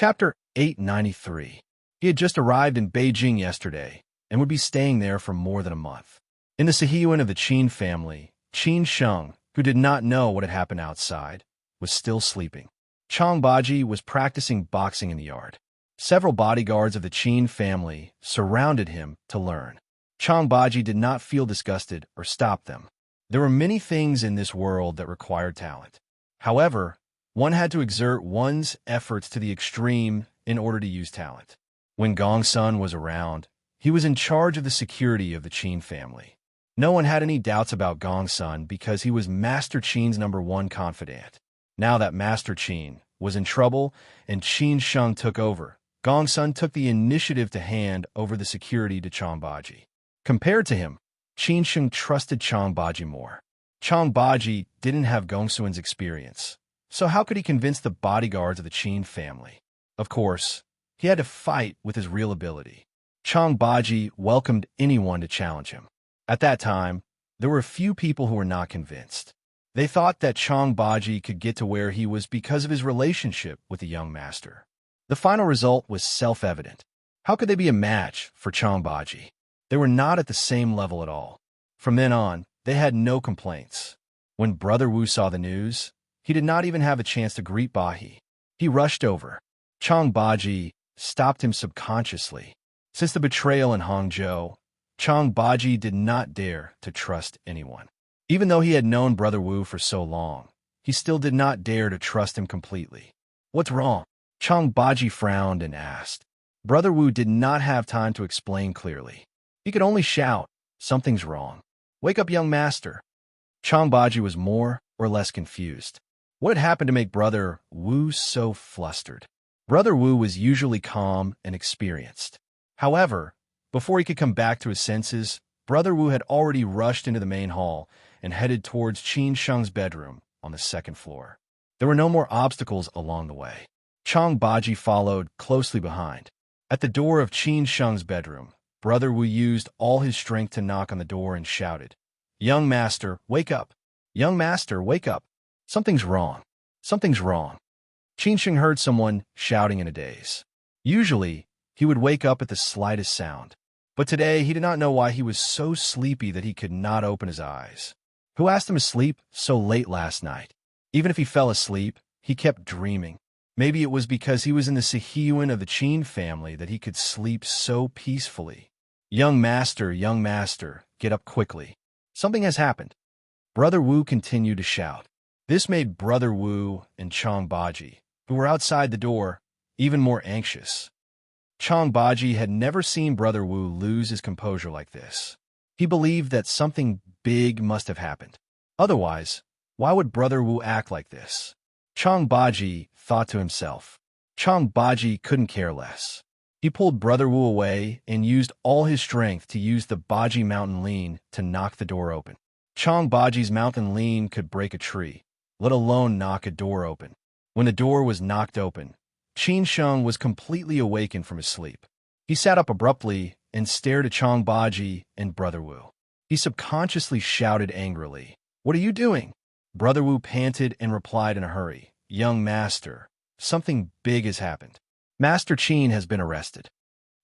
Chapter 893. He had just arrived in Beijing yesterday and would be staying there for more than a month. In the Sihiyuan of the Qin family, Qin Sheng, who did not know what had happened outside, was still sleeping. Chang Baji was practicing boxing in the yard. Several bodyguards of the Qin family surrounded him to learn. Chang Baji did not feel disgusted or stop them. There were many things in this world that required talent. However, one had to exert one's efforts to the extreme in order to use talent. When Gong Sun was around, he was in charge of the security of the Qin family. No one had any doubts about Gong Sun because he was Master Qin's #1 confidant. Now that Master Qin was in trouble and Qin Sheng took over, Gong Sun took the initiative to hand over the security to Chang Baji. Compared to him, Qin Sheng trusted Chang Baji more. Chang Baji didn't have Gong Sun's experience, so how could he convince the bodyguards of the Qin family? Of course, he had to fight with his real ability. Chang Baji welcomed anyone to challenge him. At that time, there were a few people who were not convinced. They thought that Chang Baji could get to where he was because of his relationship with the young master. The final result was self-evident. How could they be a match for Chang Baji? They were not at the same level at all. From then on, they had no complaints. When Brother Wu saw the news, he did not even have a chance to greet Baji. He rushed over. Chang Baji stopped him subconsciously. Since the betrayal in Hangzhou, Chang Baji did not dare to trust anyone. Even though he had known Brother Wu for so long, he still did not dare to trust him completely. "What's wrong?" Chang Baji frowned and asked. Brother Wu did not have time to explain clearly. He could only shout, "Something's wrong. Wake up, young master." Chang Baji was more or less confused. What had happened to make Brother Wu so flustered? Brother Wu was usually calm and experienced. However, before he could come back to his senses, Brother Wu had already rushed into the main hall and headed towards Qin Sheng's bedroom on the second floor. There were no more obstacles along the way. Chang Baji followed closely behind. At the door of Qin Sheng's bedroom, Brother Wu used all his strength to knock on the door and shouted, "Young master, wake up! Young master, wake up! Something's wrong. Something's wrong." Qin Sheng heard someone shouting in a daze. Usually, he would wake up at the slightest sound. But today, he did not know why he was so sleepy that he could not open his eyes. Who asked him to sleep so late last night? Even if he fell asleep, he kept dreaming. Maybe it was because he was in the Sihiyuan of the Qin family that he could sleep so peacefully. Young master, get up quickly. Something has happened." Brother Wu continued to shout. This made Brother Wu and Chang Baji, who were outside the door, even more anxious. Chang Baji had never seen Brother Wu lose his composure like this. He believed that something big must have happened. Otherwise, why would Brother Wu act like this? Chang Baji thought to himself. Chang Baji couldn't care less. He pulled Brother Wu away and used all his strength to use the Baji Mountain Lean to knock the door open. Chang Baji's Mountain Lean could break a tree, let alone knock a door open. When the door was knocked open, Qin Sheng was completely awakened from his sleep. He sat up abruptly and stared at Chang Baji and Brother Wu. He subconsciously shouted angrily, "What are you doing?" Brother Wu panted and replied in a hurry, "Young master, something big has happened. Master Qin has been arrested."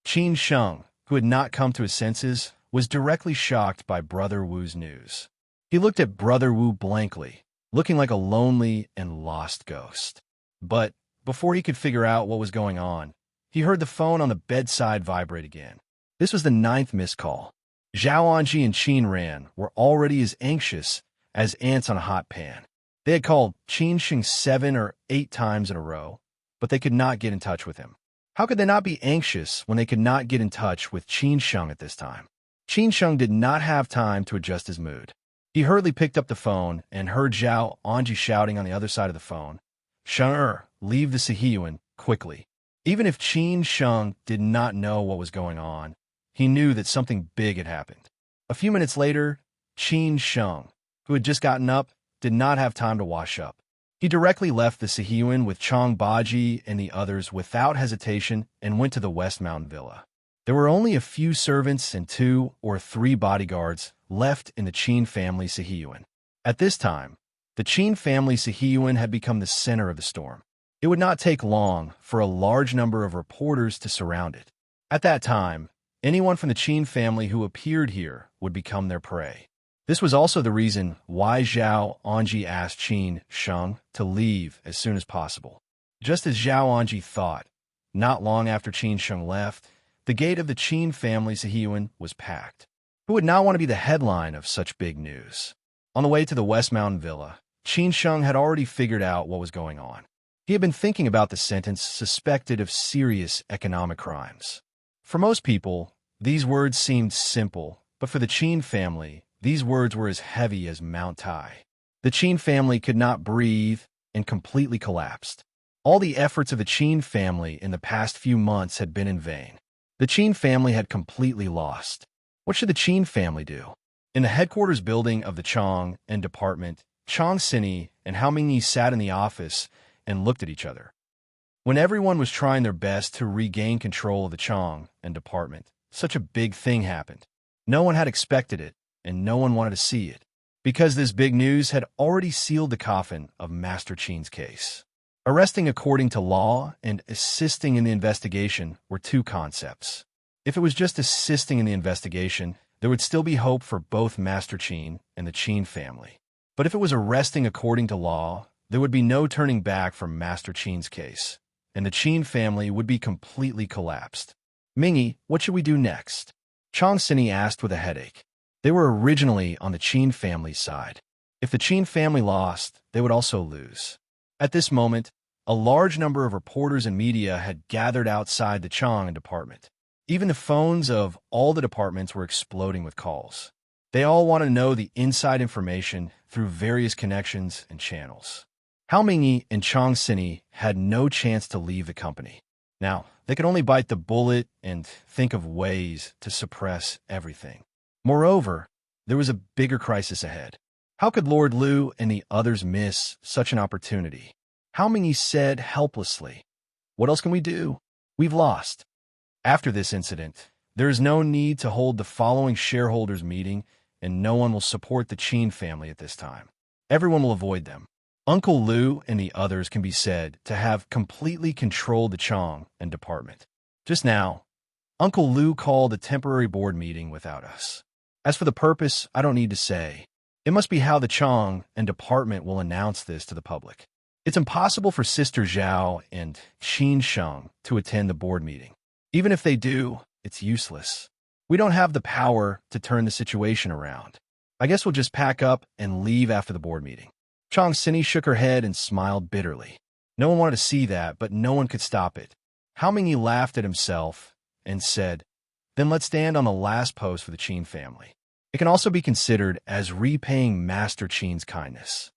Qin Sheng, who had not come to his senses, was directly shocked by Brother Wu's news. He looked at Brother Wu blankly, looking like a lonely and lost ghost. But before he could figure out what was going on, he heard the phone on the bedside vibrate again. This was the 9th missed call. Zhao Anji and Qin Ran were already as anxious as ants on a hot pan. They had called Qin Sheng 7 or 8 times in a row, but they could not get in touch with him. How could they not be anxious when they could not get in touch with Qin Sheng at this time? Qin Sheng did not have time to adjust his mood. He hurriedly picked up the phone and heard Zhao Anji shouting on the other side of the phone, "Sheng, leave the Sihiyuan, quickly." Even if Qin Sheng did not know what was going on, he knew that something big had happened. A few minutes later, Qin Sheng, who had just gotten up, did not have time to wash up. He directly left the Sihiyuan with Chang Baji and the others without hesitation and went to the West Mountain Villa. There were only a few servants and 2 or 3 bodyguards left in the Qin family Sihiyuan. At this time, the Qin family Sihiyuan had become the center of the storm. It would not take long for a large number of reporters to surround it. At that time, anyone from the Qin family who appeared here would become their prey. This was also the reason why Zhao Anji asked Qin Sheng to leave as soon as possible. Just as Zhao Anji thought, not long after Qin Sheng left, the gate of the Qin family Sihiyuan was packed. Who would not want to be the headline of such big news? On the way to the West Mountain Villa, Qin Sheng had already figured out what was going on. He had been thinking about the sentence suspected of serious economic crimes. For most people, these words seemed simple, but for the Qin family, these words were as heavy as Mount Tai. The Qin family could not breathe and completely collapsed. All the efforts of the Qin family in the past few months had been in vain. The Qin family had completely lost. What should the Qin family do? In the headquarters building of the Chang and department, Chang Sini and Hao Mingyi sat in the office and looked at each other. When everyone was trying their best to regain control of the Chang and department, such a big thing happened. No one had expected it, and no one wanted to see it, because this big news had already sealed the coffin of Master Qin's case. Arresting according to law and assisting in the investigation were two concepts. If it was just assisting in the investigation, there would still be hope for both Master Qin and the Qin family. But if it was arresting according to law, there would be no turning back from Master Qin's case, and the Qin family would be completely collapsed. Mingyi, what should we do next? Chang Sini asked with a headache. They were originally on the Qin family's side. If the Qin family lost, they would also lose. At this moment, a large number of reporters and media had gathered outside the Chang department. Even the phones of all the departments were exploding with calls. They all wanted to know the inside information through various connections and channels. Hao Mingyi and Chang Sini had no chance to leave the company. Now, they could only bite the bullet and think of ways to suppress everything. Moreover, there was a bigger crisis ahead. How could Lord Liu and the others miss such an opportunity? Hao Mingyi said helplessly, "What else can we do? We've lost." After this incident, there is no need to hold the following shareholders meeting, and no one will support the Qin family at this time. Everyone will avoid them. Uncle Liu and the others can be said to have completely controlled the Chang and department. Just now, Uncle Liu called a temporary board meeting without us. As for the purpose, I don't need to say. It must be how the Chang and department will announce this to the public. It's impossible for Sister Zhao and Qin Sheng to attend the board meeting. Even if they do, it's useless. We don't have the power to turn the situation around. I guess we'll just pack up and leave after the board meeting. Chang Sini shook her head and smiled bitterly. No one wanted to see that, but no one could stop it. Hao Mingyi laughed at himself and said, "Then let's stand on the last post for the Qin family. It can also be considered as repaying Master Qin's kindness."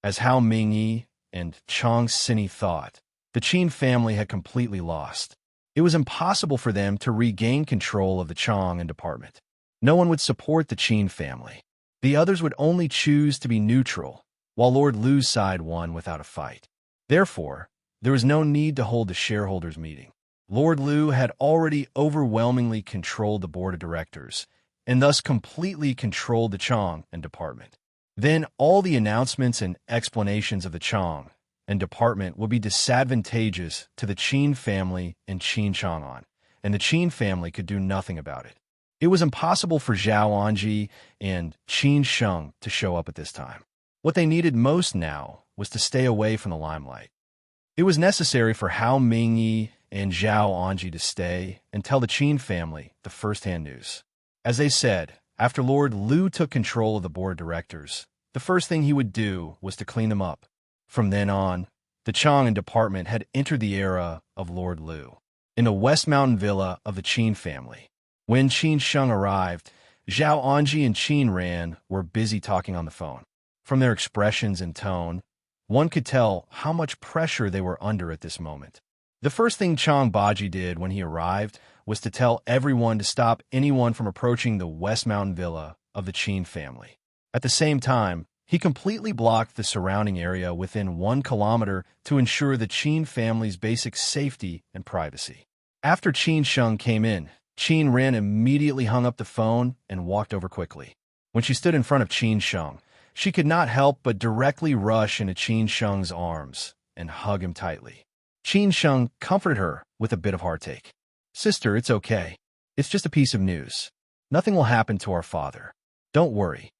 As Hao Mingyi and Chang Sini thought, the Qin family had completely lost. It was impossible for them to regain control of the Chang and department. No one would support the Qin family. The others would only choose to be neutral, while Lord Liu's side won without a fight. Therefore, there was no need to hold the shareholders' meeting. Lord Liu had already overwhelmingly controlled the board of directors, and thus completely controlled the Chang and department. Then all the announcements and explanations of the Chang and department would be disadvantageous to the Qin family and Qin Chang'an, and the Qin family could do nothing about it. It was impossible for Zhao Anji and Qin Sheng to show up at this time. What they needed most now was to stay away from the limelight. It was necessary for Hao Mingyi and Zhao Anji to stay and tell the Qin family the first-hand news. As they said, after Lord Liu took control of the board of directors, the first thing he would do was to clean them up. From then on, the Chang and department had entered the era of Lord Liu. In the West Mountain Villa of the Qin family, when Qin Sheng arrived, Zhao Anji and Qin Ran were busy talking on the phone. From their expressions and tone, one could tell how much pressure they were under at this moment. The first thing Chang Baji did when he arrived was to tell everyone to stop anyone from approaching the West Mountain Villa of the Qin family. At the same time, he completely blocked the surrounding area within 1 kilometer to ensure the Qin family's basic safety and privacy. After Qin Sheng came in, Qin Ran immediately hung up the phone and walked over quickly. When she stood in front of Qin Sheng, she could not help but directly rush into Qin Sheng's arms and hug him tightly. Qin Sheng comforted her with a bit of heartache. "Sister, it's okay. It's just a piece of news. Nothing will happen to our father. Don't worry."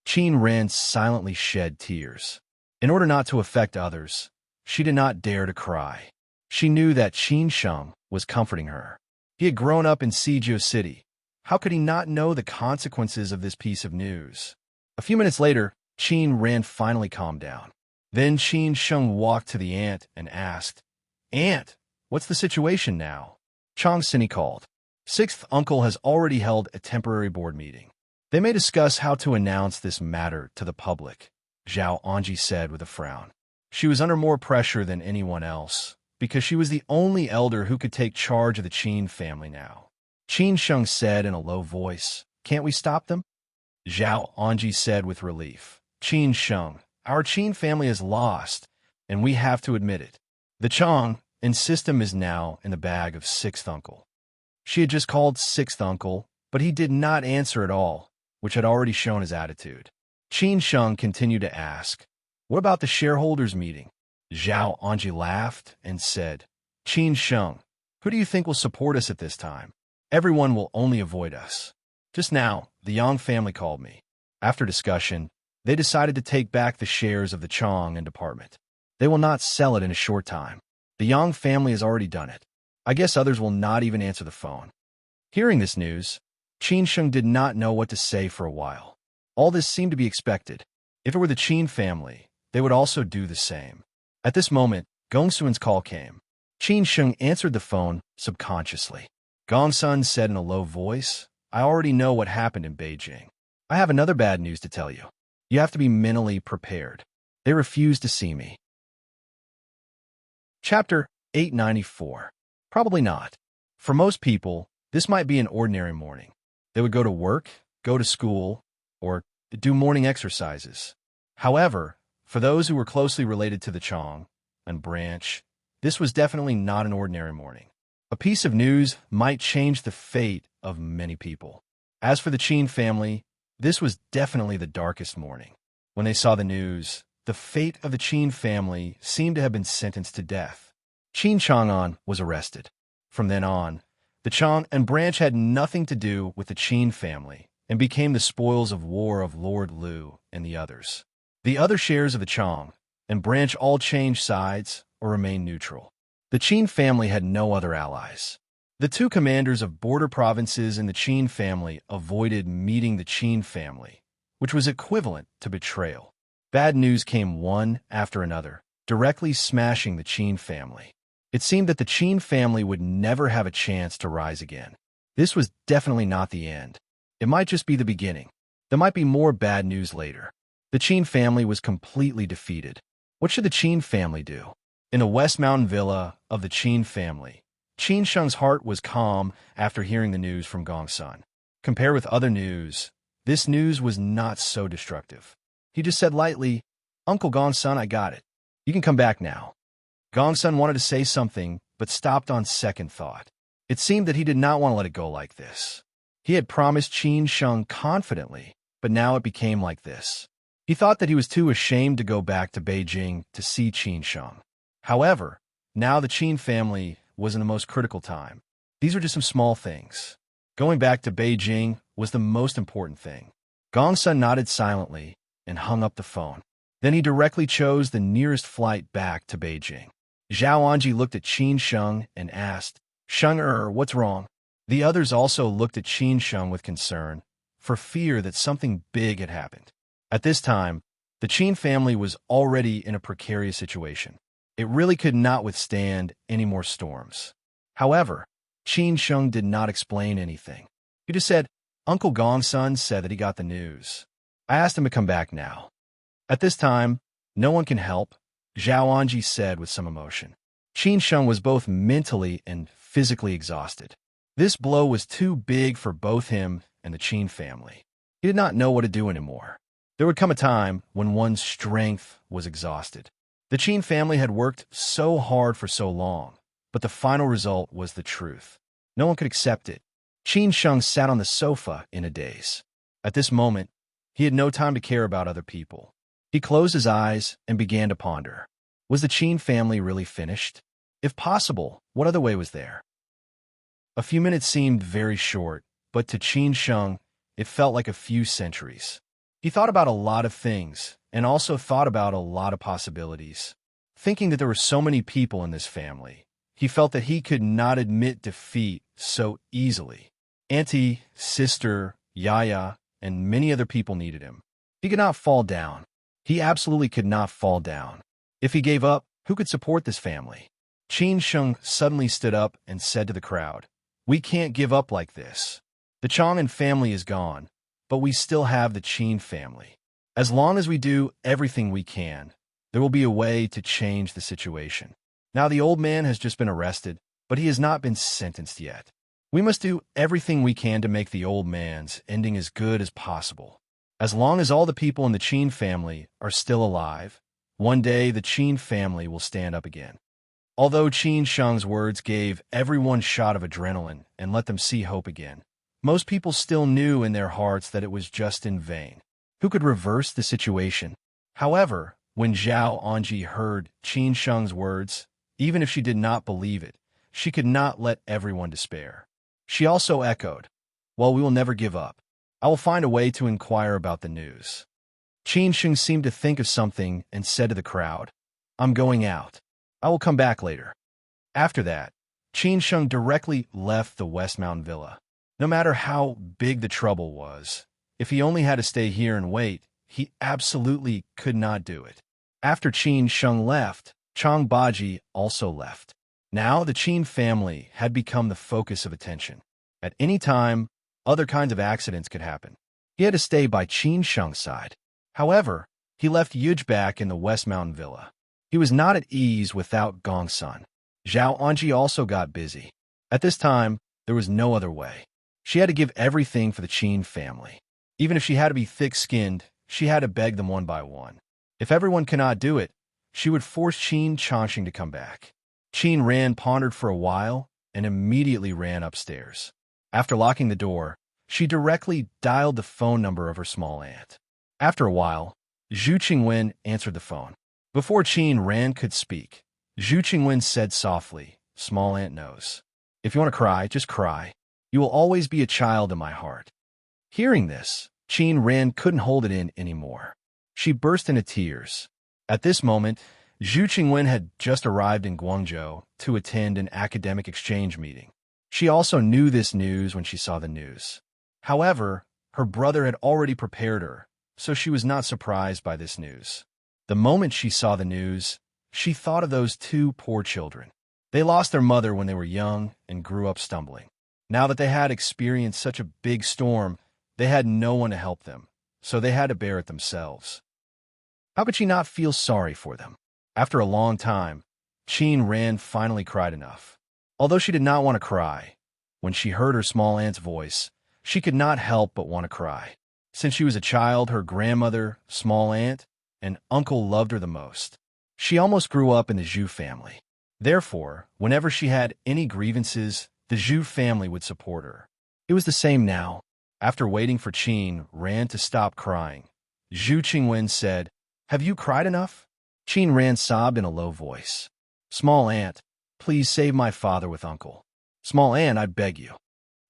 Qin Ren silently shed tears. In order not to affect others, she did not dare to cry. She knew that Qin Sheng was comforting her. He had grown up in Sijia City. How could he not know the consequences of this piece of news? A few minutes later, Qin Ren finally calmed down. Then Qin Sheng walked to the aunt and asked, "Aunt, what's the situation now?" Chang Sini called. Sixth uncle has already held a temporary board meeting. They may discuss how to announce this matter to the public, Zhao Anji said with a frown. She was under more pressure than anyone else, because she was the only elder who could take charge of the Qin family now. Qin Sheng said in a low voice, "Can't we stop them?" Zhao Anji said with relief, "Qin Sheng, our Qin family is lost, and we have to admit it. The Chang and system is now in the bag of sixth uncle." She had just called sixth uncle, but he did not answer at all, which had already shown his attitude. Qin Sheng continued to ask, "What about the shareholders' meeting?" Zhao Anji laughed and said, "Qin Sheng, who do you think will support us at this time? Everyone will only avoid us. Just now, the Yang family called me. After discussion, they decided to take back the shares of the Chang and department. They will not sell it in a short time. The Yang family has already done it. I guess others will not even answer the phone." Hearing this news, Qin Sheng did not know what to say for a while. All this seemed to be expected. If it were the Qin family, they would also do the same. At this moment, Gongsun's call came. Qin Sheng answered the phone subconsciously. Gongsun said in a low voice, "I already know what happened in Beijing. I have another bad news to tell you. You have to be mentally prepared. They refuse to see me." Chapter 894. Probably not. For most people, this might be an ordinary morning. They would go to work, go to school, or do morning exercises. However, for those who were closely related to the Chang and branch, this was definitely not an ordinary morning. A piece of news might change the fate of many people. As for the Qin family, this was definitely the darkest morning. When they saw the news, the fate of the Qin family seemed to have been sentenced to death. Qin Chang'an was arrested. From then on, the Chang and branch had nothing to do with the Qin family and became the spoils of war of Lord Liu and the others. The other shares of the Chang and branch all changed sides or remained neutral. The Qin family had no other allies. The two commanders of border provinces in the Qin family avoided meeting the Qin family, which was equivalent to betrayal. Bad news came one after another, directly smashing the Qin family. It seemed that the Qin family would never have a chance to rise again. This was definitely not the end. It might just be the beginning. There might be more bad news later. The Qin family was completely defeated. What should the Qin family do? In a West Mountain villa of the Qin family, Qin Sheng's heart was calm after hearing the news from Gongsun. Compared with other news, this news was not so destructive. He just said lightly, "Uncle Gongsun, I got it. You can come back now." Gongsun wanted to say something, but stopped on second thought. It seemed that he did not want to let it go like this. He had promised Qin Sheng confidently, but now it became like this. He thought that he was too ashamed to go back to Beijing to see Qin Sheng. However, now the Qin family was in the most critical time. These were just some small things. Going back to Beijing was the most important thing. Gongsun nodded silently and hung up the phone. Then he directly chose the nearest flight back to Beijing. Zhao Anji looked at Qin Sheng and asked, "Sheng, what's wrong?" The others also looked at Qin Sheng with concern, for fear that something big had happened. At this time, the Qin family was already in a precarious situation. It really could not withstand any more storms. However, Qin Sheng did not explain anything. He just said, "Uncle Gongsun said that he got the news. I asked him to come back now." At this time, no one can help, Zhao Anji said with some emotion. Qin Sheng was both mentally and physically exhausted. This blow was too big for both him and the Qin family. He did not know what to do anymore. There would come a time when one's strength was exhausted. The Qin family had worked so hard for so long, but the final result was the truth. No one could accept it. Qin Sheng sat on the sofa in a daze. At this moment, he had no time to care about other people. He closed his eyes and began to ponder. Was the Qin family really finished? If possible, what other way was there? A few minutes seemed very short, but to Qin Sheng, it felt like a few centuries. He thought about a lot of things, and also thought about a lot of possibilities. Thinking that there were so many people in this family, he felt that he could not admit defeat so easily. Auntie, sister, Yaya, and many other people needed him. He could not fall down. He absolutely could not fall down. If he gave up, who could support this family? Qin Sheng suddenly stood up and said to the crowd, "We can't give up like this. The Chang'an family is gone, but we still have the Qin family. As long as we do everything we can, there will be a way to change the situation. Now the old man has just been arrested, but he has not been sentenced yet. We must do everything we can to make the old man's ending as good as possible. As long as all the people in the Qin family are still alive, one day the Qin family will stand up again." Although Qin Sheng's words gave everyone a shot of adrenaline and let them see hope again, most people still knew in their hearts that it was just in vain. Who could reverse the situation? However, when Zhao Anji heard Qin Sheng's words, even if she did not believe it, she could not let everyone despair. She also echoed, "Well, we will never give up. I will find a way to inquire about the news." Qin Sheng seemed to think of something and said to the crowd, "I'm going out. I will come back later." After that, Qin Sheng directly left the West Mountain Villa. No matter how big the trouble was, if he only had to stay here and wait, he absolutely could not do it. After Qin Sheng left, Chang Baji also left. Now the Qin family had become the focus of attention. At any time, other kinds of accidents could happen. He had to stay by Qin Sheng's side. However, he left Yuj back in the West Mountain Villa. He was not at ease without Gongsun. Zhao Anji also got busy. At this time, there was no other way. She had to give everything for the Qin family. Even if she had to be thick-skinned, she had to beg them one by one. If everyone cannot do it, she would force Qin Changxing to come back. Qin Ran pondered for a while and immediately ran upstairs. After locking the door, she directly dialed the phone number of her small aunt. After a while, Zhu Qingwen answered the phone. Before Qin Ran could speak, Zhu Qingwen said softly, "Small aunt knows. If you want to cry, just cry. You will always be a child in my heart." Hearing this, Qin Ran couldn't hold it in anymore. She burst into tears. At this moment, Zhu Qingwen had just arrived in Guangzhou to attend an academic exchange meeting. She also knew this news when she saw the news. However, her brother had already prepared her, so she was not surprised by this news. The moment she saw the news, she thought of those two poor children. They lost their mother when they were young and grew up stumbling. Now that they had experienced such a big storm, they had no one to help them, so they had to bear it themselves. How could she not feel sorry for them? After a long time, Qin Ran finally cried enough. Although she did not want to cry, when she heard her small aunt's voice, she could not help but want to cry. Since she was a child, her grandmother, small aunt, and uncle loved her the most. She almost grew up in the Zhu family. Therefore, whenever she had any grievances, the Zhu family would support her. It was the same now. After waiting for Qin Ran to stop crying, Zhu Qingwen said, "Have you cried enough?" Qin Ran sobbed in a low voice. "Small aunt, please save my father with uncle. Small aunt, I beg you."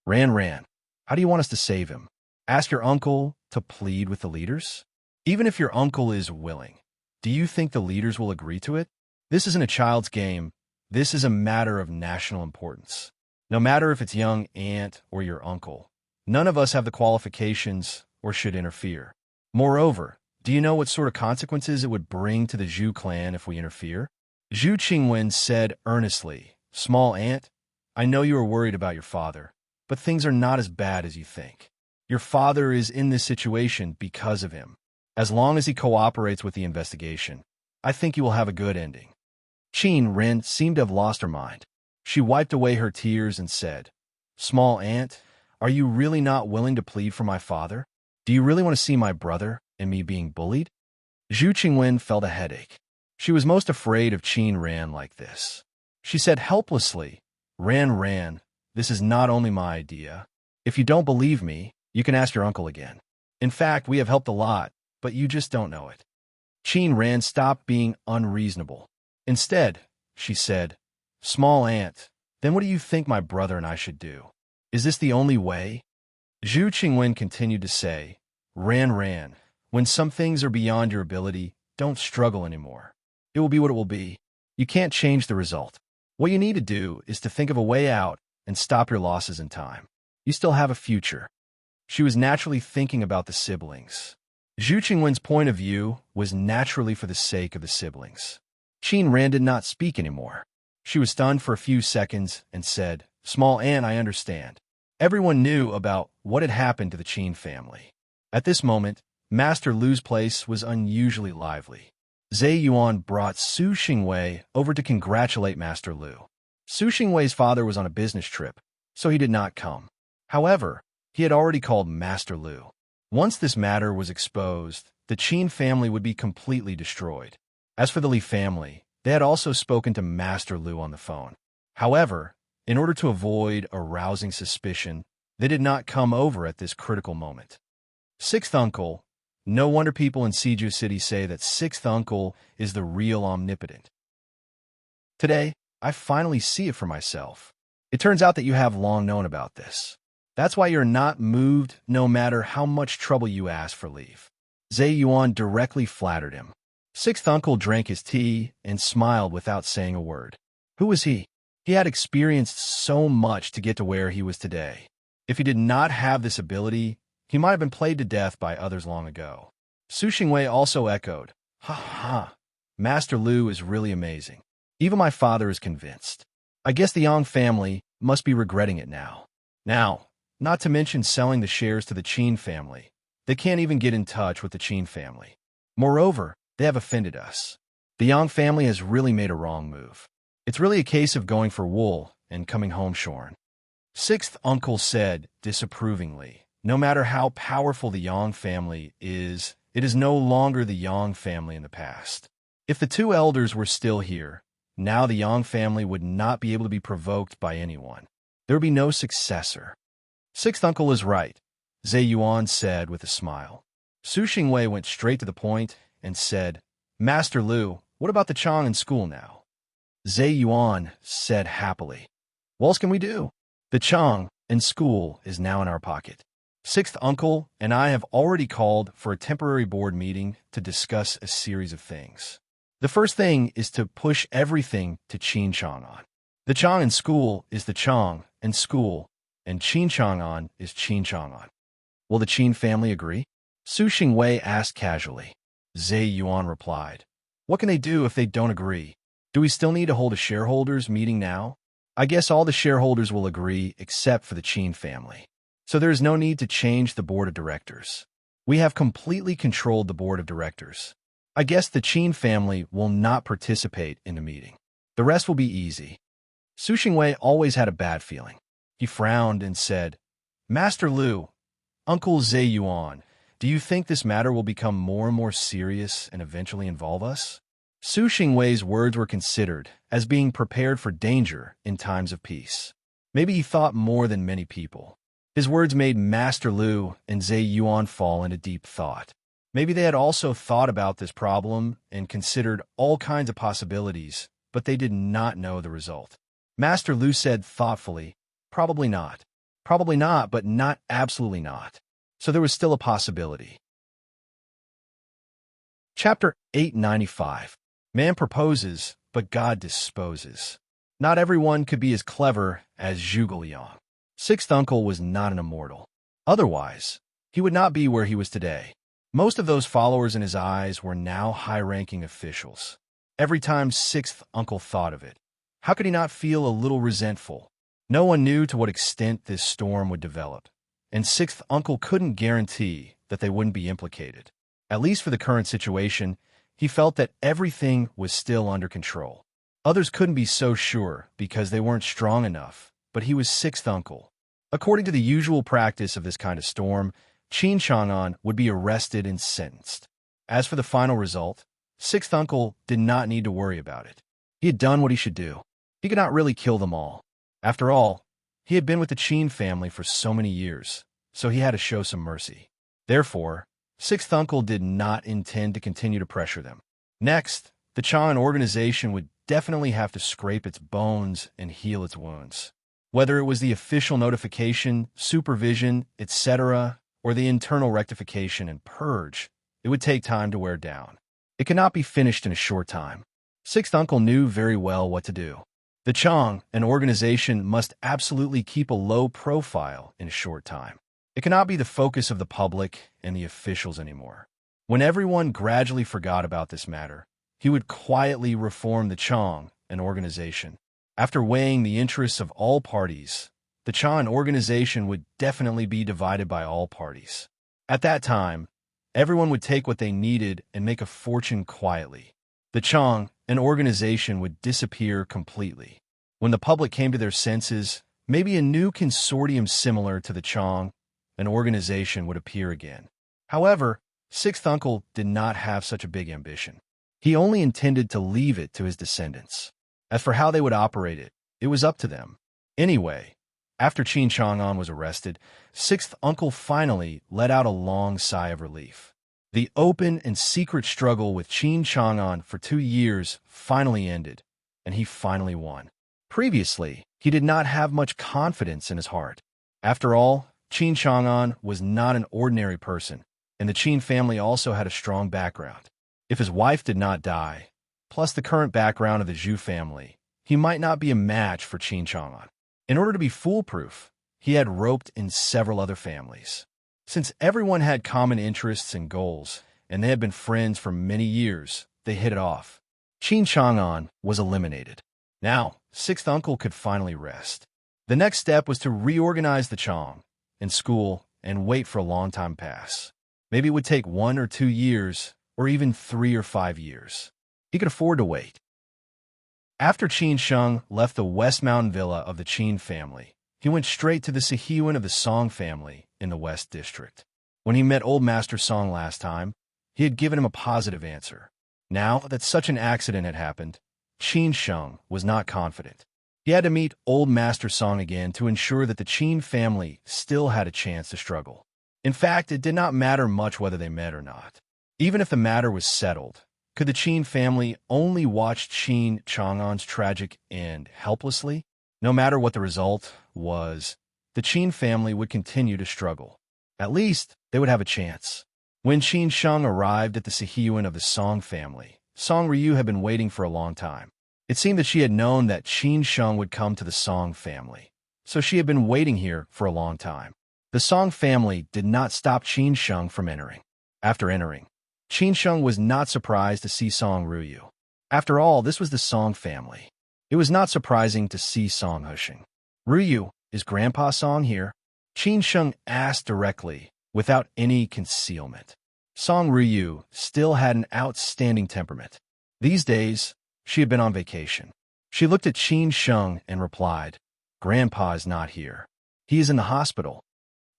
Ran, how do you want us to save him? Ask your uncle to plead with the leaders? Even if your uncle is willing, do you think the leaders will agree to it? This isn't a child's game. This is a matter of national importance. No matter if it's young aunt or your uncle, none of us have the qualifications or should interfere. Moreover, do you know what sort of consequences it would bring to the Zhu clan if we interfere? Zhu Qingwen said earnestly, "Small aunt, I know you are worried about your father, but things are not as bad as you think. Your father is in this situation because of him. As long as he cooperates with the investigation, I think you will have a good ending." Qin Ren seemed to have lost her mind. She wiped away her tears and said, "Small aunt, are you really not willing to plead for my father? Do you really want to see my brother and me being bullied?" Zhu Qingwen felt a headache. She was most afraid of Qin Ran like this. She said helplessly, Ran, this is not only my idea. If you don't believe me, you can ask your uncle again. In fact, we have helped a lot, but you just don't know it." Qin Ran stopped being unreasonable. Instead, she said, "Small aunt, then what do you think my brother and I should do? Is this the only way?" Zhu Qingwen continued to say, Ran, when some things are beyond your ability, don't struggle anymore. It will be what it will be. You can't change the result. What you need to do is to think of a way out and stop your losses in time. You still have a future. She was naturally thinking about the siblings. Zhu Qingwen's point of view was naturally for the sake of the siblings. Qin Ran did not speak anymore. She was stunned for a few seconds and said, "Small aunt, I understand." Everyone knew about what had happened to the Qin family. At this moment, Master Lu's place was unusually lively. Zhe Yuan brought Su Xingwei over to congratulate Master Lu. Su Xingwei's father was on a business trip, so he did not come. However, he had already called Master Lu. Once this matter was exposed, the Qin family would be completely destroyed. As for the Li family, they had also spoken to Master Lu on the phone. However, in order to avoid arousing suspicion, they did not come over at this critical moment. Sixth uncle. No wonder people in Siju City say that sixth uncle is the real omnipotent. Today, I finally see it for myself. It turns out that you have long known about this. That's why you're not moved no matter how much trouble you ask for leave. Zhe Yuan directly flattered him. Sixth uncle drank his tea and smiled without saying a word. Who was he? He had experienced so much to get to where he was today. If he did not have this ability, he might have been played to death by others long ago. Su Xingwei also echoed, "Ha ha, Master Lu is really amazing. Even my father is convinced. I guess the Yang family must be regretting it now. Now, not to mention selling the shares to the Qin family. They can't even get in touch with the Qin family. Moreover, they have offended us. The Yang family has really made a wrong move. It's really a case of going for wool and coming home shorn." Sixth uncle said disapprovingly, "No matter how powerful the Yang family is, it is no longer the Yang family in the past. If the two elders were still here, now the Yang family would not be able to be provoked by anyone. There would be no successor." Sixth uncle is right, Zhe Yuan said with a smile. Su Xingwei went straight to the point and said, "Master Lu, what about the Chang in school now?" Zhe Yuan said happily, "What else can we do? The Chang in school is now in our pocket. Sixth uncle and I have already called for a temporary board meeting to discuss a series of things. The first thing is to push everything to Qin Chang'an. The Chang in school is the Chang in school, and Qin Chang'an is Qin Chang'an. Will the Qin family agree?" Su Xingwei asked casually. Zhe Yuan replied, "What can they do if they don't agree? Do we still need to hold a shareholders meeting now? I guess all the shareholders will agree except for the Qin family. So there is no need to change the board of directors. We have completely controlled the board of directors. I guess the Qin family will not participate in the meeting. The rest will be easy." Su Xingwei always had a bad feeling. He frowned and said, "Master Lu, Uncle Zhe Yuan, do you think this matter will become more and more serious and eventually involve us?" Su Xingwei's words were considered as being prepared for danger in times of peace. Maybe he thought more than many people. His words made Master Lu and Zhe Yuan fall into deep thought. Maybe they had also thought about this problem and considered all kinds of possibilities, but they did not know the result. Master Lu said thoughtfully, "Probably not. Probably not, but not absolutely not." So there was still a possibility. Chapter 895. Man proposes, but God disposes. Not everyone could be as clever as Zhuge Liang. Sixth uncle was not an immortal. Otherwise, he would not be where he was today. Most of those followers in his eyes were now high-ranking officials. Every time sixth uncle thought of it, how could he not feel a little resentful? No one knew to what extent this storm would develop, and sixth uncle couldn't guarantee that they wouldn't be implicated. At least for the current situation, he felt that everything was still under control. Others couldn't be so sure because they weren't strong enough, but he was sixth uncle. According to the usual practice of this kind of storm, Qin Chang'an would be arrested and sentenced. As for the final result, sixth uncle did not need to worry about it. He had done what he should do. He could not really kill them all. After all, he had been with the Qin family for so many years, so he had to show some mercy. Therefore, sixth uncle did not intend to continue to pressure them. Next, the Chang'an organization would definitely have to scrape its bones and heal its wounds. Whether it was the official notification, supervision, etc., or the internal rectification and purge, it would take time to wear down. It could not be finished in a short time. Sixth uncle knew very well what to do. The Chang, an organization, must absolutely keep a low profile in a short time. It cannot be the focus of the public and the officials anymore. When everyone gradually forgot about this matter, he would quietly reform the Chang, an organization. After weighing the interests of all parties, the Chang organization would definitely be divided by all parties. At that time, everyone would take what they needed and make a fortune quietly. The Chang, an organization, would disappear completely. When the public came to their senses, maybe a new consortium similar to the Chang, an organization, would appear again. However, Sixth Uncle did not have such a big ambition. He only intended to leave it to his descendants. As for how they would operate it, it was up to them. Anyway, after Qin Chang'an was arrested, Sixth Uncle finally let out a long sigh of relief. The open and secret struggle with Qin Chang'an for 2 years finally ended, and he finally won. Previously, he did not have much confidence in his heart. After all, Qin Chang'an was not an ordinary person, and the Qin family also had a strong background. If his wife did not die, plus the current background of the Zhu family, he might not be a match for Qin Chang'an. In order to be foolproof, he had roped in several other families. Since everyone had common interests and goals, and they had been friends for many years, they hit it off. Qin Chang'an was eliminated. Now, Sixth Uncle could finally rest. The next step was to reorganize the Chang in school and wait for a long time pass. Maybe it would take 1 or 2 years, or even 3 or 5 years. He could afford to wait. After Qin Sheng left the West Mountain Villa of the Qin family, he went straight to the Sihyuan of the Song family in the West District. When he met Old Master Song last time, he had given him a positive answer. Now that such an accident had happened, Qin Sheng was not confident. He had to meet Old Master Song again to ensure that the Qin family still had a chance to struggle. In fact, it did not matter much whether they met or not. Even if the matter was settled, could the Qin family only watch Qin Chang'an's tragic end helplessly? No matter what the result was, the Qin family would continue to struggle. At least, they would have a chance. When Qin Sheng arrived at the Sihyuan of the Song family, Song Ryu had been waiting for a long time. It seemed that she had known that Qin Sheng would come to the Song family, so she had been waiting here for a long time. The Song family did not stop Qin Sheng from entering. After entering, Qin Sheng was not surprised to see Song Ryu. After all, this was the Song family. It was not surprising to see Song Husheng. "Ryu, is Grandpa Song here?" Qin Sheng asked directly, without any concealment. Song Ryu still had an outstanding temperament. These days, she had been on vacation. She looked at Qin Sheng and replied, "Grandpa is not here. He is in the hospital."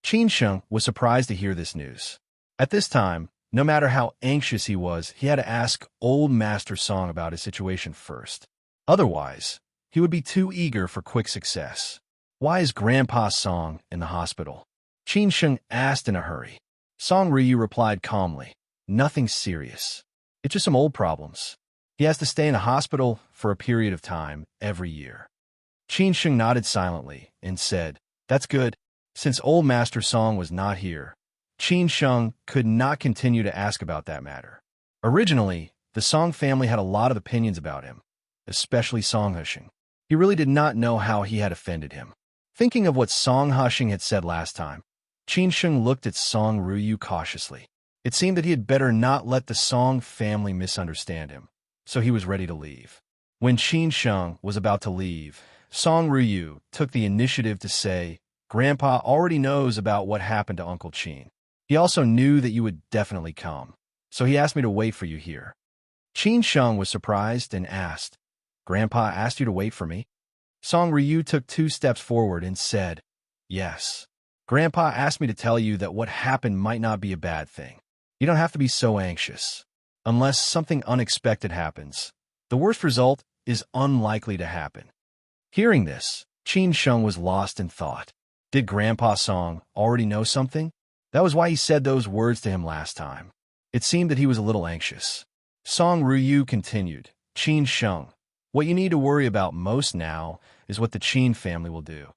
Qin Sheng was surprised to hear this news. At this time, no matter how anxious he was, he had to ask Old Master Song about his situation first. Otherwise, he would be too eager for quick success. "Why is Grandpa Song in the hospital?" Qin Sheng asked in a hurry. Song Ryu replied calmly, "Nothing serious. It's just some old problems. He has to stay in a hospital for a period of time every year." Qin Sheng nodded silently and said, "That's good." Since Old Master Song was not here, Qin Sheng could not continue to ask about that matter. Originally, the Song family had a lot of opinions about him, especially Song Husheng. He really did not know how he had offended him. Thinking of what Song Husheng had said last time, Qin Sheng looked at Song Ryu cautiously. It seemed that he had better not let the Song family misunderstand him, so he was ready to leave. When Qin Sheng was about to leave, Song Ryu took the initiative to say, "Grandpa already knows about what happened to Uncle Qin. He also knew that you would definitely come, so he asked me to wait for you here." Qin Sheng was surprised and asked, "Grandpa asked you to wait for me?" Song Ryu took 2 steps forward and said, "Yes. Grandpa asked me to tell you that what happened might not be a bad thing. You don't have to be so anxious. Unless something unexpected happens, the worst result is unlikely to happen." Hearing this, Qin Sheng was lost in thought. Did Grandpa Song already know something? That was why he said those words to him last time. It seemed that he was a little anxious. Song Ryu continued, "Qin Sheng, What you need to worry about most now is what the Qin family will do.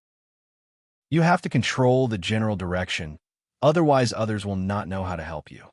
You have to control the general direction, otherwise others will not know how to help you.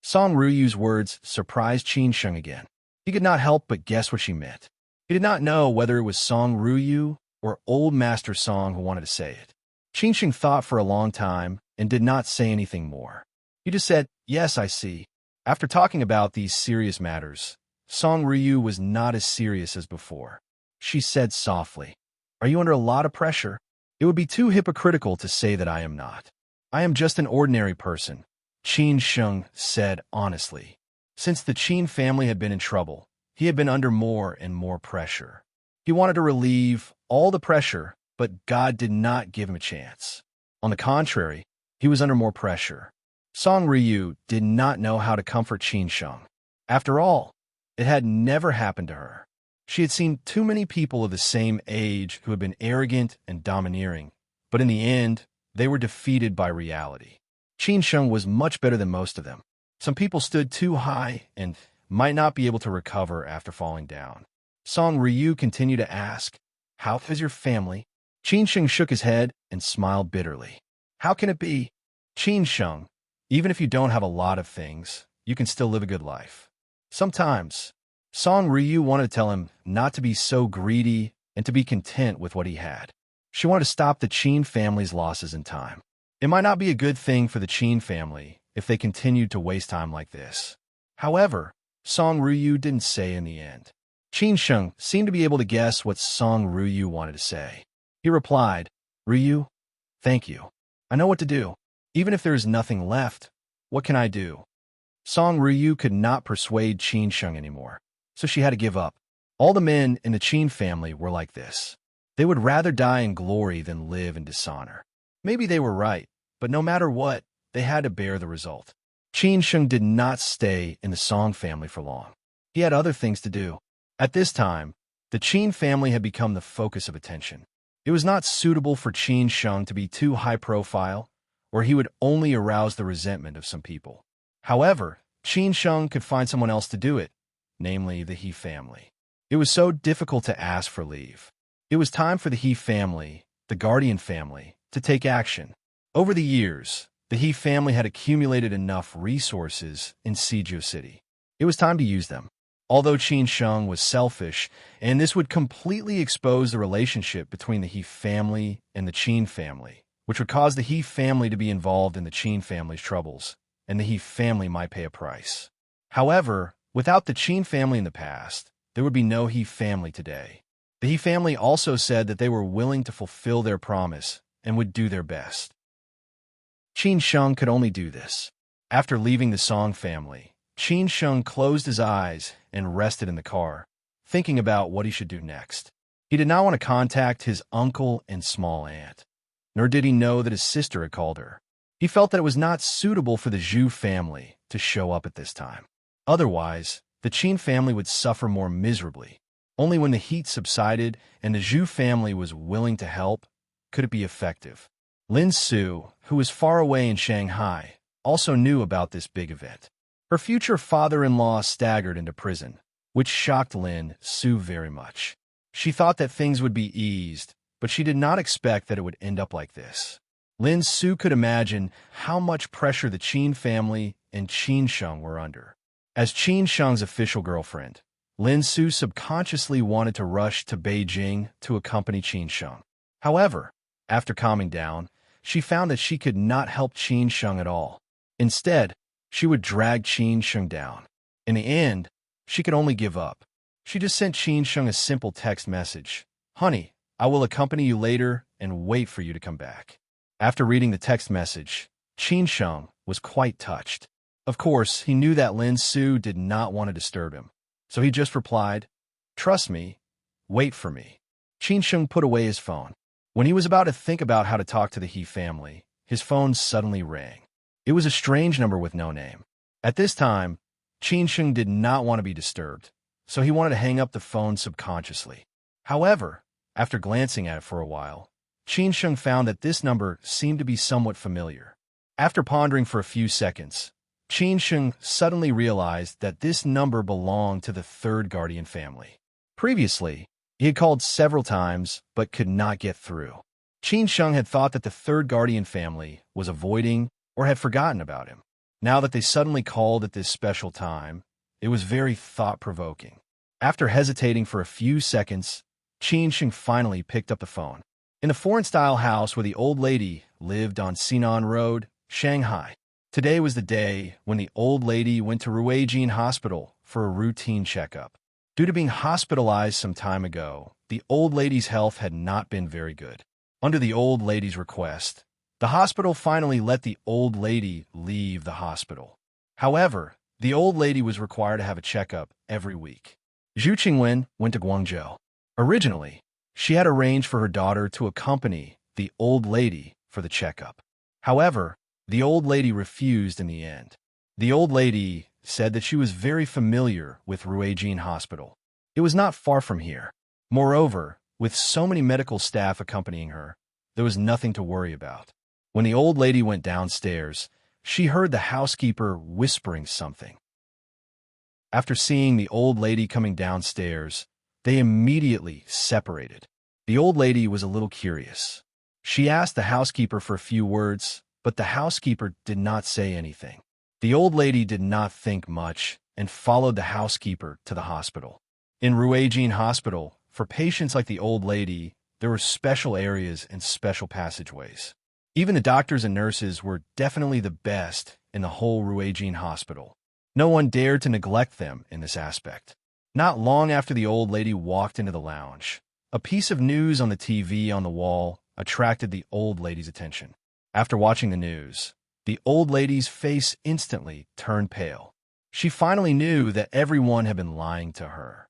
Song Ruyu's words surprised Qin Sheng again. He could not help but guess what she meant. He did not know whether it was Song Ruyu or Old Master Song who wanted to say it. Qin Sheng thought for a long time and did not say anything more. He just said, "Yes, I see." After talking about these serious matters, Song Ryu was not as serious as before. She said softly, "Are you under a lot of pressure?" "It would be too hypocritical to say that I am not. I am just an ordinary person," Qin Sheng said honestly. Since the Qin family had been in trouble, he had been under more and more pressure. He wanted to relieve all the pressure, but God did not give him a chance. On the contrary, he was under more pressure. Song Ryu did not know how to comfort Qin Sheng. After all, it had never happened to her. She had seen too many people of the same age who had been arrogant and domineering, but in the end, they were defeated by reality. Qin Sheng was much better than most of them. Some people stood too high and might not be able to recover after falling down. Song Ryu continued to ask, "How is your family?" Qin Sheng shook his head and smiled bitterly. "How can it be?" "Qin Sheng, even if you don't have a lot of things, you can still live a good life. Sometimes." Song Ryu wanted to tell him not to be so greedy and to be content with what he had. She wanted to stop the Qin family's losses in time. It might not be a good thing for the Qin family if they continued to waste time like this. However, Song Ryu didn't say in the end. Qin Sheng seemed to be able to guess what Song Ryu wanted to say. He replied, "Ryu, thank you. I know what to do. Even if there is nothing left, what can I do?" Song Ryu could not persuade Qin Sheng anymore, so she had to give up. All the men in the Qin family were like this. They would rather die in glory than live in dishonor. Maybe they were right, but no matter what, they had to bear the result. Qin Sheng did not stay in the Song family for long. He had other things to do. At this time, the Qin family had become the focus of attention. It was not suitable for Qin Sheng to be too high profile, or he would only arouse the resentment of some people. However, Qin Sheng could find someone else to do it, namely the He family. It was so difficult to ask for leave. It was time for the He family, the guardian family, to take action. Over the years, the He family had accumulated enough resources in Siju City. It was time to use them. Although Qin Sheng was selfish, and this would completely expose the relationship between the He family and the Qin family, which would cause the He family to be involved in the Qin family's troubles, and the He family might pay a price. However, without the Qin family in the past, there would be no He family today. The He family also said that they were willing to fulfill their promise and would do their best. Qin Sheng could only do this. After leaving the Song family, Qin Sheng closed his eyes and rested in the car, thinking about what he should do next. He did not want to contact his uncle and small aunt, nor did he know that his sister had called her. He felt that it was not suitable for the Zhu family to show up at this time. Otherwise, the Qin family would suffer more miserably. Only when the heat subsided and the Zhu family was willing to help could it be effective. Lin Su, who was far away in Shanghai, also knew about this big event. Her future father-in-law staggered into prison, which shocked Lin Su very much. She thought that things would be eased, but she did not expect that it would end up like this. Lin Su could imagine how much pressure the Qin family and Qin Sheng were under. As Qin Sheng's official girlfriend, Lin Su subconsciously wanted to rush to Beijing to accompany Qin Sheng. However, after calming down, she found that she could not help Qin Sheng at all. Instead, she would drag Qin Sheng down. In the end, she could only give up. She just sent Qin Sheng a simple text message. "Honey, I will accompany you later and wait for you to come back." After reading the text message, Qin Sheng was quite touched. Of course, he knew that Lin Su did not want to disturb him, so he just replied, "Trust me, wait for me." Qin Sheng put away his phone. When he was about to think about how to talk to the He family, his phone suddenly rang. It was a strange number with no name. At this time, Qin Sheng did not want to be disturbed, so he wanted to hang up the phone subconsciously. However, after glancing at it for a while, Qin Sheng found that this number seemed to be somewhat familiar. After pondering for a few seconds, Qin Sheng suddenly realized that this number belonged to the third guardian family. Previously, he had called several times but could not get through. Qin Sheng had thought that the third guardian family was avoiding or had forgotten about him. Now that they suddenly called at this special time, it was very thought-provoking. After hesitating for a few seconds, Qin Sheng finally picked up the phone. In the foreign-style house where the old lady lived on Sinan Road, Shanghai. Today was the day when the old lady went to Ruijin Hospital for a routine checkup. Due to being hospitalized some time ago, the old lady's health had not been very good. Under the old lady's request, the hospital finally let the old lady leave the hospital. However, the old lady was required to have a checkup every week. Zhu Qingwen went to Guangzhou. Originally, she had arranged for her daughter to accompany the old lady for the checkup. However, the old lady refused in the end. The old lady said that she was very familiar with Ruijin Hospital. It was not far from here. Moreover, with so many medical staff accompanying her, there was nothing to worry about. When the old lady went downstairs, she heard the housekeeper whispering something. After seeing the old lady coming downstairs, they immediately separated. The old lady was a little curious. She asked the housekeeper for a few words, but the housekeeper did not say anything. The old lady did not think much and followed the housekeeper to the hospital. In Ruijin Hospital, for patients like the old lady, there were special areas and special passageways. Even the doctors and nurses were definitely the best in the whole Ruijin Hospital. No one dared to neglect them in this aspect. Not long after the old lady walked into the lounge, a piece of news on the TV on the wall attracted the old lady's attention. After watching the news, the old lady's face instantly turned pale. She finally knew that everyone had been lying to her.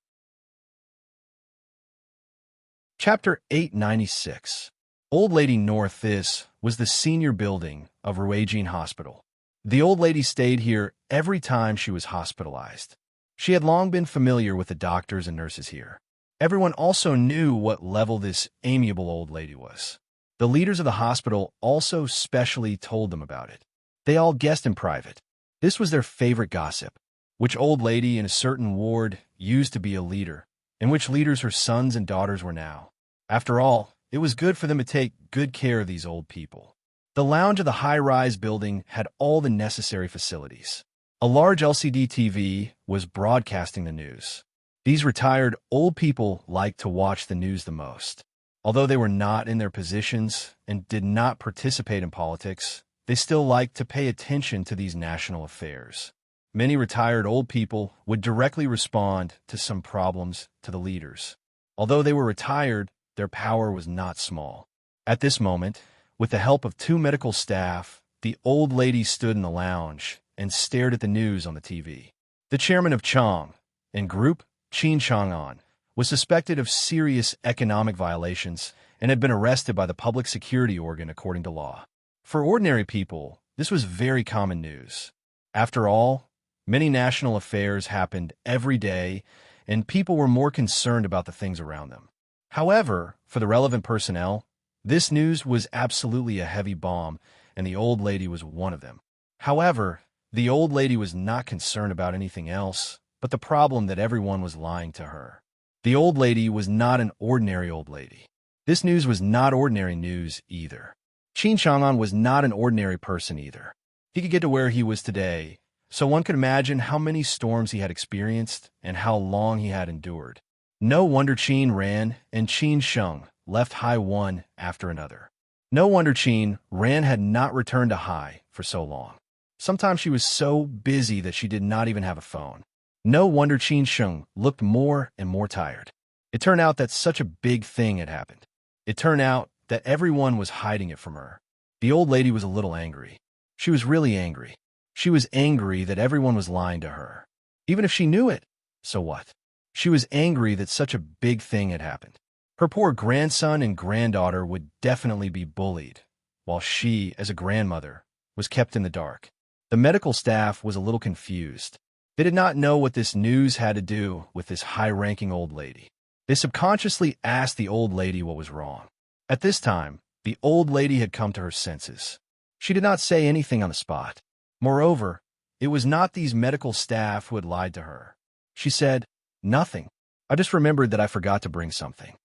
Chapter 896. Old Lady North. This was the senior building of Ruijin Hospital. The old lady stayed here every time she was hospitalized. She had long been familiar with the doctors and nurses here. Everyone also knew what level this amiable old lady was. The leaders of the hospital also specially told them about it. They all guessed in private. This was their favorite gossip. Which old lady in a certain ward used to be a leader, and which leaders her sons and daughters were now. After all, it was good for them to take good care of these old people. The lounge of the high-rise building had all the necessary facilities. A large LCD TV was broadcasting the news. These retired old people liked to watch the news the most. Although they were not in their positions and did not participate in politics, they still liked to pay attention to these national affairs. Many retired old people would directly respond to some problems to the leaders. Although they were retired, their power was not small. At this moment, with the help of two medical staff, the old lady stood in the lounge and stared at the news on the TV. The chairman of Chang and Group, Qin Chang'an, was suspected of serious economic violations and had been arrested by the public security organ according to law. For ordinary people, this was very common news. After all, many national affairs happened every day, and people were more concerned about the things around them. However, for the relevant personnel, this news was absolutely a heavy bomb, and the old lady was one of them. However, the old lady was not concerned about anything else but the problem that everyone was lying to her. The old lady was not an ordinary old lady. This news was not ordinary news either. Qin Chang'an was not an ordinary person either. He could get to where he was today, so one could imagine how many storms he had experienced and how long he had endured. No wonder Qin Ran and Qin Sheng left Hai one after another. No wonder Qin Ran had not returned to Hai for so long. Sometimes she was so busy that she did not even have a phone. No wonder Qin Sheng looked more and more tired. It turned out that such a big thing had happened. It turned out that everyone was hiding it from her. The old lady was a little angry. She was really angry. She was angry that everyone was lying to her. Even if she knew it, so what? She was angry that such a big thing had happened. Her poor grandson and granddaughter would definitely be bullied, while she, as a grandmother, was kept in the dark. The medical staff was a little confused. They did not know what this news had to do with this high-ranking old lady. They subconsciously asked the old lady what was wrong. At this time, the old lady had come to her senses. She did not say anything on the spot. Moreover, it was not these medical staff who had lied to her. She said, "Nothing. I just remembered that I forgot to bring something.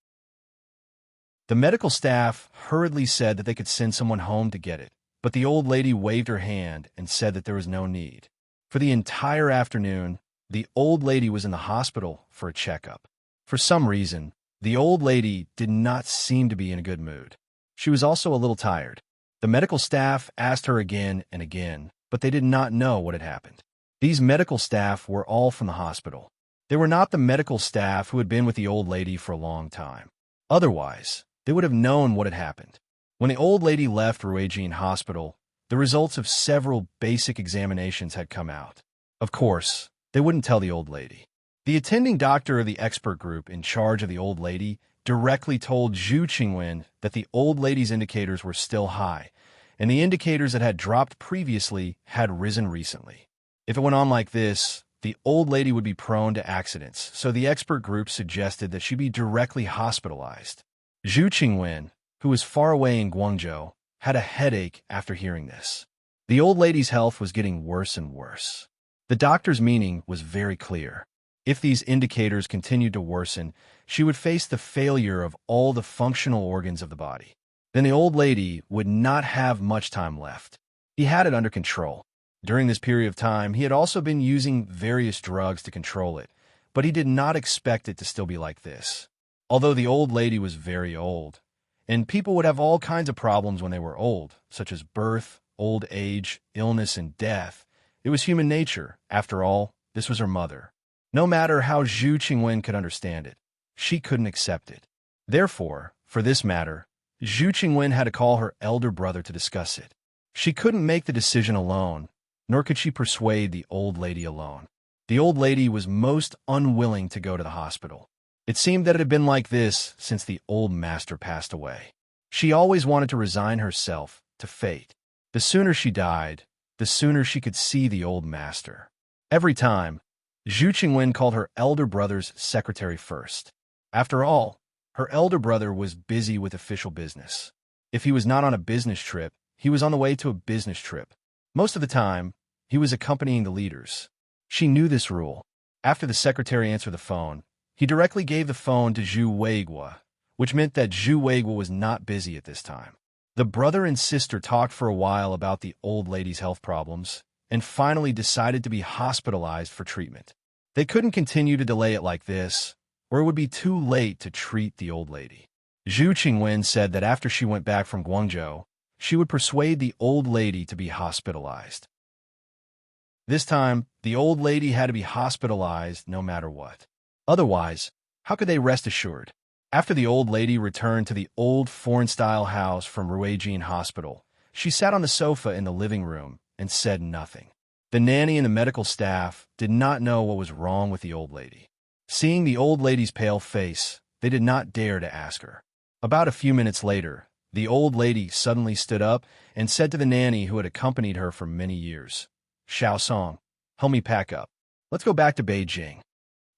The medical staff hurriedly said that they could send someone home to get it, but the old lady waved her hand and said that there was no need. For the entire afternoon, the old lady was in the hospital for a checkup. For some reason, the old lady did not seem to be in a good mood. She was also a little tired. The medical staff asked her again and again, but they did not know what had happened. These medical staff were all from the hospital. They were not the medical staff who had been with the old lady for a long time. Otherwise, they would have known what had happened. When the old lady left Ruegian Hospital, the results of several basic examinations had come out. Of course, they wouldn't tell the old lady. The attending doctor of the expert group in charge of the old lady directly told Zhu Qingwen that the old lady's indicators were still high, and the indicators that had dropped previously had risen recently. If it went on like this, the old lady would be prone to accidents, so the expert group suggested that she be directly hospitalized. Zhu Qingwen, who was far away in Guangzhou, had a headache after hearing this. The old lady's health was getting worse and worse. The doctor's meaning was very clear. If these indicators continued to worsen, she would face the failure of all the functional organs of the body. Then the old lady would not have much time left. He had it under control. During this period of time, he had also been using various drugs to control it, but he did not expect it to still be like this. Although the old lady was very old, and people would have all kinds of problems when they were old, such as birth, old age, illness, and death, it was human nature. After all, this was her mother. No matter how Zhu Qingwen could understand it, she couldn't accept it. Therefore, for this matter, Zhu Qingwen had to call her elder brother to discuss it. She couldn't make the decision alone, nor could she persuade the old lady alone. The old lady was most unwilling to go to the hospital. It seemed that it had been like this since the old master passed away. She always wanted to resign herself to fate. The sooner she died, the sooner she could see the old master. Every time, Zhu Qingwen called her elder brother's secretary first. After all, her elder brother was busy with official business. If he was not on a business trip, he was on the way to a business trip. Most of the time, he was accompanying the leaders. She knew this rule. After the secretary answered the phone, he directly gave the phone to Zhu Weiguo, which meant that Zhu Weiguo was not busy at this time. The brother and sister talked for a while about the old lady's health problems, and finally decided to be hospitalized for treatment. They couldn't continue to delay it like this, or it would be too late to treat the old lady. Zhu Qingwen said that after she went back from Guangzhou, she would persuade the old lady to be hospitalized. This time, the old lady had to be hospitalized no matter what. Otherwise, how could they rest assured? After the old lady returned to the old foreign-style house from Ruegian Hospital, she sat on the sofa in the living room and said nothing. The nanny and the medical staff did not know what was wrong with the old lady. Seeing the old lady's pale face, they did not dare to ask her. About a few minutes later, the old lady suddenly stood up and said to the nanny who had accompanied her for many years, "Xiao Song, help me pack up. Let's go back to Beijing."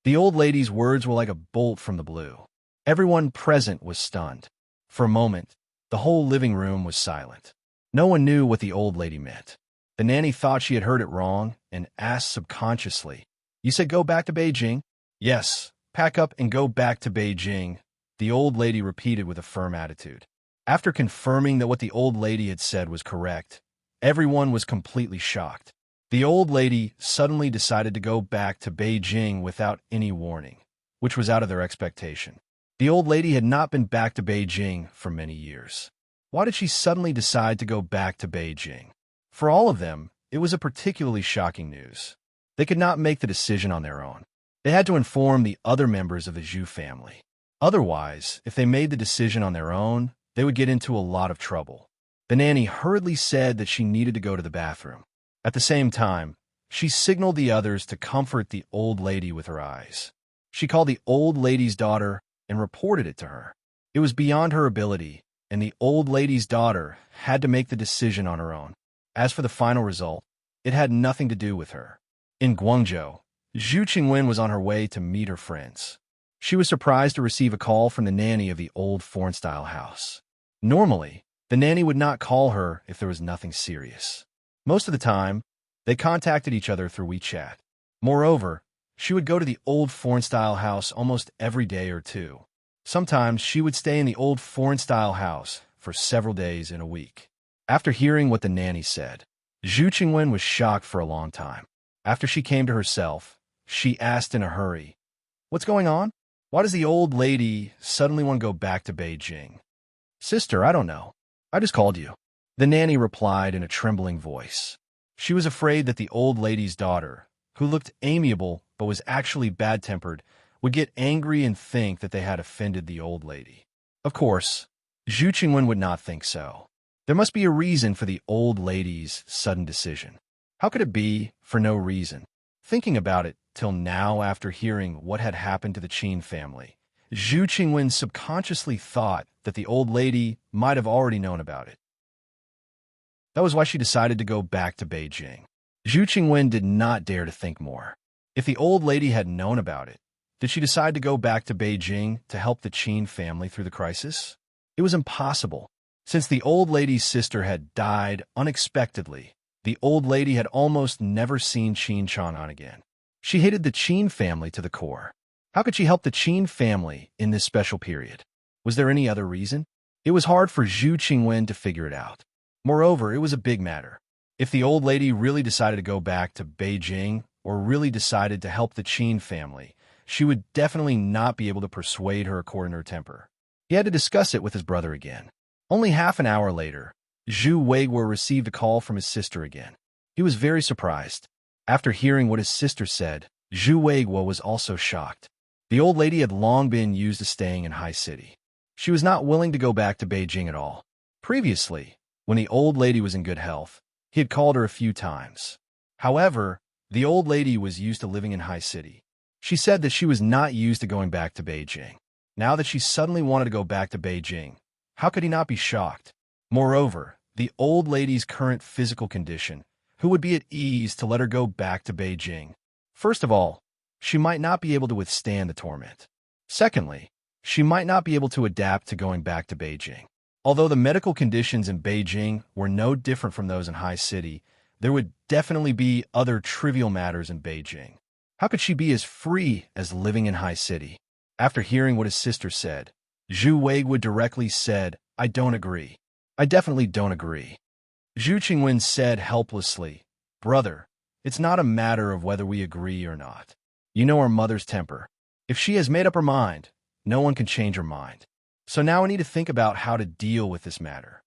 The old lady's words were like a bolt from the blue. Everyone present was stunned. For a moment, the whole living room was silent. No one knew what the old lady meant. The nanny thought she had heard it wrong and asked subconsciously, "You said go back to Beijing?" "Yes, pack up and go back to Beijing," the old lady repeated with a firm attitude. After confirming that what the old lady had said was correct, everyone was completely shocked. The old lady suddenly decided to go back to Beijing without any warning, which was out of their expectation. The old lady had not been back to Beijing for many years. Why did she suddenly decide to go back to Beijing? For all of them, it was a particularly shocking news. They could not make the decision on their own. They had to inform the other members of the Zhu family. Otherwise, if they made the decision on their own, they would get into a lot of trouble. The nanny hurriedly said that she needed to go to the bathroom. At the same time, she signaled the others to comfort the old lady with her eyes. She called the old lady's daughter and reported it to her. It was beyond her ability, and the old lady's daughter had to make the decision on her own. As for the final result, it had nothing to do with her. In Guangzhou, Zhu Qingwen was on her way to meet her friends. She was surprised to receive a call from the nanny of the old foreign-style house. Normally, the nanny would not call her if there was nothing serious. Most of the time, they contacted each other through WeChat. Moreover, She would go to the old foreign-style house almost every day or two. Sometimes she would stay in the old foreign-style house for several days in a week. After hearing what the nanny said, Zhu Qingwen was shocked for a long time. After she came to herself, she asked in a hurry, "What's going on? Why does the old lady suddenly want to go back to Beijing?" "Sister, I don't know. I just called you," the nanny replied in a trembling voice. She was afraid that the old lady's daughter, who looked amiable but was actually bad-tempered, would get angry and think that they had offended the old lady. Of course, Zhu Qingwen would not think so. There must be a reason for the old lady's sudden decision. How could it be for no reason? Thinking about it till now after hearing what had happened to the Qin family, Zhu Qingwen subconsciously thought that the old lady might have already known about it. That was why she decided to go back to Beijing. Zhu Qingwen did not dare to think more. If the old lady had known about it, did she decide to go back to Beijing to help the Qin family through the crisis? It was impossible. Since the old lady's sister had died unexpectedly, the old lady had almost never seen Qin Chang'an again. She hated the Qin family to the core. How could she help the Qin family in this special period? Was there any other reason? It was hard for Zhu Qingwen to figure it out. Moreover, it was a big matter. If the old lady really decided to go back to Beijing or really decided to help the Qin family, she would definitely not be able to persuade her according to her temper. He had to discuss it with his brother again. Only half an hour later, Zhu Weiguo received a call from his sister again. He was very surprised. After hearing what his sister said, Zhu Weiguo was also shocked. The old lady had long been used to staying in High City. She was not willing to go back to Beijing at all. Previously, when the old lady was in good health, he had called her a few times. However, the old lady was used to living in High City. She said that she was not used to going back to Beijing. Now that she suddenly wanted to go back to Beijing, how could he not be shocked? Moreover, the old lady's current physical condition, who would be at ease to let her go back to Beijing? First of all, she might not be able to withstand the torment. Secondly, she might not be able to adapt to going back to Beijing. Although the medical conditions in Beijing were no different from those in High City, there would definitely be other trivial matters in Beijing. How could she be as free as living in High City? After hearing what his sister said, Zhu Weiguo directly said, "I don't agree. I definitely don't agree." Zhu Qingwen said helplessly, "Brother, it's not a matter of whether we agree or not. You know our mother's temper. If she has made up her mind, no one can change her mind. So now I need to think about how to deal with this matter.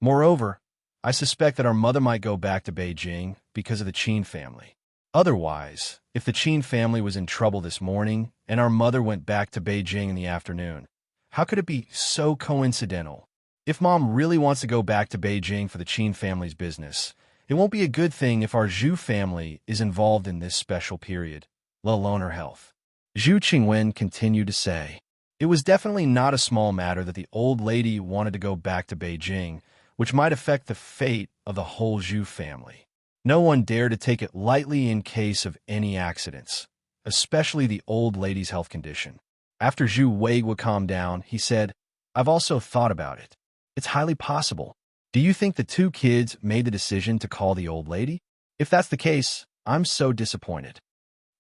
Moreover, I suspect that our mother might go back to Beijing because of the Qin family. Otherwise, if the Qin family was in trouble this morning and our mother went back to Beijing in the afternoon, how could it be so coincidental? If Mom really wants to go back to Beijing for the Qin family's business, it won't be a good thing if our Zhu family is involved in this special period, let alone her health." Zhu Qingwen continued to say, it was definitely not a small matter that the old lady wanted to go back to Beijing, which might affect the fate of the whole Zhu family. No one dared to take it lightly in case of any accidents, especially the old lady's health condition. After Zhu Weiguo calmed down, he said, "I've also thought about it. It's highly possible. Do you think the two kids made the decision to call the old lady? If that's the case, I'm so disappointed."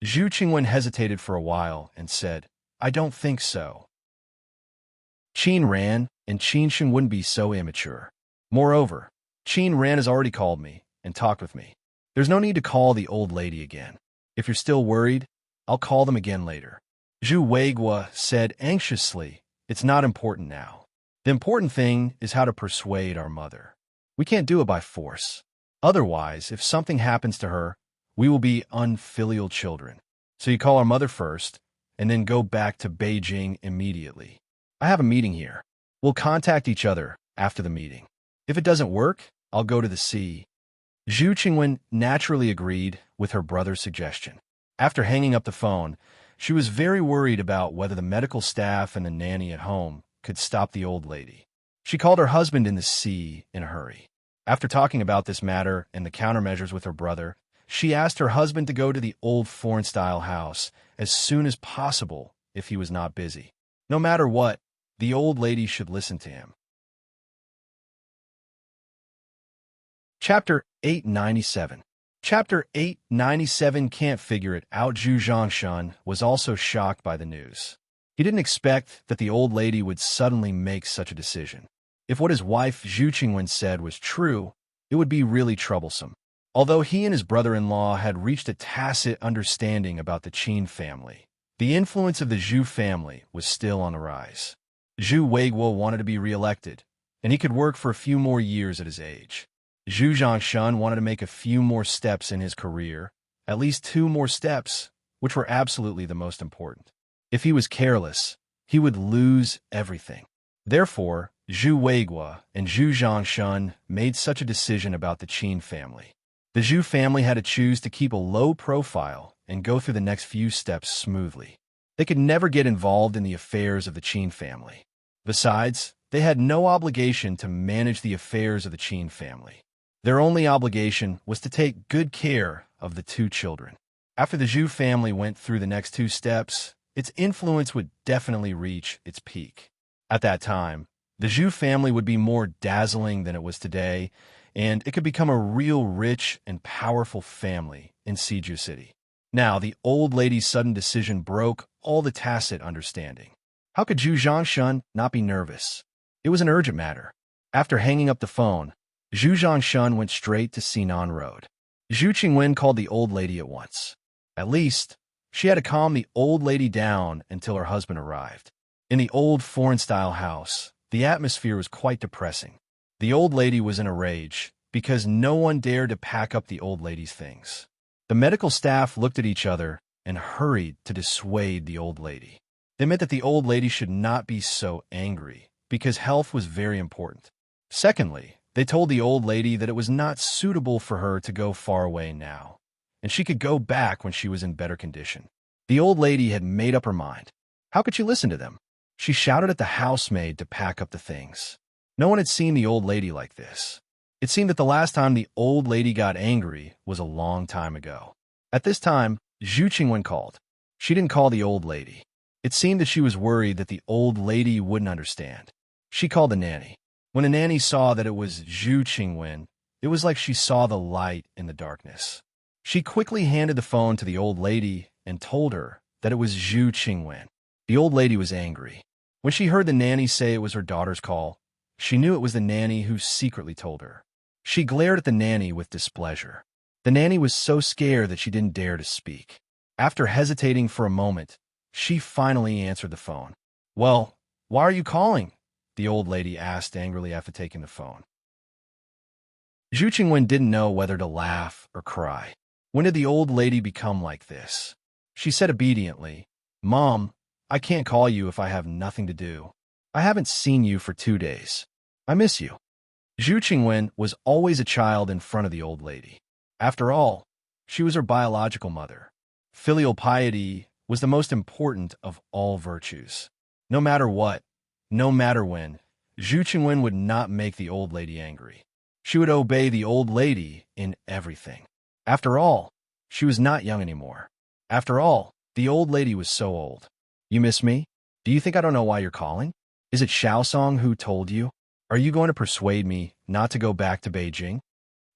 Zhu Qingwen hesitated for a while and said, "I don't think so. Qin Ran and Qin Shen wouldn't be so immature. Moreover, Qin Ran has already called me and talked with me. There's no need to call the old lady again. If you're still worried, I'll call them again later." Zhu Weiguo said anxiously, "It's not important now. The important thing is how to persuade our mother. We can't do it by force. Otherwise, if something happens to her, we will be unfilial children. So you call our mother first, and then go back to Beijing immediately. I have a meeting here. We'll contact each other after the meeting. If it doesn't work, I'll go to the sea." Zhu Qingwen naturally agreed with her brother's suggestion. After hanging up the phone, she was very worried about whether the medical staff and the nanny at home could stop the old lady. She called her husband in the sea in a hurry. After talking about this matter and the countermeasures with her brother, she asked her husband to go to the old foreign-style house as soon as possible if he was not busy. No matter what, the old lady should listen to him. Chapter 897. Chapter 897 Can't Figure It Out. Zhu Zhangshan was also shocked by the news. He didn't expect that the old lady would suddenly make such a decision. If what his wife Zhu Qingwen said was true, it would be really troublesome. Although he and his brother-in-law had reached a tacit understanding about the Qin family, the influence of the Zhu family was still on the rise. Zhu Weiguo wanted to be re-elected, and he could work for a few more years at his age. Zhu Zhangshan wanted to make a few more steps in his career, at least 2 more steps, which were absolutely the most important. If he was careless, he would lose everything. Therefore, Zhu Weiguo and Zhu Zhangshan made such a decision about the Qin family. The Zhu family had to choose to keep a low profile and go through the next few steps smoothly. They could never get involved in the affairs of the Qin family. Besides, they had no obligation to manage the affairs of the Qin family. Their only obligation was to take good care of the 2 children. After the Zhu family went through the next 2 steps, its influence would definitely reach its peak. At that time, the Zhu family would be more dazzling than it was today, and it could become a real rich and powerful family in Siju City. Now, the old lady's sudden decision broke all the tacit understanding. How could Zhu Zhangshan not be nervous? It was an urgent matter. After hanging up the phone, Zhu Zhangshan went straight to Sinan Road. Zhu Qingwen called the old lady at once. At least, she had to calm the old lady down until her husband arrived. In the old foreign-style house, the atmosphere was quite depressing. The old lady was in a rage because no one dared to pack up the old lady's things. The medical staff looked at each other and hurried to dissuade the old lady. They meant that the old lady should not be so angry because health was very important. Secondly, they told the old lady that it was not suitable for her to go far away now, and she could go back when she was in better condition. The old lady had made up her mind. How could she listen to them? She shouted at the housemaid to pack up the things. No one had seen the old lady like this. It seemed that the last time the old lady got angry was a long time ago. At this time, Zhu Qingwen called. She didn't call the old lady. It seemed that she was worried that the old lady wouldn't understand. She called the nanny. When the nanny saw that it was Zhu Qingwen, it was like she saw the light in the darkness. She quickly handed the phone to the old lady and told her that it was Zhu Qingwen. The old lady was angry. When she heard the nanny say it was her daughter's call, she knew it was the nanny who secretly told her. She glared at the nanny with displeasure. The nanny was so scared that she didn't dare to speak. After hesitating for a moment, she finally answered the phone. "Well, why are you calling?" the old lady asked angrily after taking the phone. Zhu Qingwen didn't know whether to laugh or cry. When did the old lady become like this? She said obediently, "Mom, I can't call you if I have nothing to do. I haven't seen you for 2 days. I miss you." Zhu Qingwen was always a child in front of the old lady. After all, she was her biological mother. Filial piety was the most important of all virtues. No matter what, no matter when, Zhu Qingwen would not make the old lady angry. She would obey the old lady in everything. After all, she was not young anymore. After all, the old lady was so old. "You miss me? Do you think I don't know why you're calling? Is it Xiaosong who told you? Are you going to persuade me not to go back to Beijing?"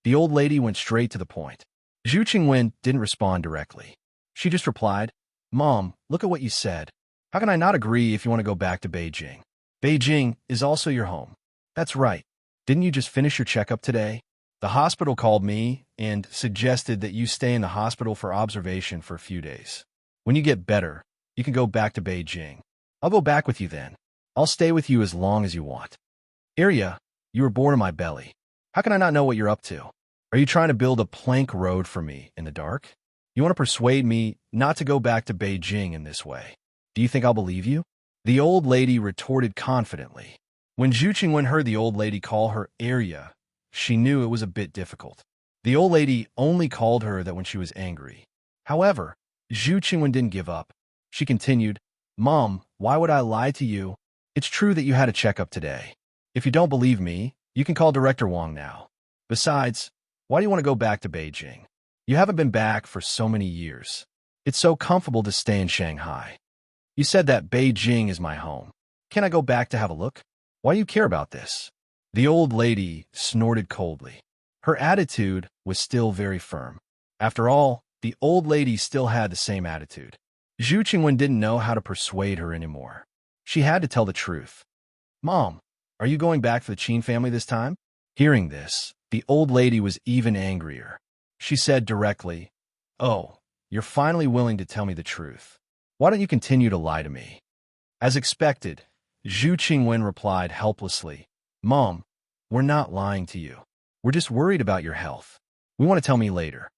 The old lady went straight to the point. Zhu Qingwen didn't respond directly. She just replied, "Mom, look at what you said. How can I not agree if you want to go back to Beijing? Beijing is also your home." "That's right. Didn't you just finish your checkup today? The hospital called me and suggested that you stay in the hospital for observation for a few days. When you get better, you can go back to Beijing. I'll go back with you then. I'll stay with you as long as you want." "Arya, you were born in my belly. How can I not know what you're up to? Are you trying to build a plank road for me in the dark? You want to persuade me not to go back to Beijing in this way? Do you think I'll believe you?" The old lady retorted confidently. When Zhu Qingwen heard the old lady call her Arya, she knew it was a bit difficult. The old lady only called her that when she was angry. However, Zhu Qingwen didn't give up. She continued, "Mom, why would I lie to you? It's true that you had a checkup today. If you don't believe me, you can call Director Wang now. Besides, why do you want to go back to Beijing? You haven't been back for so many years. It's so comfortable to stay in Shanghai. You said that Beijing is my home. Can I go back to have a look? Why do you care about this?" The old lady snorted coldly. Her attitude was still very firm. After all, the old lady still had the same attitude. Zhu Qingwen didn't know how to persuade her anymore. She had to tell the truth. Mom, are you going back for the Qin family this time? Hearing this, the old lady was even angrier. She said directly, Oh, you're finally willing to tell me the truth. Why don't you continue to lie to me? As expected, Zhu Qingwen replied helplessly, Mom, we're not lying to you. We're just worried about your health. We want to tell me later.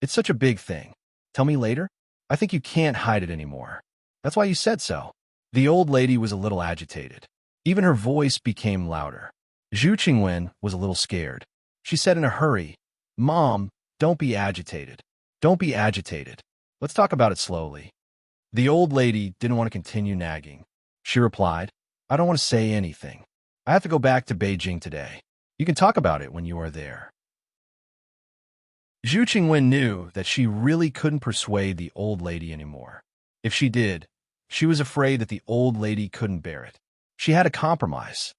It's such a big thing. Tell me later? I think you can't hide it anymore. That's why you said so. The old lady was a little agitated. Even her voice became louder. Zhu Qingwen was a little scared. She said in a hurry, Mom, don't be agitated. Don't be agitated. Let's talk about it slowly. The old lady didn't want to continue nagging. She replied, I don't want to say anything. I have to go back to Beijing today. You can talk about it when you are there. Zhu Qingwen knew that she really couldn't persuade the old lady anymore. If she did, she was afraid that the old lady couldn't bear it. She had to compromise.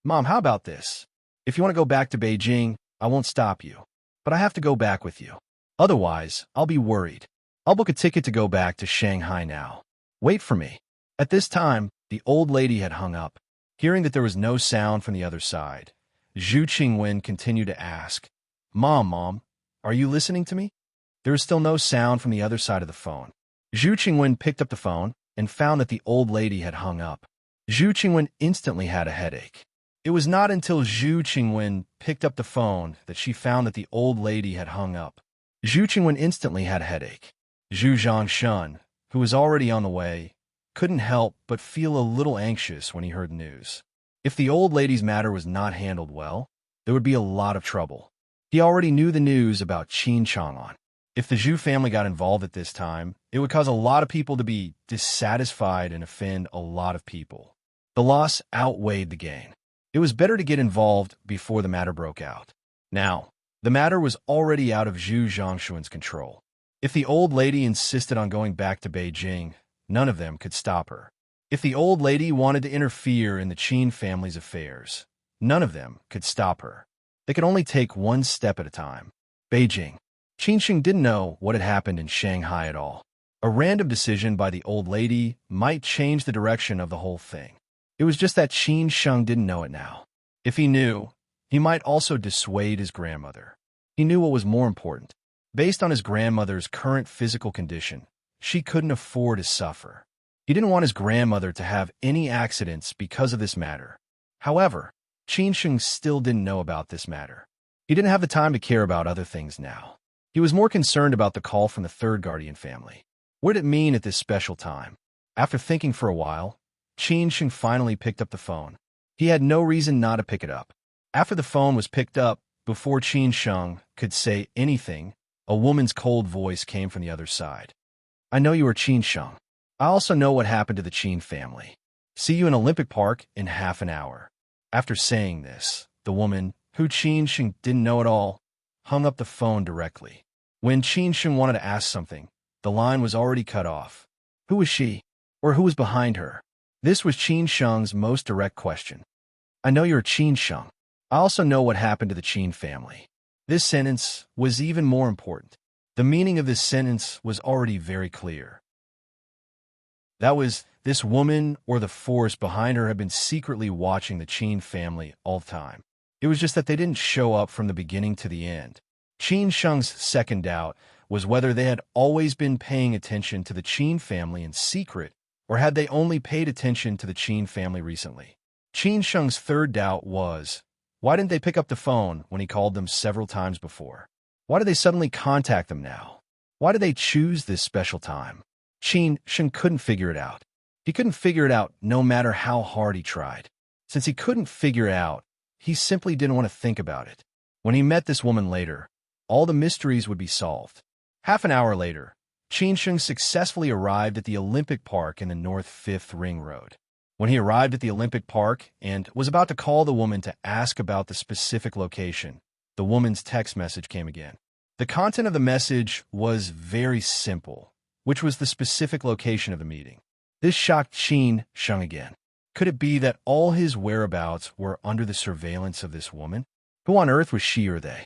Mom, how about this? If you want to go back to Beijing, I won't stop you. But I have to go back with you. Otherwise, I'll be worried. I'll book a ticket to go back to Shanghai now. Wait for me. At this time, the old lady had hung up. Hearing that there was no sound from the other side, Zhu Qingwen continued to ask, Mom, are you listening to me? There is still no sound from the other side of the phone. Zhu Qingwen picked up the phone and found that the old lady had hung up. Zhu Qingwen instantly had a headache. It was not until Zhu Qingwen picked up the phone that she found that the old lady had hung up. Zhu Qingwen instantly had a headache. Zhu Zhangshun, who was already on the way, couldn't help but feel a little anxious when he heard the news. If the old lady's matter was not handled well, there would be a lot of trouble. He already knew the news about Qin Chang'an. If the Zhu family got involved at this time, it would cause a lot of people to be dissatisfied and offend a lot of people. The loss outweighed the gain. It was better to get involved before the matter broke out. Now, the matter was already out of Zhu Zhangshun's control. If the old lady insisted on going back to Beijing, none of them could stop her. If the old lady wanted to interfere in the Qin family's affairs, none of them could stop her. They could only take one step at a time. Beijing. Qin Sheng didn't know what had happened in Shanghai at all. A random decision by the old lady might change the direction of the whole thing. It was just that Qin Sheng didn't know it now. If he knew, he might also dissuade his grandmother. He knew what was more important. Based on his grandmother's current physical condition, she couldn't afford to suffer. He didn't want his grandmother to have any accidents because of this matter. However, Qin Sheng still didn't know about this matter. He didn't have the time to care about other things now. He was more concerned about the call from the third guardian family. What did it mean at this special time? After thinking for a while, Qin Sheng finally picked up the phone. He had no reason not to pick it up. After the phone was picked up, before Qin Sheng could say anything, a woman's cold voice came from the other side. I know you are Qin Sheng. I also know what happened to the Qin family. See you in Olympic Park in half an hour. After saying this, the woman, who Qin Sheng didn't know at all, hung up the phone directly. When Qin Sheng wanted to ask something, the line was already cut off. Who was she? Or who was behind her? This was Qin Sheng's most direct question. I know you're Qin Sheng. I also know what happened to the Qin family. This sentence was even more important. The meaning of this sentence was already very clear. That was, this woman or the force behind her had been secretly watching the Qin family all the time. It was just that they didn't show up from the beginning to the end. Qin Sheng's second doubt was whether they had always been paying attention to the Qin family in secret, or had they only paid attention to the Qin family recently. Qin Sheng's third doubt was, why didn't they pick up the phone when he called them several times before? Why did they suddenly contact them now? Why did they choose this special time? Qin Sheng couldn't figure it out. He couldn't figure it out no matter how hard he tried. Since he couldn't figure it out, he simply didn't want to think about it. When he met this woman later, all the mysteries would be solved. Half an hour later, Qin Sheng successfully arrived at the Olympic Park in the North Fifth Ring Road. When he arrived at the Olympic Park and was about to call the woman to ask about the specific location, the woman's text message came again. The content of the message was very simple, which was the specific location of the meeting. This shocked Qin Sheng again. Could it be that all his whereabouts were under the surveillance of this woman? Who on earth was she or they?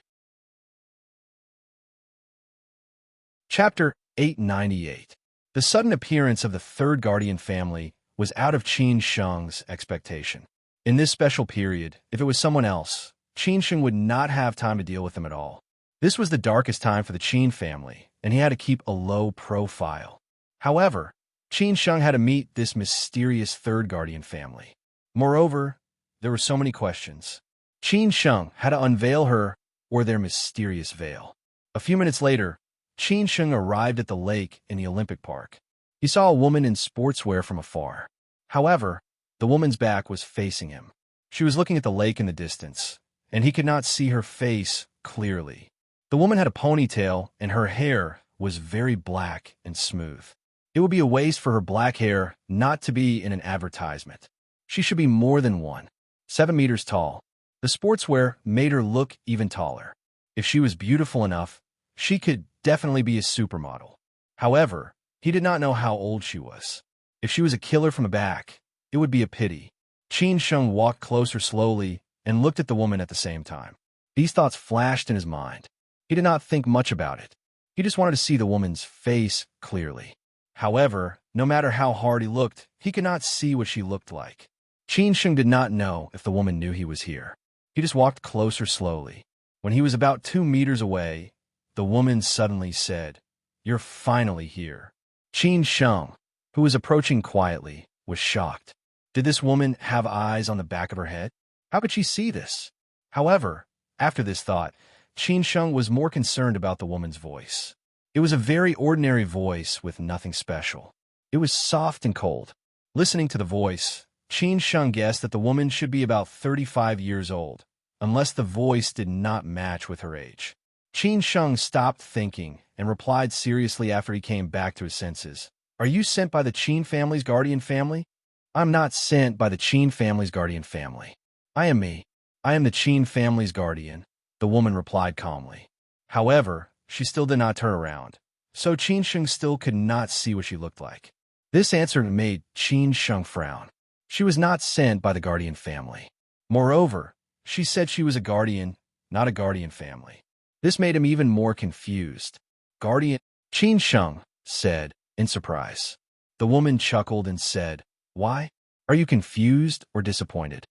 Chapter 898. The sudden appearance of the third guardian family was out of Qin Sheng's expectation. In this special period, if it was someone else, Qin Sheng would not have time to deal with them at all. This was the darkest time for the Qin family, and he had to keep a low profile. However, Qin Sheng had to meet this mysterious third guardian family. Moreover, there were so many questions. Qin Sheng had to unveil her or their mysterious veil. A few minutes later, Qin Sheng arrived at the lake in the Olympic Park. He saw a woman in sportswear from afar. However, the woman's back was facing him. She was looking at the lake in the distance, and he could not see her face clearly. The woman had a ponytail, and her hair was very black and smooth. It would be a waste for her black hair not to be in an advertisement. She should be more than 7 meters tall. The sportswear made her look even taller. If she was beautiful enough, she could definitely be a supermodel. However, he did not know how old she was. If she was a killer from the back, it would be a pity. Qin Sheng walked closer slowly and looked at the woman at the same time. These thoughts flashed in his mind. He did not think much about it. He just wanted to see the woman's face clearly. However, no matter how hard he looked, he could not see what she looked like. Qin Sheng did not know if the woman knew he was here. He just walked closer slowly. When he was about 2 meters away, the woman suddenly said, "You're finally here." Qin Sheng, who was approaching quietly, was shocked. Did this woman have eyes on the back of her head? How could she see this? However, after this thought, Qin Sheng was more concerned about the woman's voice. It was a very ordinary voice with nothing special. It was soft and cold. Listening to the voice, Qin Sheng guessed that the woman should be about 35 years old, unless the voice did not match with her age. Qin Sheng stopped thinking and replied seriously after he came back to his senses. "Are you sent by the Qin family's guardian family?" "I'm not sent by the Qin family's guardian family. I am me. I am the Qin family's guardian," the woman replied calmly. However, she still did not turn around, so Qin Sheng still could not see what she looked like. This answer made Qin Sheng frown. She was not sent by the guardian family. Moreover, she said she was a guardian, not a guardian family. This made him even more confused. "Guardian?" Qin Sheng said, in surprise. The woman chuckled and said, "Why? Are you confused or disappointed?"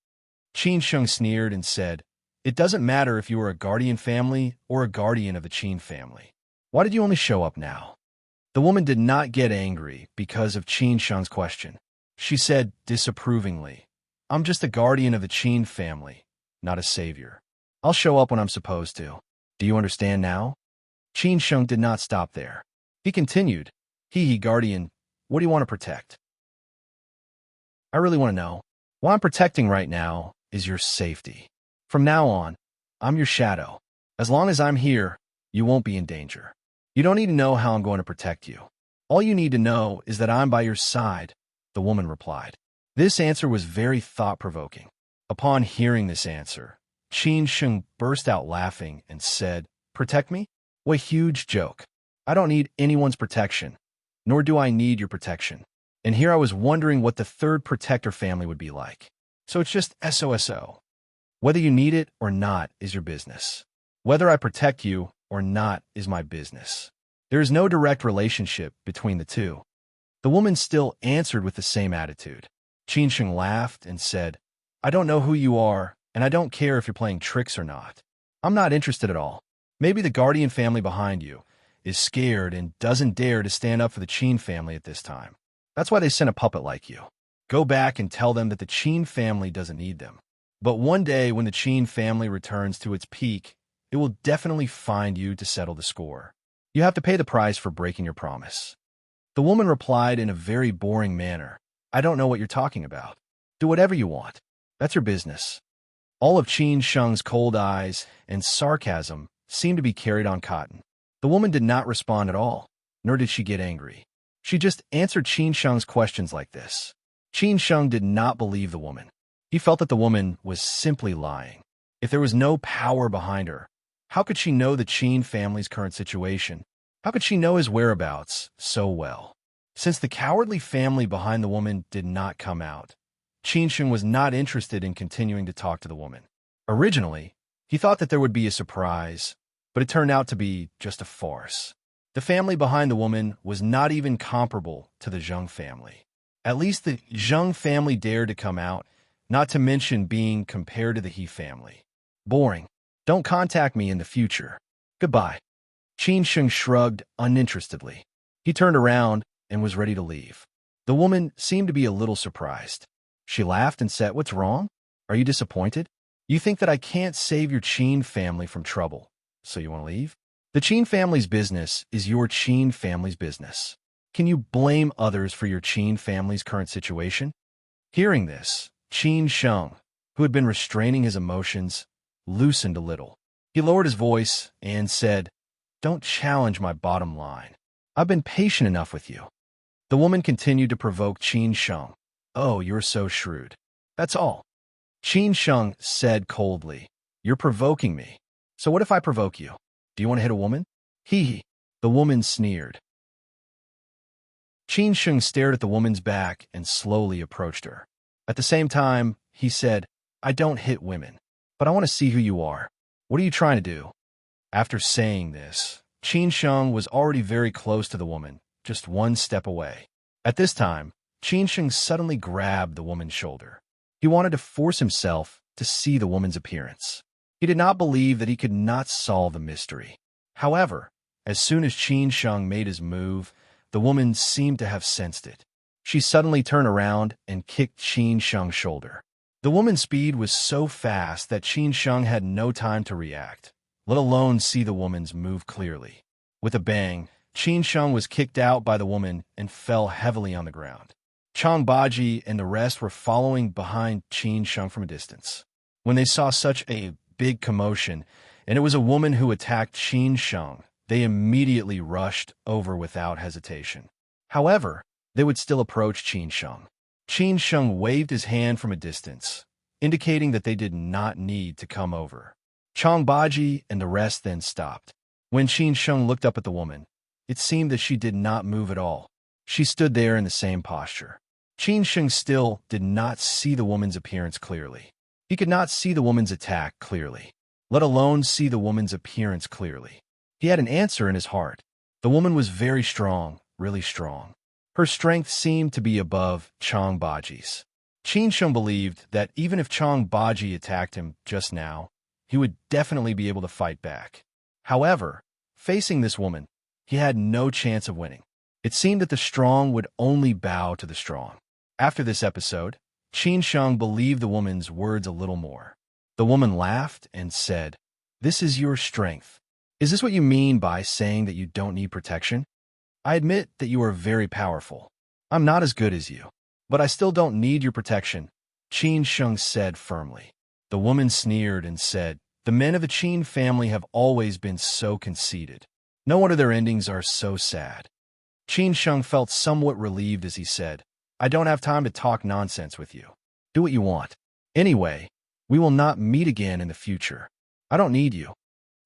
Qin Sheng sneered and said, "It doesn't matter if you are a guardian family or a guardian of the Qin family. Why did you only show up now?" The woman did not get angry because of Qin Sheng's question. She said disapprovingly, "I'm just a guardian of the Qin family, not a savior. I'll show up when I'm supposed to. Do you understand now?" Qin Sheng did not stop there. He continued, Guardian, what do you want to protect?" "I really want to know. What I'm protecting right now is your safety. From now on, I'm your shadow. As long as I'm here, you won't be in danger. You don't need to know how I'm going to protect you. All you need to know is that I'm by your side," the woman replied. This answer was very thought-provoking. Upon hearing this answer, Qin Sheng burst out laughing and said, "Protect me? What a huge joke. I don't need anyone's protection, nor do I need your protection. And here I was wondering what the third protector family would be like. So it's just SOSO. Whether you need it or not is your business. Whether I protect you or not is my business. There is no direct relationship between the two." The woman still answered with the same attitude. Qin Sheng laughed and said, "I don't know who you are, and I don't care if you're playing tricks or not. I'm not interested at all. Maybe the guardian family behind you is scared and doesn't dare to stand up for the Qin family at this time. That's why they sent a puppet like you. Go back and tell them that the Qin family doesn't need them. But one day when the Qin family returns to its peak, it will definitely find you to settle the score. You have to pay the price for breaking your promise." The woman replied in a very boring manner, "I don't know what you're talking about. Do whatever you want. That's your business." All of Qin Sheng's cold eyes and sarcasm seemed to be carried on cotton. The woman did not respond at all, nor did she get angry. She just answered Qin Sheng's questions like this. Qin Sheng did not believe the woman. He felt that the woman was simply lying. If there was no power behind her, how could she know the Qin family's current situation? How could she know his whereabouts so well? Since the cowardly family behind the woman did not come out, Qin Sheng was not interested in continuing to talk to the woman. Originally, he thought that there would be a surprise, but it turned out to be just a farce. The family behind the woman was not even comparable to the Zheng family. At least the Zheng family dared to come out, not to mention being compared to the He family. Boring. Don't contact me in the future. Goodbye. Qin Sheng shrugged uninterestedly. He turned around and was ready to leave. The woman seemed to be a little surprised. She laughed and said, "What's wrong? Are you disappointed? You think that I can't save your Qin family from trouble, so you want to leave? The Qin family's business is your Qin family's business. Can you blame others for your Qin family's current situation?" Hearing this, Qin Sheng, who had been restraining his emotions, loosened a little. He lowered his voice and said, "Don't challenge my bottom line. I've been patient enough with you." The woman continued to provoke Qin Sheng. "Oh, you're so shrewd. That's all." Qin Sheng said coldly, "You're provoking me. So what if I provoke you? Do you want to hit a woman?" Hee. The woman sneered. Qin Sheng stared at the woman's back and slowly approached her. At the same time, he said, "I don't hit women, but I want to see who you are. What are you trying to do?" After saying this, Qin Sheng was already very close to the woman, just one step away. At this time, Qin Sheng suddenly grabbed the woman's shoulder. He wanted to force himself to see the woman's appearance. He did not believe that he could not solve the mystery. However, as soon as Qin Sheng made his move, the woman seemed to have sensed it. She suddenly turned around and kicked Qin Sheng's shoulder. The woman's speed was so fast that Qin Sheng had no time to react, let alone see the woman's move clearly. With a bang, Qin Sheng was kicked out by the woman and fell heavily on the ground. Chang Baji and the rest were following behind Qin Sheng from a distance. When they saw such a big commotion, and it was a woman who attacked Qin Sheng, they immediately rushed over without hesitation. However, they would still approach Qin Sheng. Qin Sheng waved his hand from a distance, indicating that they did not need to come over. Chang Baji and the rest then stopped. When Qin Sheng looked up at the woman, it seemed that she did not move at all. She stood there in the same posture. Qin Sheng still did not see the woman's appearance clearly. He could not see the woman's attack clearly, let alone see the woman's appearance clearly. He had an answer in his heart. The woman was very strong, really strong. Her strength seemed to be above Chang Baji's. Qin Sheng believed that even if Chang Baji attacked him just now, he would definitely be able to fight back. However, facing this woman, he had no chance of winning. It seemed that the strong would only bow to the strong. After this episode, Qin Sheng believed the woman's words a little more. The woman laughed and said, "This is your strength. Is this what you mean by saying that you don't need protection? I admit that you are very powerful. I'm not as good as you, but I still don't need your protection," Qin Sheng said firmly. The woman sneered and said, "The men of the Qin family have always been so conceited. No wonder their endings are so sad." Qin Sheng felt somewhat relieved as he said, "I don't have time to talk nonsense with you. Do what you want. Anyway, we will not meet again in the future. I don't need you."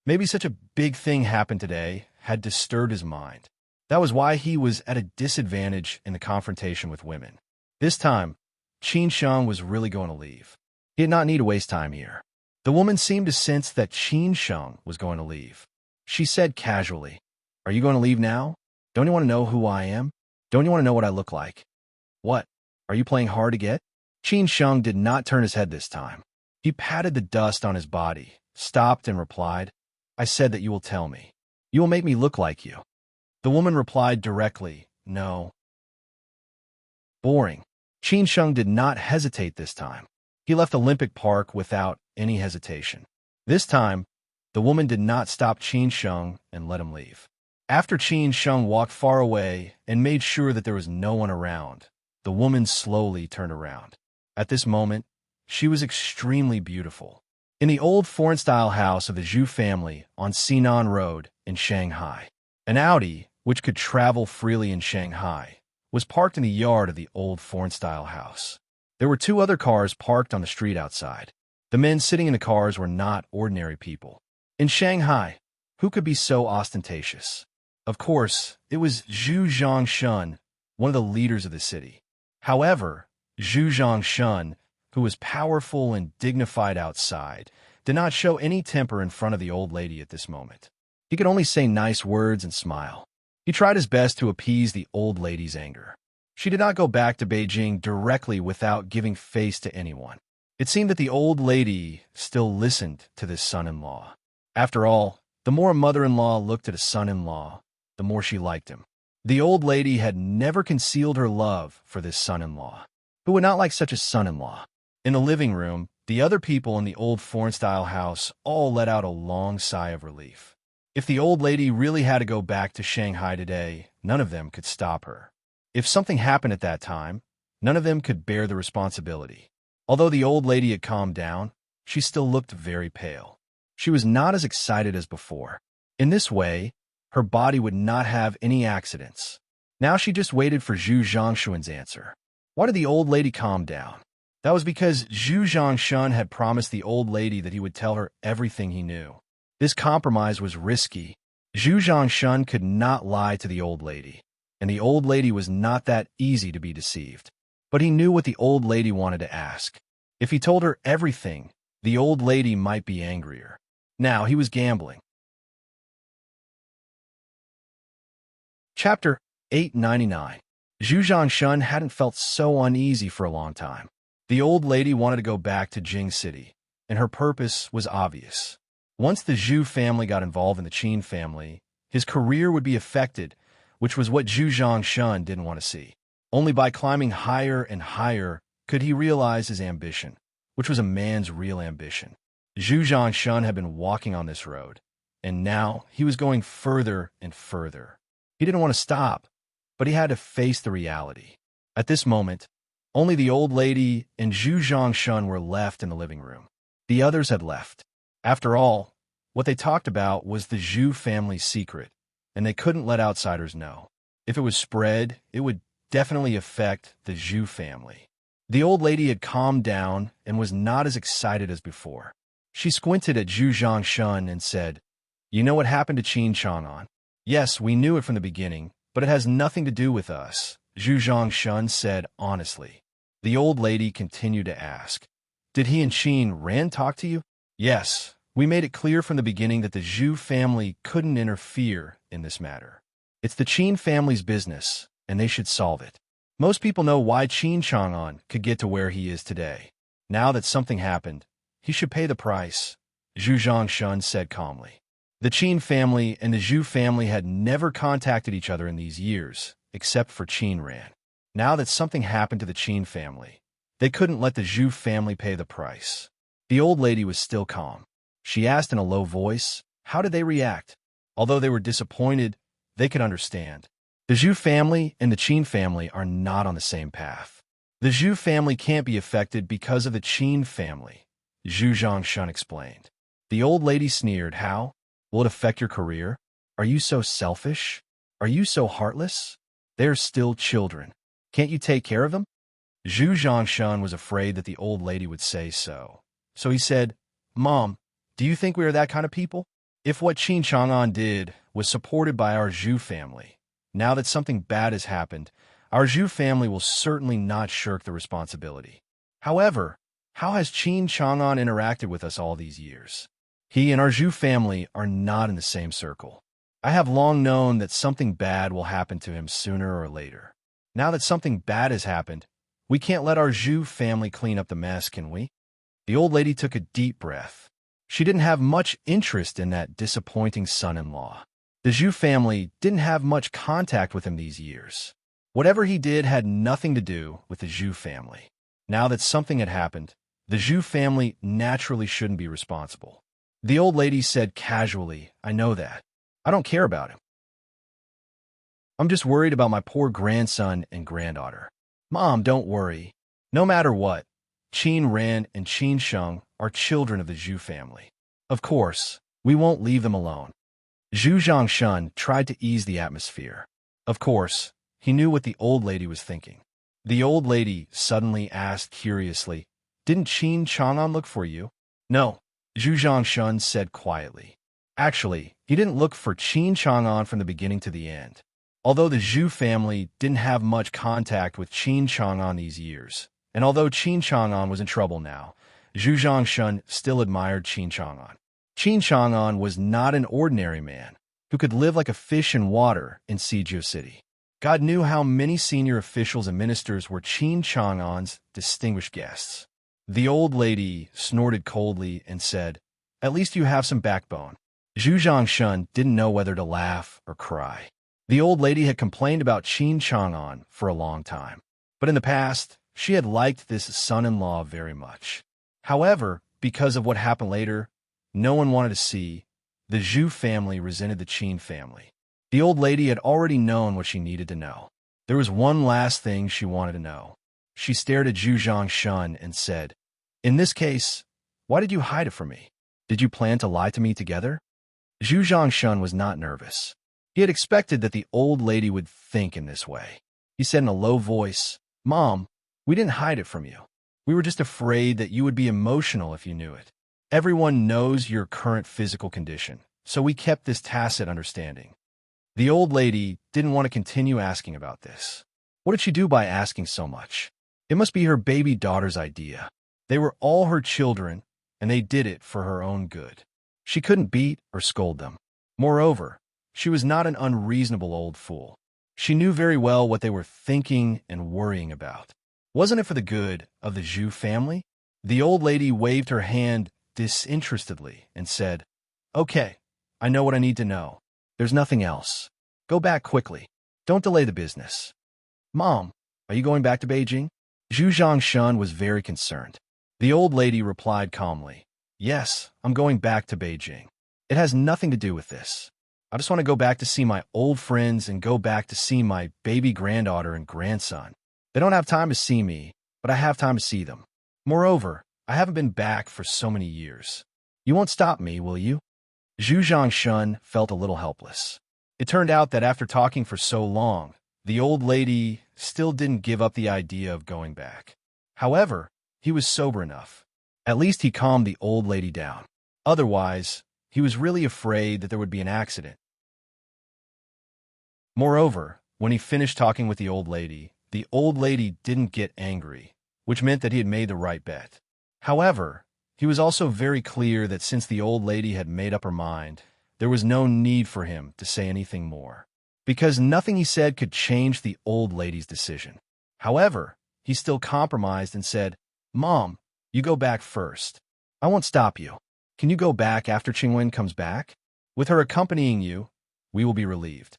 Maybe such a big thing happened today had disturbed his mind. That was why he was at a disadvantage in the confrontation with women. This time, Qin Sheng was really going to leave. He did not need to waste time here. The woman seemed to sense that Qin Sheng was going to leave. She said casually, "Are you going to leave now? Don't you want to know who I am? Don't you want to know what I look like?" "What? Are you playing hard to get?" Qin Sheng did not turn his head this time. He patted the dust on his body, stopped and replied, "I said that you will tell me. You will make me look like you." The woman replied directly, "No." Boring. Qin Sheng did not hesitate this time. He left Olympic Park without any hesitation. This time, the woman did not stop Qin Sheng and let him leave. After Qin Sheng walked far away and made sure that there was no one around, the woman slowly turned around. At this moment, she was extremely beautiful. In the old foreign-style house of the Zhu family on Sinan Road in Shanghai, an Audi, which could travel freely in Shanghai, was parked in the yard of the old foreign-style house. There were 2 other cars parked on the street outside. The men sitting in the cars were not ordinary people. In Shanghai, who could be so ostentatious? Of course, it was Zhu Zhangshun, one of the leaders of the city. However, Zhu Zhangshun, who was powerful and dignified outside, did not show any temper in front of the old lady at this moment. He could only say nice words and smile. He tried his best to appease the old lady's anger. She did not go back to Beijing directly without giving face to anyone. It seemed that the old lady still listened to this son-in-law. After all, the more a mother-in-law looked at a son-in-law, the more she liked him. The old lady had never concealed her love for this son-in-law. Who would not like such a son-in-law? In the living room, the other people in the old foreign-style house all let out a long sigh of relief. If the old lady really had to go back to Shanghai today, none of them could stop her. If something happened at that time, none of them could bear the responsibility. Although the old lady had calmed down, she still looked very pale. She was not as excited as before. In this way, her body would not have any accidents. Now she just waited for Zhu Zhangxuan's answer. Why did the old lady calm down? That was because Zhu Zhangxuan had promised the old lady that he would tell her everything he knew. This compromise was risky. Zhu Zhangxuan could not lie to the old lady, and the old lady was not that easy to be deceived. But he knew what the old lady wanted to ask. If he told her everything, the old lady might be angrier. Now he was gambling. Chapter 899. Zhu Zhangxuan hadn't felt so uneasy for a long time. The old lady wanted to go back to Jing City, and her purpose was obvious. Once the Zhu family got involved in the Qin family, his career would be affected, which was what Zhu Zhangxuan didn't want to see. Only by climbing higher and higher could he realize his ambition, which was a man's real ambition. Zhu Zhangxuan had been walking on this road, and now he was going further and further. He didn't want to stop, but he had to face the reality. At this moment, only the old lady and Zhu Zhangxuan were left in the living room. The others had left. After all, what they talked about was the Zhu family's secret, and they couldn't let outsiders know. If it was spread, it would definitely affect the Zhu family. The old lady had calmed down and was not as excited as before. She squinted at Zhu Zhangxuan and said, "You know what happened to Qin Chang'an?" "Yes, we knew it from the beginning, but it has nothing to do with us," Zhu Zhangxuan said honestly. The old lady continued to ask, "Did he and Qin Ran talk to you?" "Yes, we made it clear from the beginning that the Zhu family couldn't interfere in this matter. It's the Qin family's business, and they should solve it. Most people know why Qin Chang'an could get to where he is today. Now that something happened, he should pay the price," Zhu Zhangxuan said calmly. The Qin family and the Zhu family had never contacted each other in these years, except for Qin Ran. Now that something happened to the Qin family, they couldn't let the Zhu family pay the price. The old lady was still calm. She asked in a low voice, how did they react? Although they were disappointed, they could understand. The Zhu family and the Qin family are not on the same path. The Zhu family can't be affected because of the Qin family, Zhu Zhangxuan explained. The old lady sneered, "How? Will it affect your career? Are you so selfish? Are you so heartless? They're still children. Can't you take care of them?" Zhu Zhangxuan was afraid that the old lady would say so. So he said, "Mom, do you think we are that kind of people? If what Qin Chang'an did was supported by our Zhu family, now that something bad has happened, our Zhu family will certainly not shirk the responsibility. However, how has Qin Chang'an interacted with us all these years? He and our Zhu family are not in the same circle. I have long known that something bad will happen to him sooner or later. Now that something bad has happened, we can't let our Zhu family clean up the mess, can we?" The old lady took a deep breath. She didn't have much interest in that disappointing son-in-law. The Zhu family didn't have much contact with him these years. Whatever he did had nothing to do with the Zhu family. Now that something had happened, the Zhu family naturally shouldn't be responsible. The old lady said casually, "I know that. I don't care about him. I'm just worried about my poor grandson and granddaughter." "Mom, don't worry. No matter what, Qin Ran and Qin Sheng are children of the Zhu family. Of course, we won't leave them alone." Zhu Zhangxuan tried to ease the atmosphere. Of course, he knew what the old lady was thinking. The old lady suddenly asked curiously, "Didn't Qin Chang'an look for you?" "No," Zhu Zhangxuan said quietly. Actually, he didn't look for Qin Chang'an from the beginning to the end. Although the Zhu family didn't have much contact with Qin Chang'an these years, and although Qin Chang'an was in trouble now, Zhu Zhangxuan still admired Qin Chang'an. Qin Chang'an was not an ordinary man. who could live like a fish in water in Sijio City. God knew how many senior officials and ministers were Qin Chang'an's distinguished guests. The old lady snorted coldly and said, "At least you have some backbone." Zhu Zhangshun didn't know whether to laugh or cry. The old lady had complained about Qin Chang'an for a long time, but in the past, she had liked this son-in-law very much. However, because of what happened later, no one wanted to see. The Zhu family resented the Qin family. The old lady had already known what she needed to know. There was one last thing she wanted to know. She stared at Zhu Zhangshun and said, "In this case, why did you hide it from me? Did you plan to lie to me together?" Zhu Zhangshun was not nervous. He had expected that the old lady would think in this way. He said in a low voice, "Mom, we didn't hide it from you. We were just afraid that you would be emotional if you knew it. Everyone knows your current physical condition, so we kept this tacit understanding." The old lady didn't want to continue asking about this. What did she do by asking so much? It must be her baby daughter's idea. They were all her children, and they did it for her own good. She couldn't beat or scold them. Moreover, she was not an unreasonable old fool. She knew very well what they were thinking and worrying about. Wasn't it for the good of the Zhu family? The old lady waved her hand disinterestedly and said, "Okay, I know what I need to know. There's nothing else. Go back quickly. Don't delay the business." "Mom, are you going back to Beijing?" Zhu Zhangshun was very concerned. The old lady replied calmly, "Yes, I'm going back to Beijing. It has nothing to do with this. I just want to go back to see my old friends and go back to see my baby granddaughter and grandson. They don't have time to see me, but I have time to see them. Moreover, I haven't been back for so many years. You won't stop me, will you?" Zhu Zhangshun felt a little helpless. It turned out that after talking for so long, the old lady still didn't give up the idea of going back. However, he was sober enough. At least he calmed the old lady down. Otherwise, he was really afraid that there would be an accident. Moreover, when he finished talking with the old lady didn't get angry, which meant that he had made the right bet. However, he was also very clear that since the old lady had made up her mind, there was no need for him to say anything more, because nothing he said could change the old lady's decision. However, he still compromised and said, "Mom, you go back first. I won't stop you. Can you go back after Qingwen comes back? With her accompanying you, we will be relieved."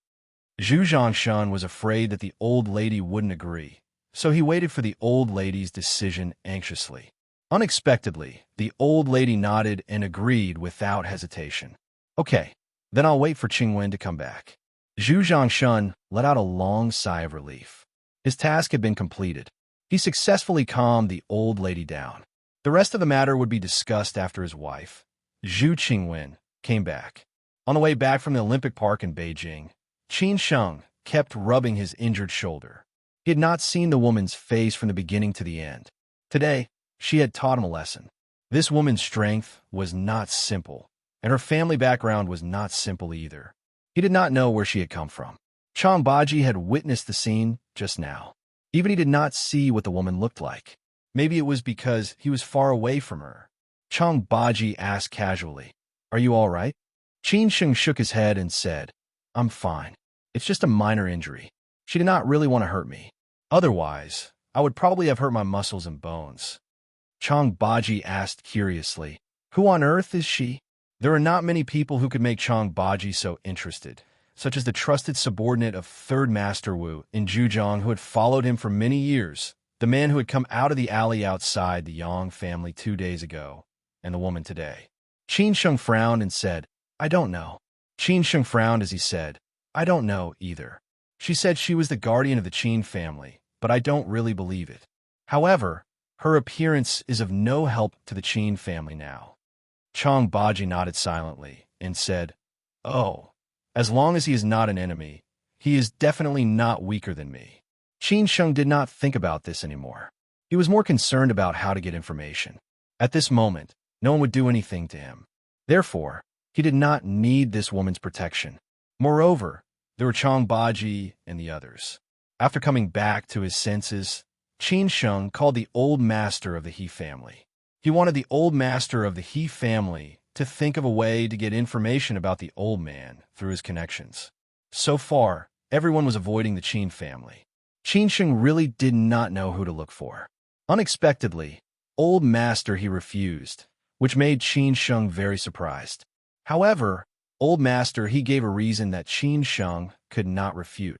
Zhu Zhangshun was afraid that the old lady wouldn't agree, so he waited for the old lady's decision anxiously. Unexpectedly, the old lady nodded and agreed without hesitation. "Okay, then I'll wait for Qingwen to come back." Zhu Zhangshun let out a long sigh of relief. His task had been completed. He successfully calmed the old lady down. The rest of the matter would be discussed after his wife, Zhu Qingwen, came back. On the way back from the Olympic Park in Beijing, Qin Sheng kept rubbing his injured shoulder. He had not seen the woman's face from the beginning to the end. Today, she had taught him a lesson. This woman's strength was not simple, and her family background was not simple either. He did not know where she had come from. Chang Baji had witnessed the scene just now. Even he did not see what the woman looked like. Maybe it was because he was far away from her. Chang Baji asked casually, "Are you all right?" Qin Sheng shook his head and said, "I'm fine. It's just a minor injury. She did not really want to hurt me. Otherwise, I would probably have hurt my muscles and bones." Chang Baji asked curiously, "Who on earth is she?" There are not many people who could make Chang Baji so interested, such as the trusted subordinate of Third Master Wu in Zhujiang who had followed him for many years, the man who had come out of the alley outside the Yang family 2 days ago, and the woman today. Qin Sheng frowned and said, "I don't know." Qin Sheng frowned as he said, "I don't know either. She said she was the guardian of the Qin family, but I don't really believe it. However, her appearance is of no help to the Qin family now." Chang Baji nodded silently and said, "Oh, as long as he is not an enemy, he is definitely not weaker than me." Qin Sheng did not think about this anymore. He was more concerned about how to get information. At this moment, no one would do anything to him. Therefore, he did not need this woman's protection. Moreover, there were Chang Baji and the others. After coming back to his senses, Qin Sheng called the old master of the He family. He wanted the old master of the He family to think of a way to get information about the old man through his connections. So far, everyone was avoiding the Qin family. Qin Sheng really did not know who to look for. Unexpectedly, Old Master he refused, which made Qin Sheng very surprised. However, Old Master he gave a reason that Qin Sheng could not refute.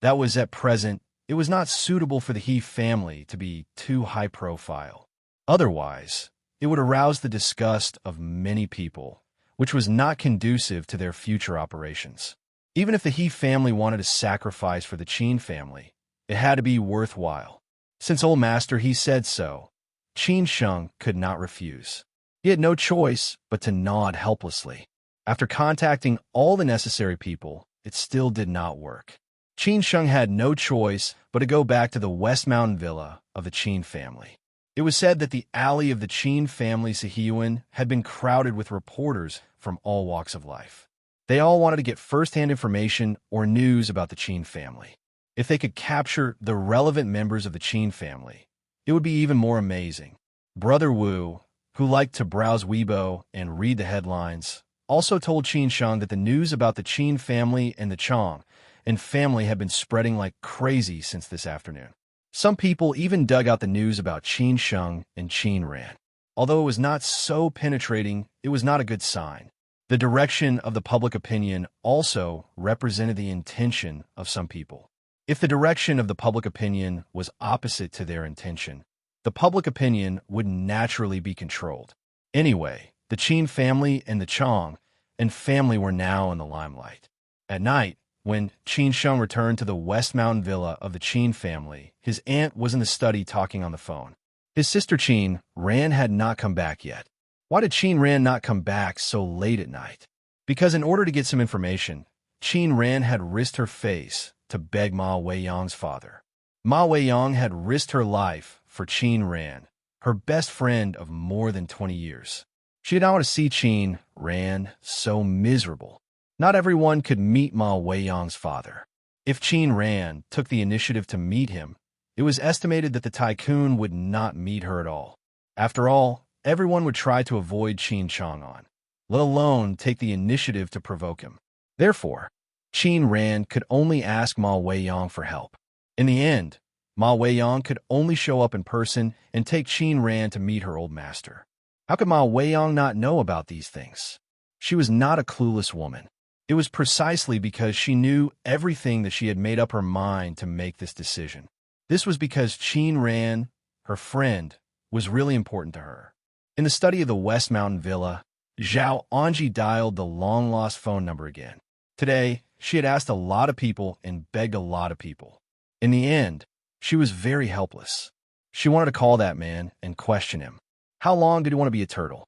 That was at present, it was not suitable for the He family to be too high profile. Otherwise, it would arouse the disgust of many people, which was not conducive to their future operations. Even if the He family wanted to sacrifice for the Qin family, it had to be worthwhile. Since Old Master he said so, Qin Sheng could not refuse. He had no choice but to nod helplessly. After contacting all the necessary people, it still did not work. Qin Sheng had no choice but to go back to the West Mountain villa of the Qin family. It was said that the alley of the Qin family Sihiyuan had been crowded with reporters from all walks of life. They all wanted to get first-hand information or news about the Qin family. If they could capture the relevant members of the Qin family, it would be even more amazing. Brother Wu, who liked to browse Weibo and read the headlines, also told Qin Sheng that the news about the Qin family and the Chang and family had been spreading like crazy since this afternoon. Some people even dug out the news about Qin Sheng and Qin Ran. Although it was not so penetrating, it was not a good sign. The direction of the public opinion also represented the intention of some people. If the direction of the public opinion was opposite to their intention, the public opinion would naturally be controlled. Anyway, the Qin family and the Chang and family were now in the limelight. At night, when Qin Sheng returned to the West Mountain villa of the Qin family, his aunt was in the study talking on the phone. His sister Qin Ran had not come back yet. Why did Qin Ran not come back so late at night? Because in order to get some information, Qin Ran had risked her face to beg Ma Weiyang's father. Ma Weiyang had risked her life for Qin Ran, her best friend of more than 20 years. She did not want to see Qin Ran so miserable. Not everyone could meet Ma Weiyang's father. If Qin Ran took the initiative to meet him, it was estimated that the tycoon would not meet her at all. After all, everyone would try to avoid Qin Chang'an, let alone take the initiative to provoke him. Therefore, Qin Ran could only ask Ma Weiyang for help. In the end, Ma Weiyang could only show up in person and take Qin Ran to meet her old master. How could Ma Weiyang not know about these things? She was not a clueless woman. It was precisely because she knew everything that she had made up her mind to make this decision. This was because Qin Ran, her friend, was really important to her. In the study of the West Mountain villa, Zhao Anji dialed the long-lost phone number again. Today, she had asked a lot of people and begged a lot of people. In the end, she was very helpless. She wanted to call that man and question him. How long did he want to be a turtle?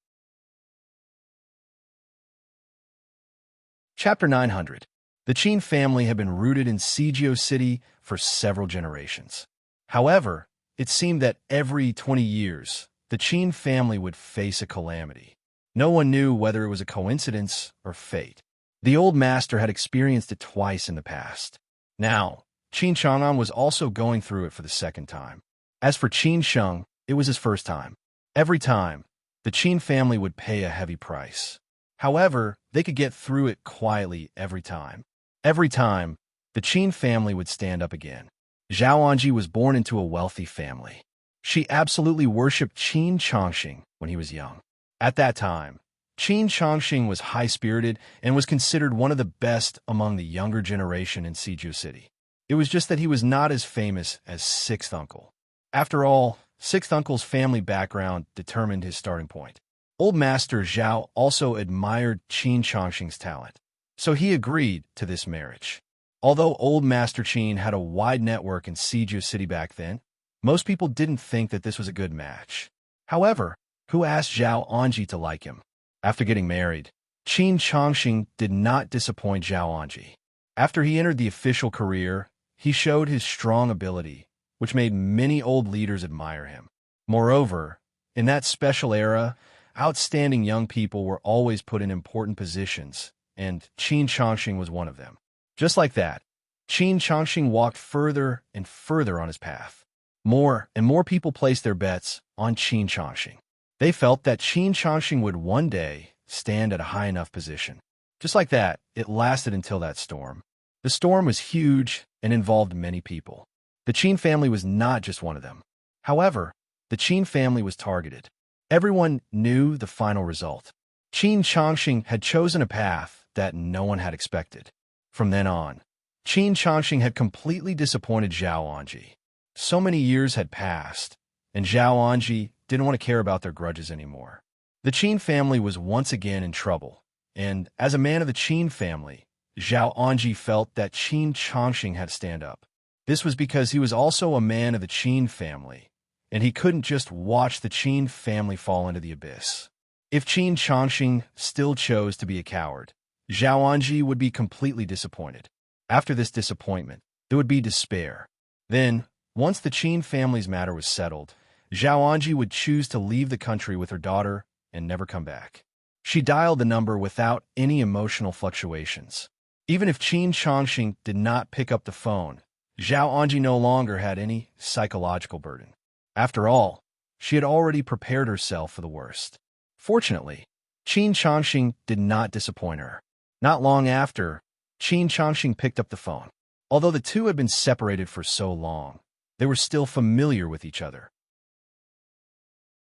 Chapter 900. The Qin family had been rooted in Sijio City for several generations. However, it seemed that every 20 years, the Qin family would face a calamity. No one knew whether it was a coincidence or fate. The old master had experienced it twice in the past. Now, Qin Chang'an was also going through it for the second time. As for Qin Sheng, it was his first time. Every time, the Qin family would pay a heavy price. However, they could get through it quietly every time. Every time, the Qin family would stand up again. Zhao Anji was born into a wealthy family. She absolutely worshipped Qin Changxing when he was young. At that time, Qin Changxing was high-spirited and was considered one of the best among the younger generation in Siju City. It was just that he was not as famous as Sixth Uncle. After all, Sixth Uncle's family background determined his starting point. Old Master Zhao also admired Qin Changxing's talent, so he agreed to this marriage. Although Old Master Qin had a wide network in Siju City back then, most people didn't think that this was a good match. However, who asked Zhao Anji to like him? After getting married, Qin Changxing did not disappoint Zhao Anji. After he entered the official career, he showed his strong ability, which made many old leaders admire him. Moreover, in that special era, outstanding young people were always put in important positions, and Qin Changxing was one of them. Just like that, Qin Changxing walked further and further on his path. More and more people placed their bets on Qin Changxing. They felt that Qin Changxing would one day stand at a high enough position. Just like that, it lasted until that storm. The storm was huge and involved many people. The Qin family was not just one of them. However, the Qin family was targeted. Everyone knew the final result. Qin Changxing had chosen a path that no one had expected. From then on, Qin Changxing had completely disappointed Zhao Anji. So many years had passed, and Zhao Anji didn't want to care about their grudges anymore. The Qin family was once again in trouble, and as a man of the Qin family, Zhao Anji felt that Qin Changxing had to stand up. This was because he was also a man of the Qin family, and he couldn't just watch the Qin family fall into the abyss. If Qin Changxing still chose to be a coward, Zhao Anji would be completely disappointed. After this disappointment, there would be despair. Then, once the Qin family's matter was settled, Zhao Anji would choose to leave the country with her daughter and never come back. She dialed the number without any emotional fluctuations. Even if Qin Changxing did not pick up the phone, Zhao Anji no longer had any psychological burden. After all, she had already prepared herself for the worst. Fortunately, Qin Changxing did not disappoint her. Not long after, Qin Changxing picked up the phone. Although the two had been separated for so long, they were still familiar with each other.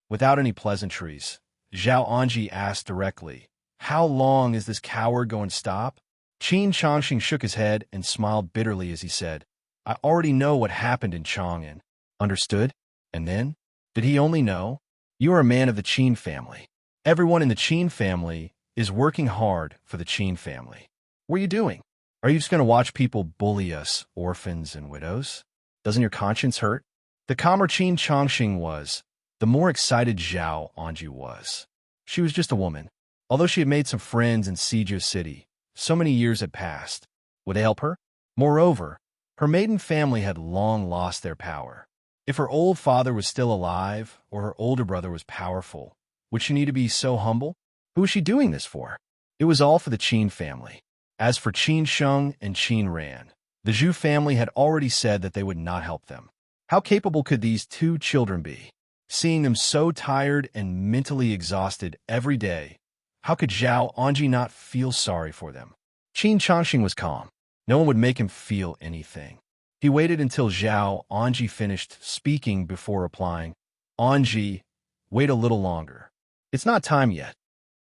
Without any pleasantries, Zhao Anji asked directly, "How long is this coward going to stop?" Qin Changxing shook his head and smiled bitterly as he said, "I already know what happened in Chang'an." Understood? And then? Did he only know? You are a man of the Qin family. Everyone in the Qin family is working hard for the Qin family. What are you doing? Are you just going to watch people bully us, orphans and widows? Doesn't your conscience hurt? The calmer Qin Changxing was, the more excited Zhao Anji was. She was just a woman. Although she had made some friends in Sijia City, so many years had passed. Would they help her? Moreover, her maiden family had long lost their power. If her old father was still alive, or her older brother was powerful, would she need to be so humble? Who was she doing this for? It was all for the Qin family. As for Qin Sheng and Qin Ran, the Zhu family had already said that they would not help them. How capable could these two children be? Seeing them so tired and mentally exhausted every day, how could Zhao Anji not feel sorry for them? Qin Changxing was calm. No one would make him feel anything. He waited until Zhao Anji finished speaking before replying, "Anji, wait a little longer. It's not time yet."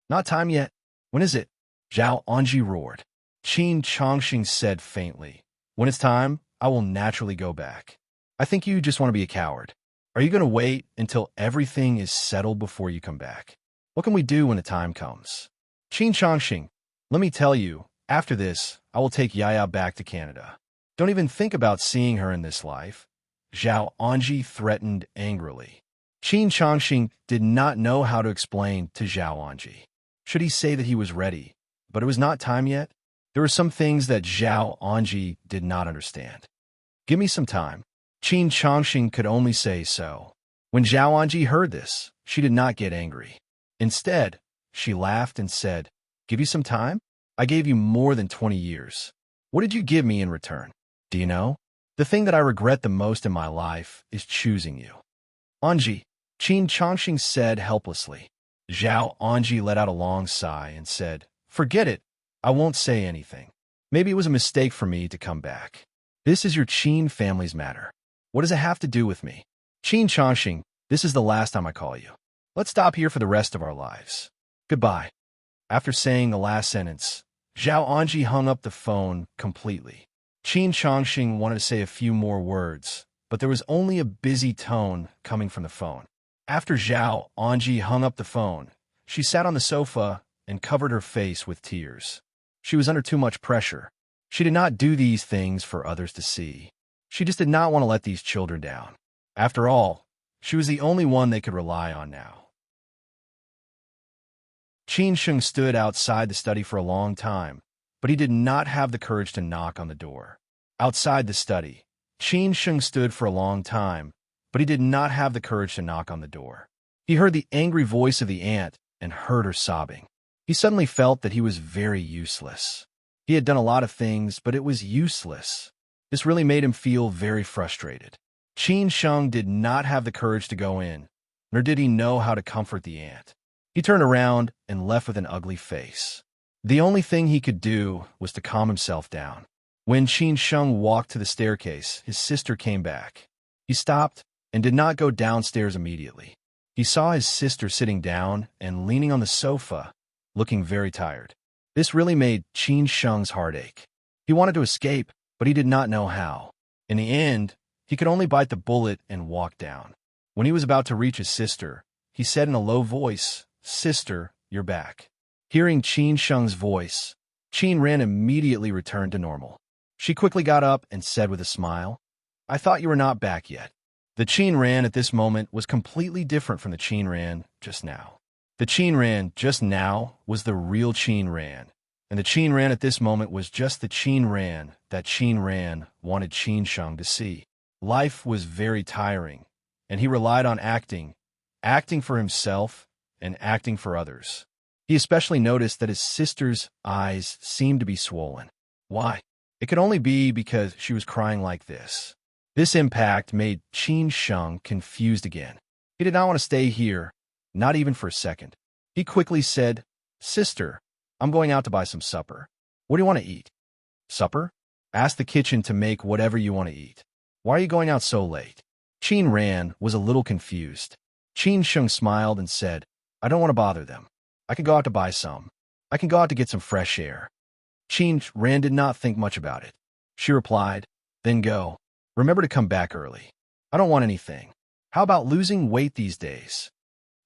"Not time yet? When is it?" Zhao Anji roared. Qin Changxing said faintly, "When it's time, I will naturally go back. I think you just want to be a coward. Are you going to wait until everything is settled before you come back? What can we do when the time comes?" "Qin Changxing, let me tell you, after this, I will take Yaya back to Canada. Don't even think about seeing her in this life," Zhao Anji threatened angrily. Qin Changxing did not know how to explain to Zhao Anji. Should he say that he was ready, but it was not time yet? There were some things that Zhao Anji did not understand. "Give me some time." Qin Changxing could only say so. When Zhao Anji heard this, she did not get angry. Instead, she laughed and said, "Give you some time? I gave you more than 20 years. What did you give me in return? Do you know? The thing that I regret the most in my life is choosing you." "Anji," Qin Changxing said helplessly. Zhao Anji let out a long sigh and said, "Forget it. I won't say anything. Maybe it was a mistake for me to come back. This is your Qin family's matter. What does it have to do with me? Qin Changxing, this is the last time I call you. Let's stop here for the rest of our lives. Goodbye." After saying the last sentence, Zhao Anji hung up the phone completely. Qin Changxing wanted to say a few more words, but there was only a busy tone coming from the phone. After Zhao Anji hung up the phone, she sat on the sofa and covered her face with tears. She was under too much pressure. She did not do these things for others to see. She just did not want to let these children down. After all, she was the only one they could rely on now. Qin Sheng stood outside the study for a long time, but he did not have the courage to knock on the door. Outside the study, Qin Sheng stood for a long time, but he did not have the courage to knock on the door. He heard the angry voice of the aunt and heard her sobbing. He suddenly felt that he was very useless. He had done a lot of things, but it was useless. This really made him feel very frustrated. Qin Sheng did not have the courage to go in, nor did he know how to comfort the aunt. He turned around and left with an ugly face. The only thing he could do was to calm himself down. When Qin Sheng walked to the staircase, his sister came back. He stopped and did not go downstairs immediately. He saw his sister sitting down and leaning on the sofa, looking very tired. This really made Qin Sheng's heart ache. He wanted to escape, but he did not know how. In the end, he could only bite the bullet and walk down. When he was about to reach his sister, he said in a low voice, "Sister, you're back." Hearing Qin Sheng's voice, Qin Ran immediately returned to normal. She quickly got up and said with a smile, "I thought you were not back yet." The Qin Ran at this moment was completely different from the Qin Ran just now. The Qin Ran just now was the real Qin Ran, and the Qin Ran at this moment was just the Qin Ran that Qin Ran wanted Qin Sheng to see. Life was very tiring, and he relied on acting for himself and acting for others. He especially noticed that his sister's eyes seemed to be swollen. Why? It could only be because she was crying like this. This impact made Qin Sheng confused again. He did not want to stay here, not even for a second. He quickly said, "Sister, I'm going out to buy some supper. What do you want to eat?" "Supper? Ask the kitchen to make whatever you want to eat. Why are you going out so late?" Qin Ran was a little confused. Qin Sheng smiled and said, "I don't want to bother them. I can go out to buy some. I can go out to get some fresh air." Qin Ran did not think much about it. She replied, "Then go. Remember to come back early. I don't want anything. How about losing weight these days?"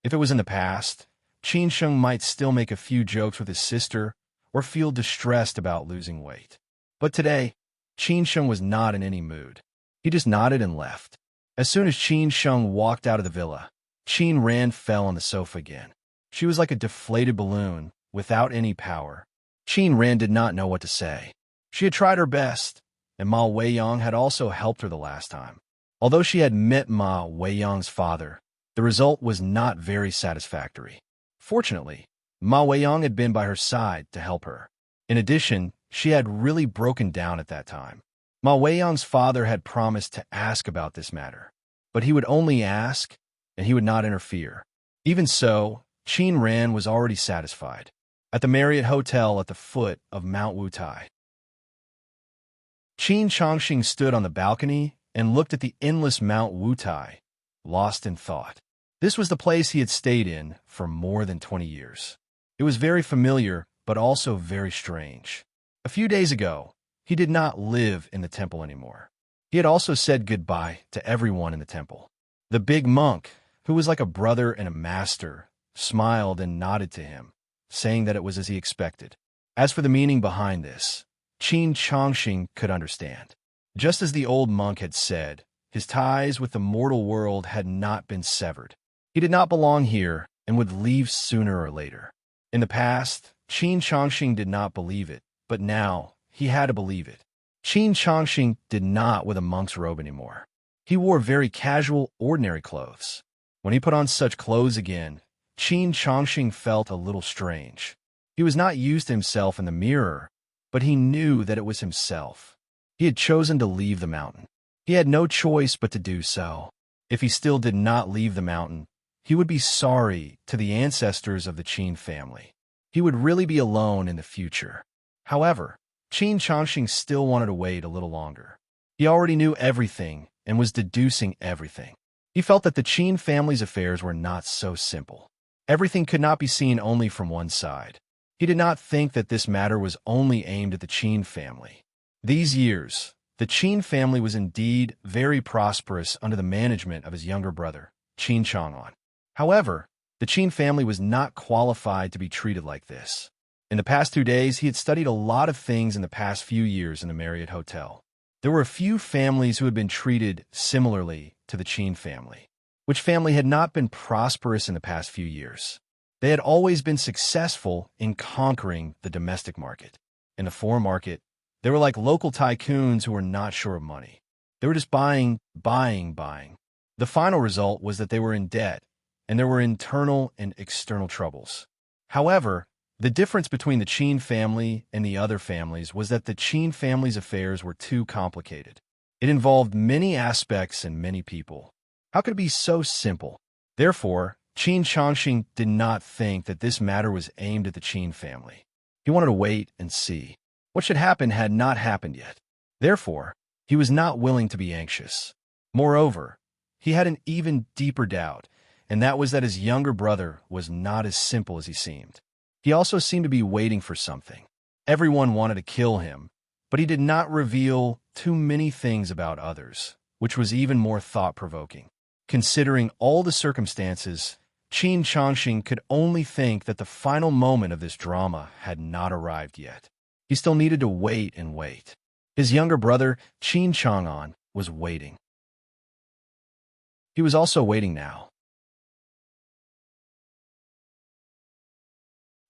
If it was in the past, Qin Sheng might still make a few jokes with his sister or feel distressed about losing weight. But today, Qin Sheng was not in any mood. He just nodded and left. As soon as Qin Sheng walked out of the villa, Qin Ran fell on the sofa again. She was like a deflated balloon, without any power. Qin Ran did not know what to say. She had tried her best, and Ma Weiyang had also helped her the last time. Although she had met Ma Weiyang's father, the result was not very satisfactory. Fortunately, Ma Weiyang had been by her side to help her. In addition, she had really broken down at that time. Ma Weiyang's father had promised to ask about this matter, but he would only ask, and he would not interfere. Even so, Qin Ran was already satisfied. At the Marriott Hotel at the foot of Mount Wutai, Qin Chongqing stood on the balcony and looked at the endless Mount Wutai, lost in thought. This was the place he had stayed in for more than 20 years. It was very familiar, but also very strange. A few days ago, he did not live in the temple anymore. He had also said goodbye to everyone in the temple. The big monk, who was like a brother and a master, smiled and nodded to him, saying that it was as he expected. As for the meaning behind this, Qin Chongqing could understand. Just as the old monk had said, his ties with the mortal world had not been severed. He did not belong here and would leave sooner or later. In the past, Qin Chongqing did not believe it, but now he had to believe it. Qin Chongqing did not wear a monk's robe anymore. He wore very casual, ordinary clothes. When he put on such clothes again, Qin Chongqing felt a little strange. He was not used to himself in the mirror, but he knew that it was himself. He had chosen to leave the mountain. He had no choice but to do so. If he still did not leave the mountain, he would be sorry to the ancestors of the Qin family. He would really be alone in the future. However, Qin Chongqing still wanted to wait a little longer. He already knew everything and was deducing everything. He felt that the Qin family's affairs were not so simple. Everything could not be seen only from one side. He did not think that this matter was only aimed at the Qin family. These years, the Qin family was indeed very prosperous under the management of his younger brother, Qin Chang'an. However, the Qin family was not qualified to be treated like this. In the past 2 days, he had studied a lot of things in the past few years in the Marriott Hotel. There were a few families who had been treated similarly to the Qin family, which family had not been prosperous in the past few years. They had always been successful in conquering the domestic market. In the foreign market, they were like local tycoons who were not sure of money. They were just buying. The final result was that they were in debt, and there were internal and external troubles. However, the difference between the Qin family and the other families was that the Qin family's affairs were too complicated. It involved many aspects and many people. How could it be so simple? Therefore, Qin Changxing did not think that this matter was aimed at the Qin family. He wanted to wait and see. What should happen had not happened yet. Therefore, he was not willing to be anxious. Moreover, he had an even deeper doubt, and that was that his younger brother was not as simple as he seemed. He also seemed to be waiting for something. Everyone wanted to kill him, but he did not reveal too many things about others, which was even more thought-provoking. Considering all the circumstances, Qin Changxing could only think that the final moment of this drama had not arrived yet. He still needed to wait and wait. His younger brother, Qin Chang'an, was waiting. He was also waiting now.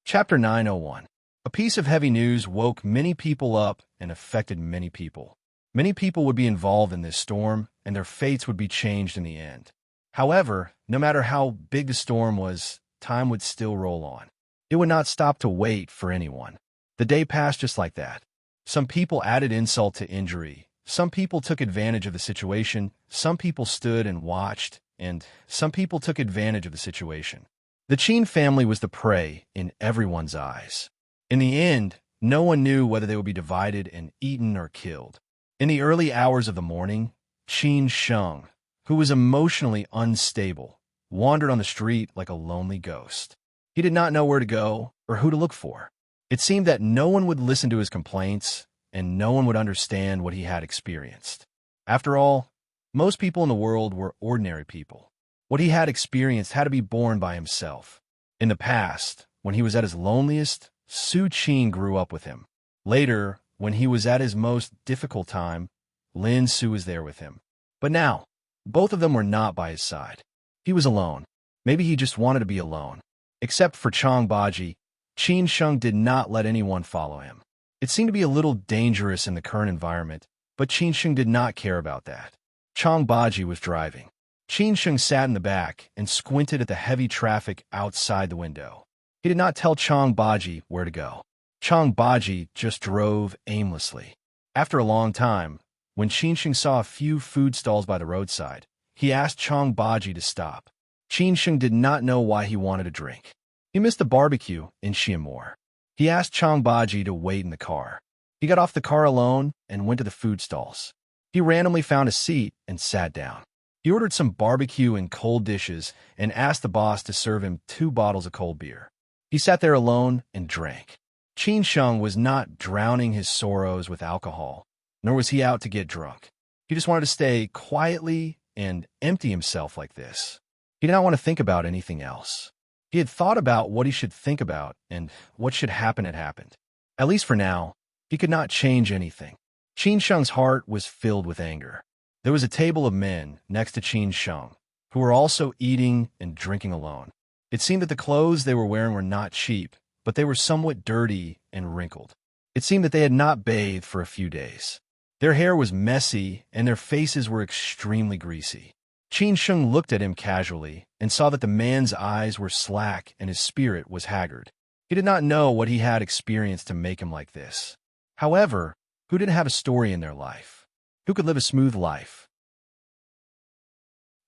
Chapter 901. A piece of heavy news woke many people up and affected many people. Many people would be involved in this storm, and their fates would be changed in the end. However, no matter how big the storm was, time would still roll on. It would not stop to wait for anyone. The day passed just like that. Some people added insult to injury. Some people took advantage of the situation. Some people stood and watched, and some people took advantage of the situation. The Qin family was the prey in everyone's eyes. In the end, no one knew whether they would be divided and eaten or killed. In the early hours of the morning, Qin Sheng, who was emotionally unstable, wandered on the street like a lonely ghost. He did not know where to go or who to look for. It seemed that no one would listen to his complaints, and no one would understand what he had experienced. After all, most people in the world were ordinary people. What he had experienced had to be borne by himself. In the past, when he was at his loneliest, Su Qin grew up with him. Later, when he was at his most difficult time, Lin Su was there with him. But now, both of them were not by his side. He was alone. Maybe he just wanted to be alone. Except for Chang Baji, Qin Sheng did not let anyone follow him. It seemed to be a little dangerous in the current environment, but Qin Sheng did not care about that. Chang Baji was driving. Qin Sheng sat in the back and squinted at the heavy traffic outside the window. He did not tell Chang Baji where to go. Chang Baji just drove aimlessly. After a long time, when Qin Sheng saw a few food stalls by the roadside, he asked Chang Baji to stop. Qin Sheng did not know why he wanted a drink. He missed the barbecue in Xiamor. He asked Chang Baji to wait in the car. He got off the car alone and went to the food stalls. He randomly found a seat and sat down. He ordered some barbecue and cold dishes and asked the boss to serve him 2 bottles of cold beer. He sat there alone and drank. Qin Sheng was not drowning his sorrows with alcohol, nor was he out to get drunk. He just wanted to stay quietly and empty himself like this. He did not want to think about anything else. He had thought about what he should think about, and what should happen had happened. At least for now, he could not change anything. Qin Sheng's heart was filled with anger. There was a table of men next to Qin Sheng, who were also eating and drinking alone. It seemed that the clothes they were wearing were not cheap, but they were somewhat dirty and wrinkled. It seemed that they had not bathed for a few days. Their hair was messy, and their faces were extremely greasy. Qin Sheng looked at him casually and saw that the man's eyes were slack and his spirit was haggard. He did not know what he had experienced to make him like this. However, who didn't have a story in their life? Who could live a smooth life?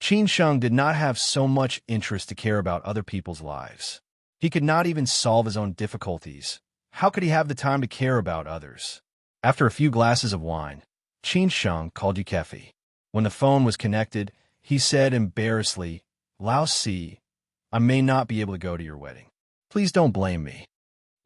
Qin Sheng did not have so much interest to care about other people's lives. He could not even solve his own difficulties. How could he have the time to care about others? After a few glasses of wine, Qin Sheng called Yukefi. When the phone was connected, he said embarrassedly, "Lao Si, I may not be able to go to your wedding. Please don't blame me."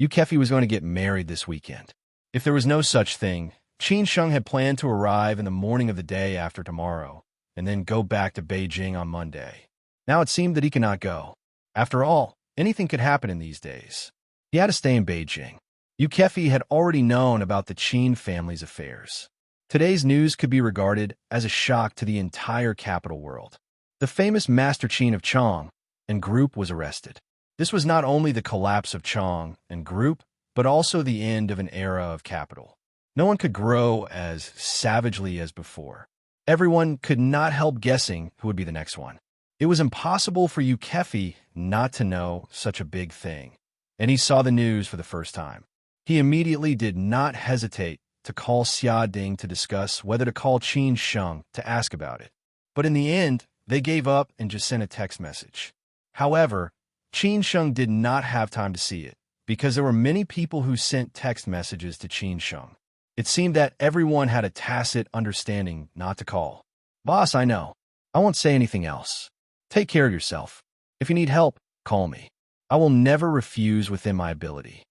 Yukefi was going to get married this weekend. If there was no such thing, Qin Sheng had planned to arrive in the morning of the day after tomorrow, and then go back to Beijing on Monday. Now it seemed that he could not go. After all, anything could happen in these days. He had to stay in Beijing. Yukefi had already known about the Qin family's affairs. Today's news could be regarded as a shock to the entire capital world. The famous Master Qin of Chong and group was arrested. This was not only the collapse of Chong and group, but also the end of an era of capital. No one could grow as savagely as before. Everyone could not help guessing who would be the next one. It was impossible for Yukefi not to know such a big thing, and he saw the news for the first time. He immediately did not hesitate to call Xia Ding to discuss whether to call Qin Sheng to ask about it. But in the end, They gave up and just sent a text message. However, Qin Sheng did not have time to see it, because there were many people who sent text messages to Qin Sheng. It seemed that everyone had a tacit understanding not to call. Boss, I know. I won't say anything else. Take care of yourself. If you need help, call me. I will never refuse within my ability.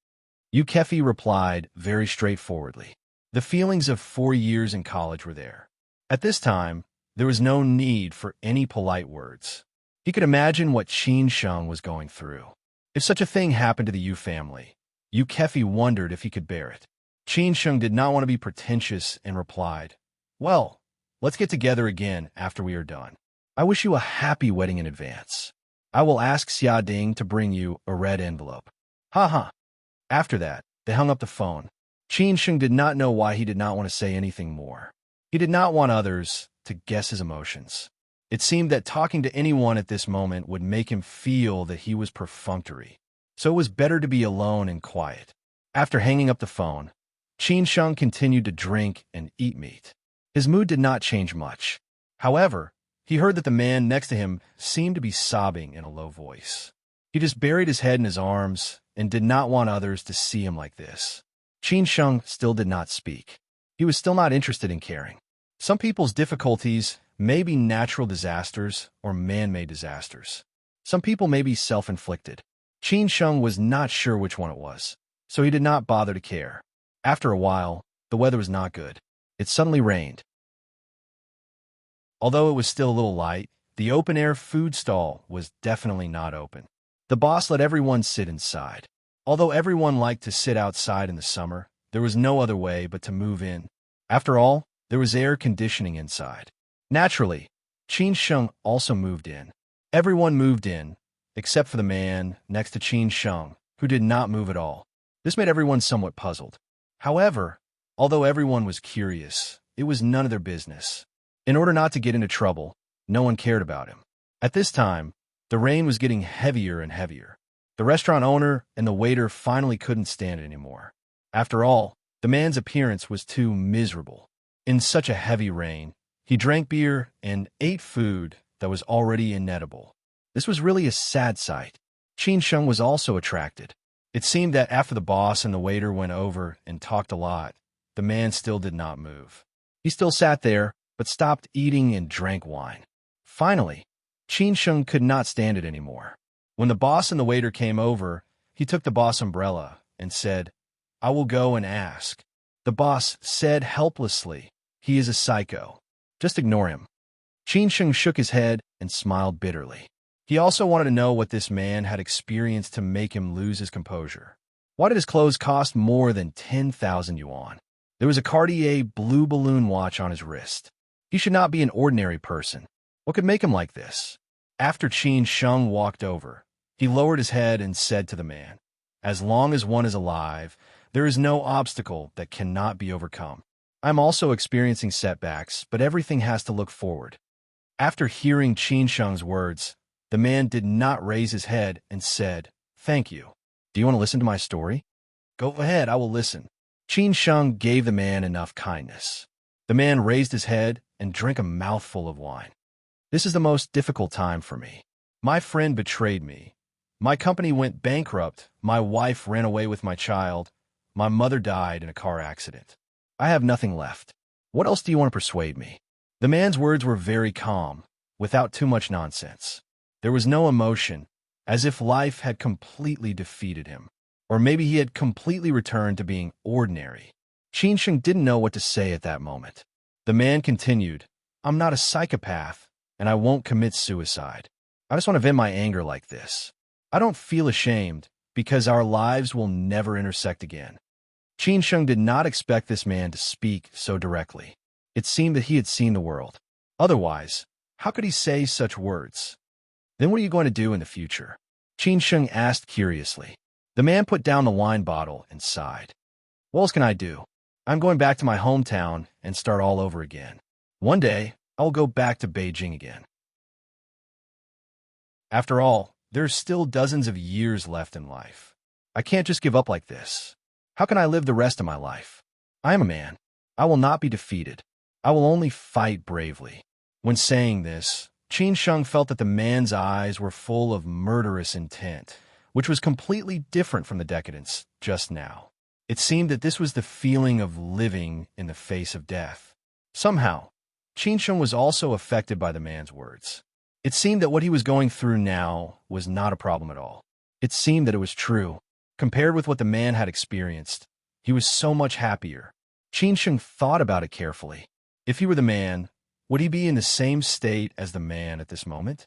Yukefi replied very straightforwardly. The feelings of 4 years in college were there. At this time, there was no need for any polite words. He could imagine what Qin Sheng was going through. If such a thing happened to the Yu family, Yukefi wondered if he could bear it. Qin Sheng did not want to be pretentious and replied, "Well, let's get together again after we are done. I wish you a happy wedding in advance. I will ask Xia Ding to bring you a red envelope." Ha. After that, they hung up the phone. Qin Sheng did not know why he did not want to say anything more. He did not want others to guess his emotions. It seemed that talking to anyone at this moment would make him feel that he was perfunctory. So it was better to be alone and quiet. After hanging up the phone, Qin Sheng continued to drink and eat meat. His mood did not change much. However, he heard that the man next to him seemed to be sobbing in a low voice. He just buried his head in his arms and did not want others to see him like this. Qin Sheng still did not speak. He was still not interested in caring. Some people's difficulties may be natural disasters or man-made disasters. Some people may be self-inflicted. Qin Sheng was not sure which one it was, so he did not bother to care. After a while, the weather was not good. It suddenly rained. Although it was still a little light, the open-air food stall was definitely not open. The boss let everyone sit inside. Although everyone liked to sit outside in the summer, there was no other way but to move in. After all, there was air conditioning inside. Naturally, Qin Sheng also moved in. Everyone moved in, except for the man next to Qin Sheng, who did not move at all. This made everyone somewhat puzzled. However, although everyone was curious, it was none of their business. In order not to get into trouble, no one cared about him. At this time, the rain was getting heavier and heavier. The restaurant owner and the waiter finally couldn't stand it anymore. After all, the man's appearance was too miserable. In such a heavy rain, he drank beer and ate food that was already inedible. This was really a sad sight. Qin Sheng was also attracted. It seemed that after the boss and the waiter went over and talked a lot, the man still did not move. He still sat there, but stopped eating and drank wine. Finally, Qin Sheng could not stand it anymore. When the boss and the waiter came over, he took the boss' umbrella and said, "I will go and ask." The boss said helplessly, "He is a psycho. Just ignore him." Qin Sheng shook his head and smiled bitterly. He also wanted to know what this man had experienced to make him lose his composure. Why did his clothes cost more than 10,000 yuan? There was a Cartier blue balloon watch on his wrist. He should not be an ordinary person. What could make him like this? After Qin Sheng walked over, he lowered his head and said to the man, "As long as one is alive, there is no obstacle that cannot be overcome. I'm also experiencing setbacks, but everything has to look forward." After hearing Qin Sheng's words, the man did not raise his head and said, "Thank you. Do you want to listen to my story?" "Go ahead, I will listen." Qin Sheng gave the man enough kindness. The man raised his head and drank a mouthful of wine. "This is the most difficult time for me. My friend betrayed me. My company went bankrupt. My wife ran away with my child. My mother died in a car accident. I have nothing left. What else do you want to persuade me?" The man's words were very calm, without too much nonsense. There was no emotion, as if life had completely defeated him. Or maybe he had completely returned to being ordinary. Qin Sheng didn't know what to say at that moment. The man continued, "I'm not a psychopath, and I won't commit suicide. I just want to vent my anger like this. I don't feel ashamed, because our lives will never intersect again." Qin Sheng did not expect this man to speak so directly. It seemed that he had seen the world. Otherwise, how could he say such words? "Then what are you going to do in the future?" Qin Sheng asked curiously. The man put down the wine bottle and sighed. "What else can I do? I'm going back to my hometown and start all over again. One day, I will go back to Beijing again." After all, there are still dozens of years left in life. I can't just give up like this. How can I live the rest of my life? I am a man. I will not be defeated. I will only fight bravely. When saying this, Qin Sheng felt that the man's eyes were full of murderous intent, which was completely different from the decadence just now. It seemed that this was the feeling of living in the face of death. Somehow, Qin Sheng was also affected by the man's words. It seemed that what he was going through now was not a problem at all. It seemed that it was true. Compared with what the man had experienced, he was so much happier. Qin Sheng thought about it carefully. If he were the man, would he be in the same state as the man at this moment?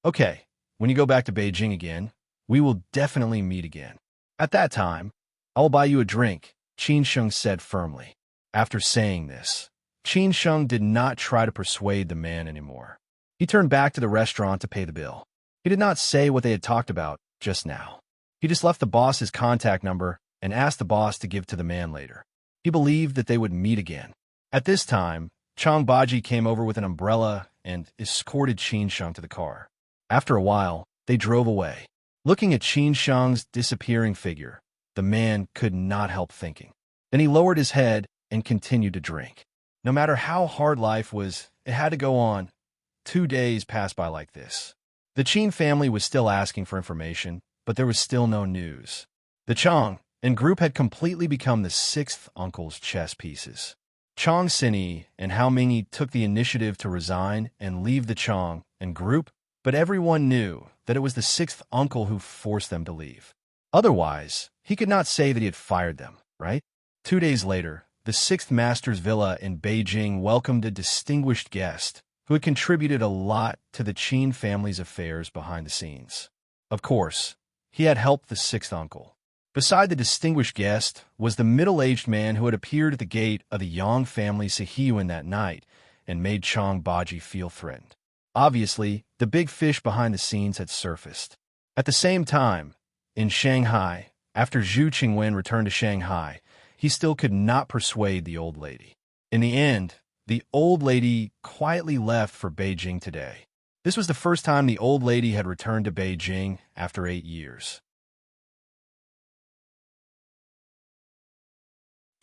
Okay, when you go back to Beijing again, we will definitely meet again. At that time, I will buy you a drink, Qin Sheng said firmly. After saying this, Qin Sheng did not try to persuade the man anymore. He turned back to the restaurant to pay the bill. He did not say what they had talked about just now. He just left the boss's contact number and asked the boss to give to the man later. He believed that they would meet again. At this time, Chang Baji came over with an umbrella and escorted Qin Sheng to the car. After a while, they drove away. Looking at Qin Sheng's disappearing figure, the man could not help thinking. Then he lowered his head and continued to drink. No matter how hard life was, it had to go on. 2 days passed by like this. The Qin family was still asking for information, but there was still no news. The Chang and group had completely become the sixth uncle's chess pieces. Chang Sini and Hao Mingyi took the initiative to resign and leave the Chang and group, but everyone knew that it was the sixth uncle who forced them to leave. Otherwise, he could not say that he had fired them, right? 2 days later, the sixth master's villa in Beijing welcomed a distinguished guest who had contributed a lot to the Qin family's affairs behind the scenes. Of course, he had helped the sixth uncle. Beside the distinguished guest was the middle-aged man who had appeared at the gate of the Yang family Sihiyuan that night and made Chang Baji feel threatened. Obviously, the big fish behind the scenes had surfaced. At the same time, in Shanghai, after Zhu Qingwen returned to Shanghai, he still could not persuade the old lady. In the end, the old lady quietly left for Beijing today. This was the first time the old lady had returned to Beijing after 8 years.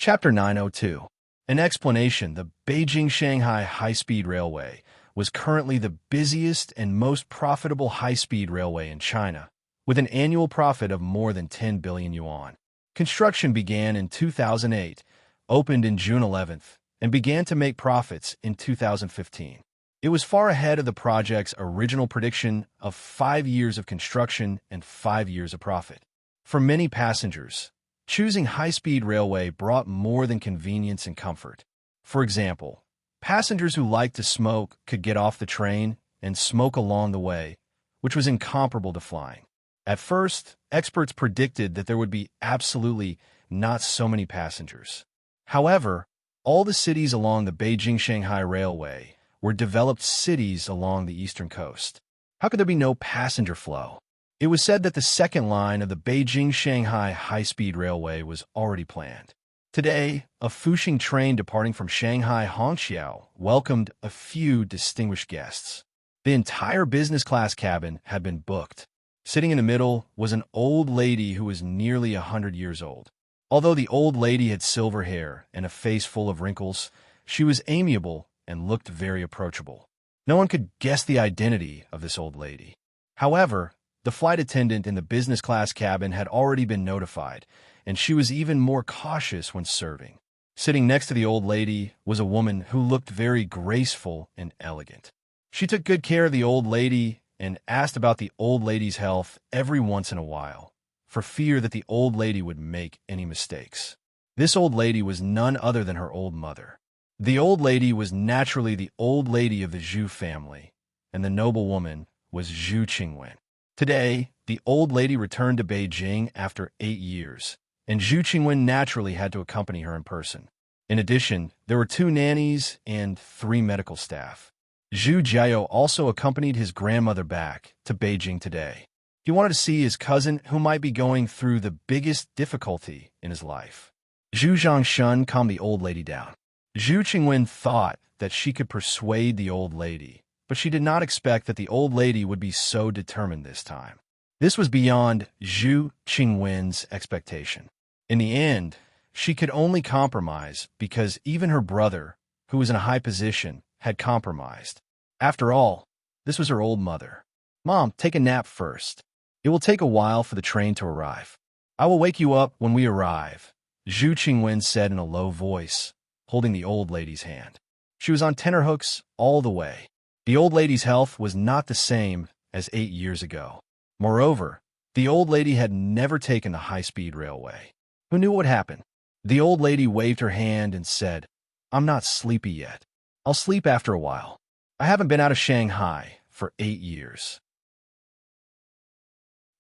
Chapter 902. An explanation. The Beijing-Shanghai high-speed railway was currently the busiest and most profitable high-speed railway in China, with an annual profit of more than 10 billion yuan. Construction began in 2008, opened in June 11th, and began to make profits in 2015. It was far ahead of the project's original prediction of 5 years of construction and 5 years of profit. For many passengers, choosing high-speed railway brought more than convenience and comfort. For example, passengers who liked to smoke could get off the train and smoke along the way, which was incomparable to flying. At first, experts predicted that there would be absolutely not so many passengers. However, all the cities along the Beijing-Shanghai Railway were developed cities along the eastern coast. How could there be no passenger flow? It was said that the second line of the Beijing-Shanghai high-speed railway was already planned. Today, a Fuxing train departing from Shanghai Hongqiao welcomed a few distinguished guests. The entire business class cabin had been booked. Sitting in the middle was an old lady who was nearly 100 years old. Although the old lady had silver hair and a face full of wrinkles, she was amiable and looked very approachable. No one could guess the identity of this old lady. However, the flight attendant in the business class cabin had already been notified, and she was even more cautious when serving. Sitting next to the old lady was a woman who looked very graceful and elegant. She took good care of the old lady and asked about the old lady's health every once in a while, for fear that the old lady would make any mistakes. This old lady was none other than her old mother. The old lady was naturally the old lady of the Zhu family, and the noble woman was Zhu Qingwen. Today, the old lady returned to Beijing after 8 years, and Zhu Qingwen naturally had to accompany her in person. In addition, there were 2 nannies and 3 medical staff. Zhu Jiao also accompanied his grandmother back to Beijing today. He wanted to see his cousin who might be going through the biggest difficulty in his life. Zhu Zhangshun calmed the old lady down. Zhu Qingwen thought that she could persuade the old lady, but she did not expect that the old lady would be so determined this time. This was beyond Zhu Qingwen's expectation. In the end, she could only compromise because even her brother, who was in a high position, had compromised. After all, This was her old mother. "Mom, take a nap first. It will take a while for the train to arrive. I will wake you up when we arrive," Zhu Qingwen said in a low voice, holding the old lady's hand. She was on tenterhooks all the way. The old lady's health was not the same as 8 years ago. Moreover, the old lady had never taken the high-speed railway. Who knew what would happen? The old lady waved her hand and said, "I'm not sleepy yet. I'll sleep after a while. I haven't been out of Shanghai for 8 years.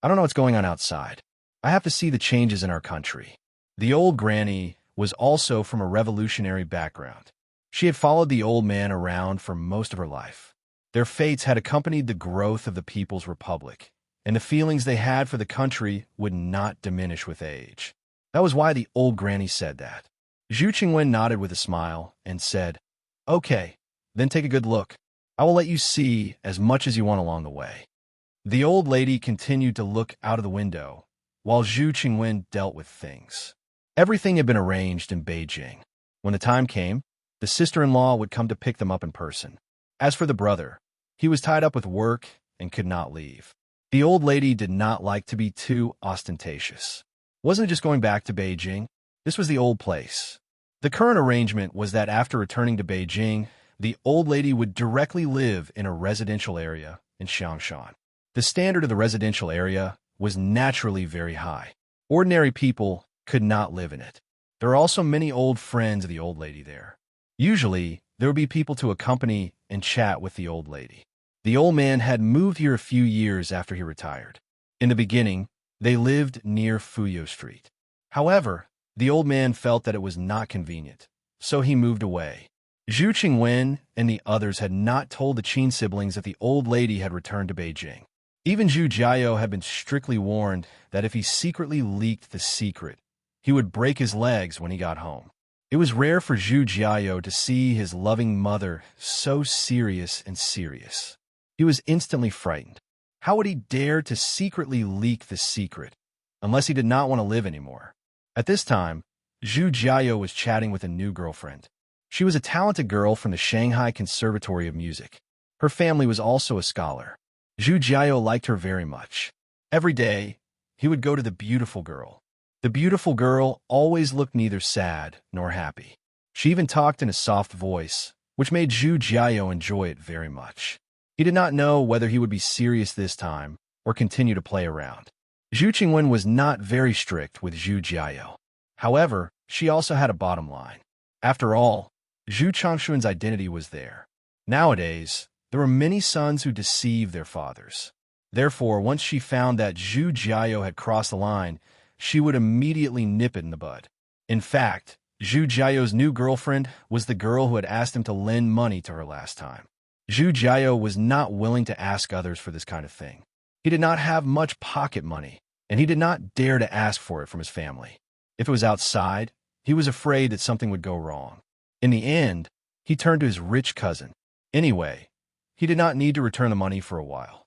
I don't know what's going on outside. I have to see the changes in our country." The old granny was also from a revolutionary background. She had followed the old man around for most of her life. Their fates had accompanied the growth of the People's Republic, and the feelings they had for the country would not diminish with age. That was why the old granny said that. Zhu Qingwen nodded with a smile and said, "Okay, then take a good look. I will let you see as much as you want along the way." The old lady continued to look out of the window, while Zhu Qingwen dealt with things. Everything had been arranged in Beijing. When the time came, the sister-in-law would come to pick them up in person. As for the brother, he was tied up with work and could not leave. The old lady did not like to be too ostentatious. Wasn't it just going back to Beijing? This was the old place. The current arrangement was that after returning to Beijing, the old lady would directly live in a residential area in Xiangshan. The standard of the residential area was naturally very high. Ordinary people could not live in it. There are also many old friends of the old lady there. Usually, there would be people to accompany and chat with the old lady. The old man had moved here a few years after he retired. In the beginning, they lived near Fuyou Street. However, the old man felt that it was not convenient, so he moved away. Zhu Qingwen and the others had not told the Qin siblings that the old lady had returned to Beijing. Even Zhu Jiao had been strictly warned that if he secretly leaked the secret, he would break his legs when he got home. It was rare for Zhu Jiao to see his loving mother so serious and serious. He was instantly frightened. How would he dare to secretly leak the secret, unless he did not want to live anymore? At this time, Zhu Jiao was chatting with a new girlfriend. She was a talented girl from the Shanghai Conservatory of Music. Her family was also a scholar. Zhu Jiao liked her very much. Every day, he would go to the beautiful girl. The beautiful girl always looked neither sad nor happy. She even talked in a soft voice, which made Zhu Jiao enjoy it very much. He did not know whether he would be serious this time or continue to play around. Zhu Qingwen was not very strict with Zhu Jiao. However, she also had a bottom line. After all, Zhu Changshuan's identity was there. Nowadays, there were many sons who deceive their fathers. Therefore, once she found that Zhu Jiao had crossed the line, she would immediately nip it in the bud. In fact, Zhu Jiao's new girlfriend was the girl who had asked him to lend money to her last time. Zhu Jiao was not willing to ask others for this kind of thing. He did not have much pocket money, and he did not dare to ask for it from his family. If it was outside, he was afraid that something would go wrong. In the end, he turned to his rich cousin. Anyway, he did not need to return the money for a while.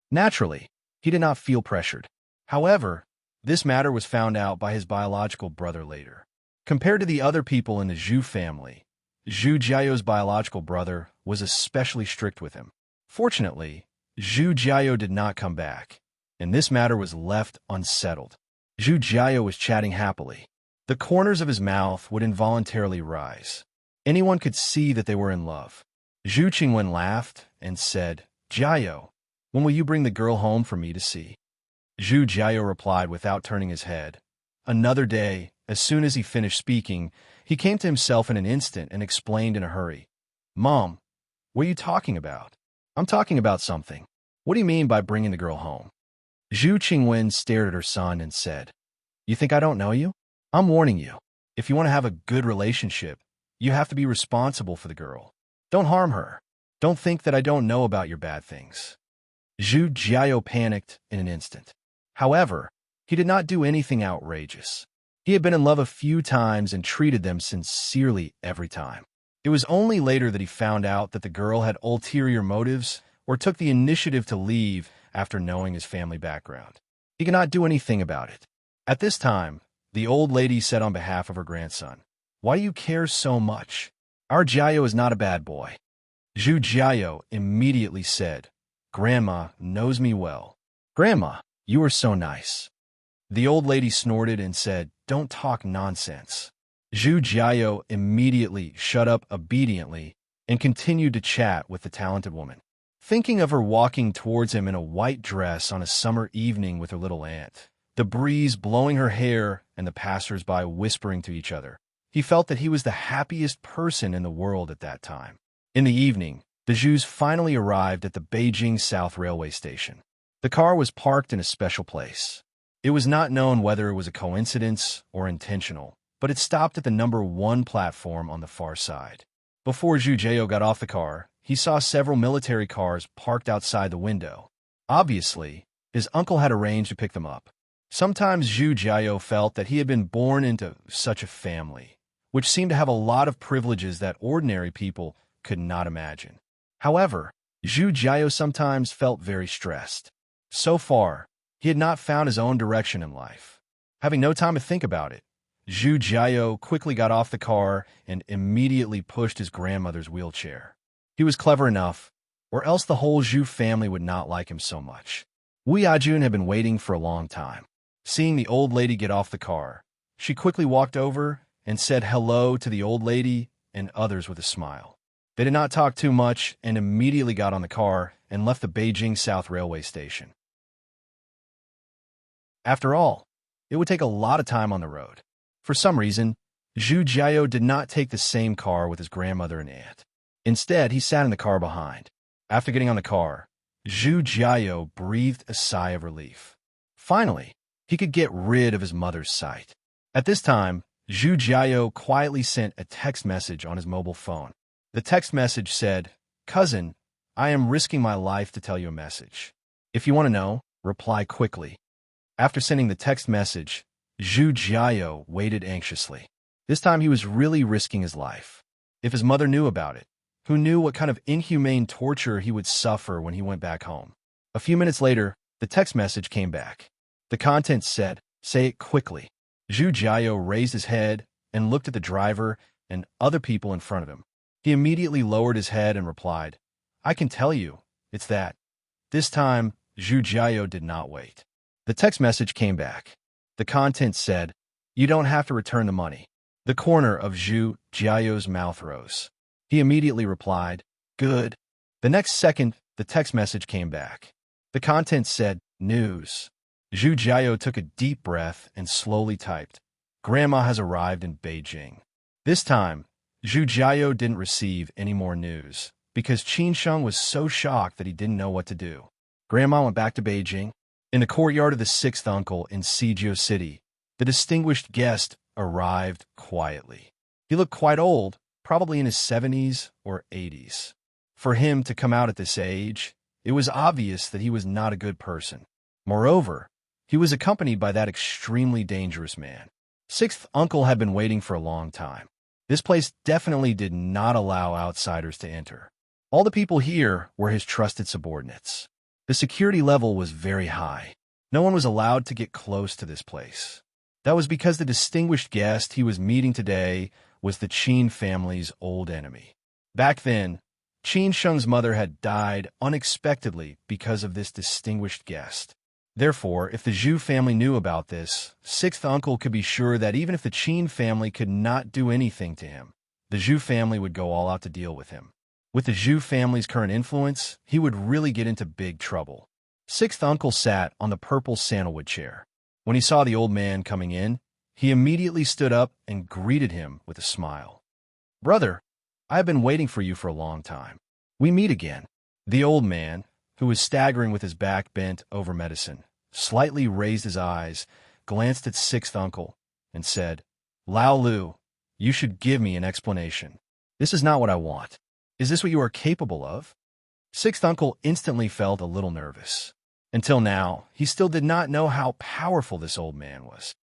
Naturally, he did not feel pressured. However, this matter was found out by his biological brother later. Compared to the other people in the Zhu family, Zhu Jiao's biological brother was especially strict with him. Fortunately, Zhu Jiao did not come back, and this matter was left unsettled. Zhu Jiao was chatting happily. The corners of his mouth would involuntarily rise. Anyone could see that they were in love. Zhu Qingwen laughed and said, "Jiao, when will you bring the girl home for me to see?" Zhu Jiao replied without turning his head. Another day, as soon as he finished speaking, he came to himself in an instant and explained in a hurry. "Mom, what are you talking about?" "I'm talking about something. What do you mean by bringing the girl home?" Zhu Qingwen stared at her son and said, "You think I don't know you? I'm warning you. If you want to have a good relationship, you have to be responsible for the girl. Don't harm her. Don't think that I don't know about your bad things." Zhu Jiao panicked in an instant. However, he did not do anything outrageous. He had been in love a few times and treated them sincerely every time. It was only later that he found out that the girl had ulterior motives or took the initiative to leave after knowing his family background. He could not do anything about it. At this time, the old lady said on behalf of her grandson, "Why do you care so much? Our Jiao is not a bad boy. Zhu Jiao immediately said, "Grandma knows me well." "Grandma, you are so nice." The old lady snorted and said, "Don't talk nonsense." Zhu Jiao immediately shut up obediently and continued to chat with the talented woman. Thinking of her walking towards him in a white dress on a summer evening with her little aunt, the breeze blowing her hair and the passers-by whispering to each other, he felt that he was the happiest person in the world at that time. In the evening, the Zhus finally arrived at the Beijing South Railway Station. The car was parked in a special place. It was not known whether it was a coincidence or intentional, but it stopped at the number 1 platform on the far side. Before Zhu Jiao got off the car, he saw several military cars parked outside the window. Obviously, his uncle had arranged to pick them up. Sometimes Zhu Jiao felt that he had been born into such a family, which seemed to have a lot of privileges that ordinary people could not imagine. However, Zhu Jiao sometimes felt very stressed. So far, he had not found his own direction in life. Having no time to think about it, Zhu Jiao quickly got off the car and immediately pushed his grandmother's wheelchair. He was clever enough, or else the whole Zhu family would not like him so much. Wu Yajun had been waiting for a long time. Seeing the old lady get off the car, she quickly walked over and said hello to the old lady and others with a smile. They did not talk too much and immediately got on the car and left the Beijing South Railway Station. After all, it would take a lot of time on the road. For some reason, Zhu Jiao did not take the same car with his grandmother and aunt. Instead, he sat in the car behind. After getting on the car, Zhu Jiao breathed a sigh of relief. Finally, he could get rid of his mother's sight. At this time, Zhu Jiao quietly sent a text message on his mobile phone. The text message said, "Cousin, I am risking my life to tell you a message. If you want to know, reply quickly." After sending the text message, Zhu Jiao waited anxiously. This time he was really risking his life. If his mother knew about it, who knew what kind of inhumane torture he would suffer when he went back home? A few minutes later, the text message came back. The contents said, "Say it quickly." Zhu Jiao raised his head and looked at the driver and other people in front of him. He immediately lowered his head and replied, "I can tell you, it's that." This time, Zhu Jiao did not wait. The text message came back. The contents said, "You don't have to return the money." The corner of Zhu Jiao's mouth rose. He immediately replied, "Good." The next second, the text message came back. The contents said, "News." Zhu Jiao took a deep breath and slowly typed, "Grandma has arrived in Beijing." This time, Zhu Jiao didn't receive any more news because Qin Sheng was so shocked that he didn't know what to do. Grandma went back to Beijing. In the courtyard of the 6th uncle in Sijio City, the distinguished guest arrived quietly. He looked quite old, probably in his 70s or 80s. For him to come out at this age, it was obvious that he was not a good person. Moreover, he was accompanied by that extremely dangerous man. 6th uncle had been waiting for a long time. This place definitely did not allow outsiders to enter. All the people here were his trusted subordinates. The security level was very high. No one was allowed to get close to this place. That was because the distinguished guest he was meeting today was the Qin family's old enemy. Back then, Qin Sheng's mother had died unexpectedly because of this distinguished guest. Therefore, if the Zhu family knew about this, 6th uncle could be sure that even if the Qin family could not do anything to him, the Zhu family would go all out to deal with him. With the Zhu family's current influence, he would really get into big trouble. 6th uncle sat on the purple sandalwood chair. When he saw the old man coming in, he immediately stood up and greeted him with a smile. "Brother, I have been waiting for you for a long time. We meet again." The old man, who was staggering with his back bent over medicine, slightly raised his eyes, glanced at 6th uncle, and said, "Lao Lu, you should give me an explanation. This is not what I want. Is this what you are capable of?" 6th uncle instantly felt a little nervous. Until now, he still did not know how powerful this old man was.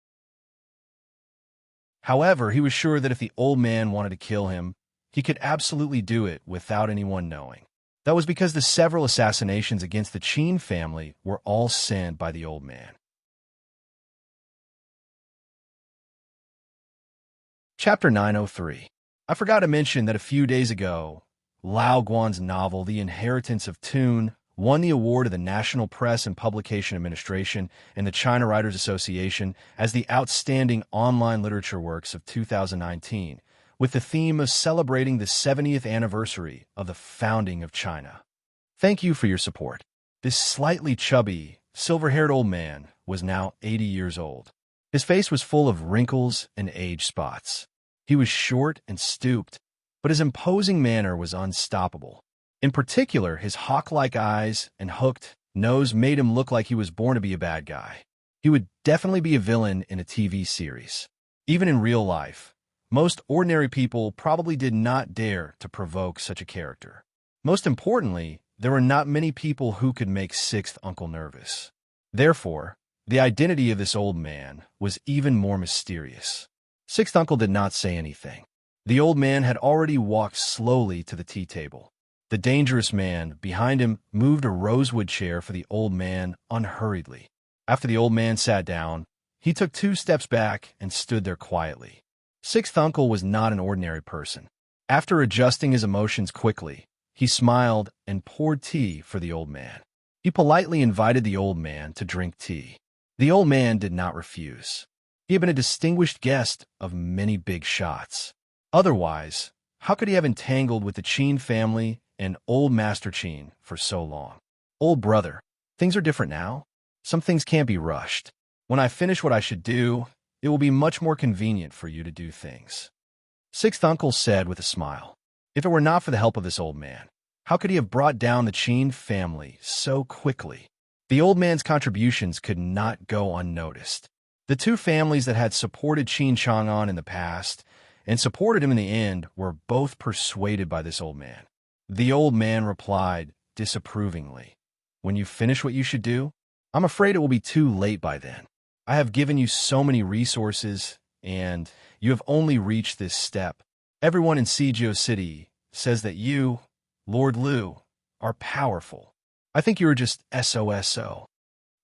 However, he was sure that if the old man wanted to kill him, he could absolutely do it without anyone knowing. That was because the several assassinations against the Qin family were all sent by the old man. Chapter 903. I forgot to mention that a few days ago, Lao Guan's novel, The Inheritance of Toon, won the award of the National Press and Publication Administration and the China Writers Association as the Outstanding Online Literature Works of 2019, with the theme of celebrating the 70th anniversary of the founding of China. Thank you for your support. This slightly chubby, silver-haired old man was now 80 years old. His face was full of wrinkles and age spots. He was short and stooped, but his imposing manner was unstoppable. In particular, his hawk-like eyes and hooked nose made him look like he was born to be a bad guy. He would definitely be a villain in a TV series. Even in real life, most ordinary people probably did not dare to provoke such a character. Most importantly, there were not many people who could make Sixth Uncle nervous. Therefore, the identity of this old man was even more mysterious. Sixth Uncle did not say anything. The old man had already walked slowly to the tea table. The dangerous man behind him moved a rosewood chair for the old man unhurriedly. After the old man sat down, he took 2 steps back and stood there quietly. Sixth Uncle was not an ordinary person. After adjusting his emotions quickly, he smiled and poured tea for the old man. He politely invited the old man to drink tea. The old man did not refuse. He had been a distinguished guest of many big shots. Otherwise, how could he have entangled with the Qin family and old Master Qin for so long? Old brother, things are different now. Some things can't be rushed. When I finish what I should do, it will be much more convenient for you to do things. Sixth Uncle said with a smile. If it were not for the help of this old man, how could he have brought down the Qin family so quickly? The old man's contributions could not go unnoticed. The 2 families that had supported Qin Chang'an in the past and supported him in the end were both persuaded by this old man. The old man replied disapprovingly, "When you finish what you should do, I'm afraid it will be too late by then. I have given you so many resources, and you have only reached this step. Everyone in Sijio City says that you, Lord Liu, are powerful. I think you are just SOSO."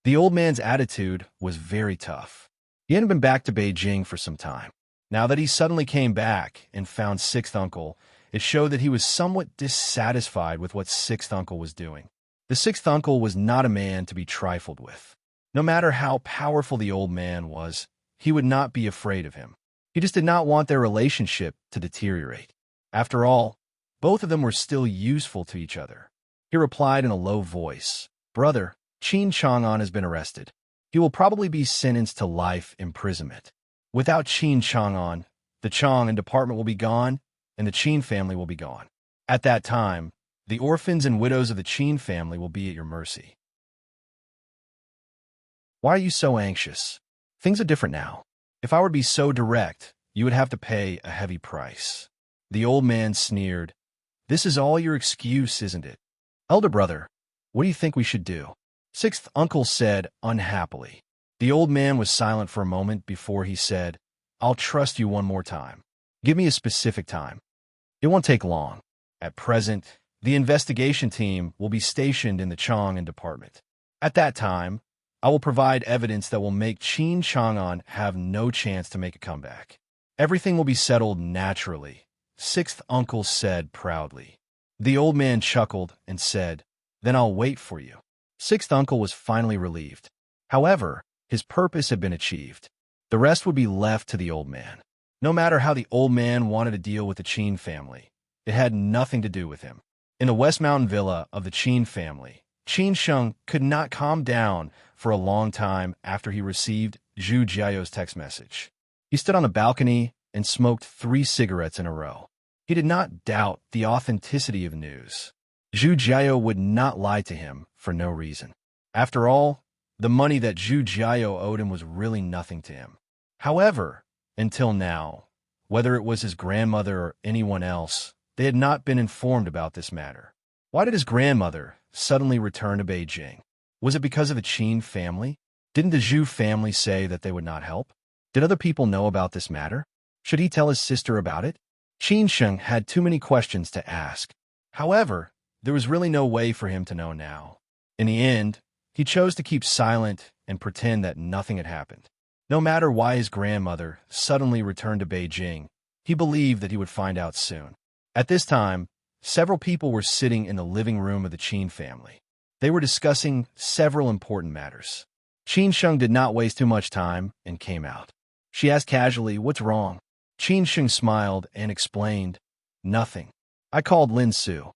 The old man's attitude was very tough. He hadn't been back to Beijing for some time. Now that he suddenly came back and found Sixth Uncle, it showed that he was somewhat dissatisfied with what Sixth Uncle was doing. The Sixth Uncle was not a man to be trifled with. No matter how powerful the old man was, he would not be afraid of him. He just did not want their relationship to deteriorate. After all, both of them were still useful to each other. He replied in a low voice, "Brother, Qin Chang'an has been arrested. He will probably be sentenced to life imprisonment. Without Qin Chang'an, the Chang department will be gone, and the Qin family will be gone. At that time, the orphans and widows of the Qin family will be at your mercy." Why are you so anxious? Things are different now. If I were to be so direct, you would have to pay a heavy price. The old man sneered. This is all your excuse, isn't it? Elder brother, what do you think we should do? Sixth Uncle said unhappily. The old man was silent for a moment before he said, I'll trust you one more time. Give me a specific time. It won't take long. At present, the investigation team will be stationed in the Chang'an department. At that time, I will provide evidence that will make Qin Chang'an have no chance to make a comeback. Everything will be settled naturally, Sixth Uncle said proudly. The old man chuckled and said, Then I'll wait for you. Sixth Uncle was finally relieved. However, his purpose had been achieved. The rest would be left to the old man. No matter how the old man wanted to deal with the Qin family, it had nothing to do with him. In the West Mountain villa of the Qin family, Qin Sheng could not calm down for a long time after he received Zhu Jiao's text message. He stood on the balcony and smoked 3 cigarettes in a row. He did not doubt the authenticity of news. Zhu Jiao would not lie to him for no reason. After all, the money that Zhu Jiao owed him was really nothing to him. However, until now, whether it was his grandmother or anyone else, they had not been informed about this matter. Why did his grandmother suddenly return to Beijing? Was it because of the Qin family? Didn't the Zhu family say that they would not help? Did other people know about this matter? Should he tell his sister about it? Qin Sheng had too many questions to ask. However, there was really no way for him to know now. In the end, he chose to keep silent and pretend that nothing had happened. No matter why his grandmother suddenly returned to Beijing, he believed that he would find out soon. At this time, several people were sitting in the living room of the Qin family. They were discussing several important matters. Qin Sheng did not waste too much time and came out. She asked casually, "What's wrong?" Qin Sheng smiled and explained, "Nothing. I called Lin Su."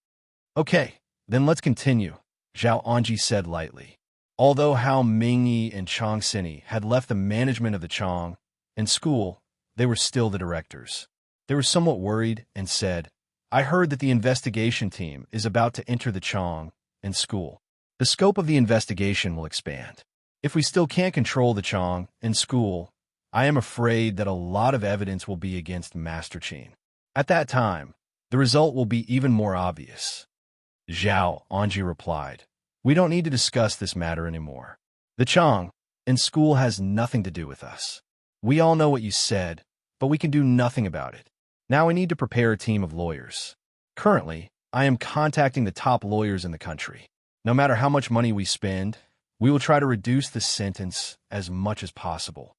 "Okay, then let's continue," Zhao Anji said lightly. Although Hao Mingyi and Chang Sini had left the management of the Chang and school, they were still the directors. They were somewhat worried and said, "I heard that the investigation team is about to enter the Chang and school. The scope of the investigation will expand. If we still can't control the Chang and school, I am afraid that a lot of evidence will be against Master Qin. At that time, the result will be even more obvious." Zhao Anji replied, "We don't need to discuss this matter anymore. The Chang and school has nothing to do with us. We all know what you said, but we can do nothing about it. Now we need to prepare a team of lawyers. Currently, I am contacting the top lawyers in the country. No matter how much money we spend, we will try to reduce the sentence as much as possible."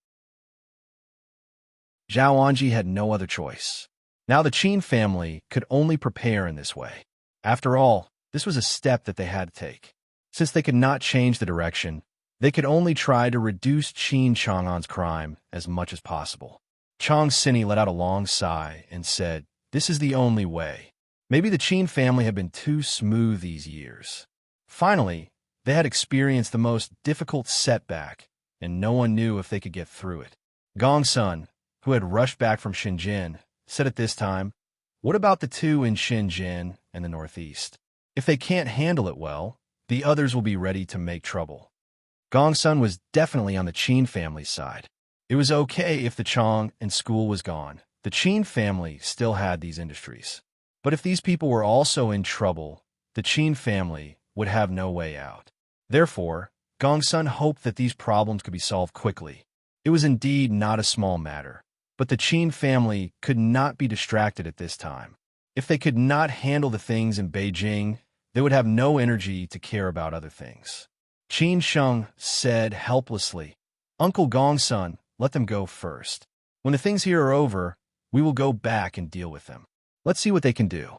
Zhao Anji had no other choice. Now the Qin family could only prepare in this way. After all, this was a step that they had to take. Since they could not change the direction, they could only try to reduce Qin Chang'an's crime as much as possible. Chang Sini let out a long sigh and said, "This is the only way. Maybe the Qin family had been too smooth these years. Finally, they had experienced the most difficult setback, and no one knew if they could get through it." Gong Sun, who had rushed back from Shenzhen, said at this time, "What about the two in Shenzhen and the Northeast? If they can't handle it well, the others will be ready to make trouble." Gong Sun was definitely on the Qin family's side. It was okay if the Chang and school was gone. The Qin family still had these industries. But if these people were also in trouble, the Qin family would have no way out. Therefore, Gong Sun hoped that these problems could be solved quickly. It was indeed not a small matter, but the Qin family could not be distracted at this time. If they could not handle the things in Beijing, they would have no energy to care about other things. Qin Sheng said helplessly, "Uncle Gong Sun, let them go first. When the things here are over, we will go back and deal with them. Let's see what they can do."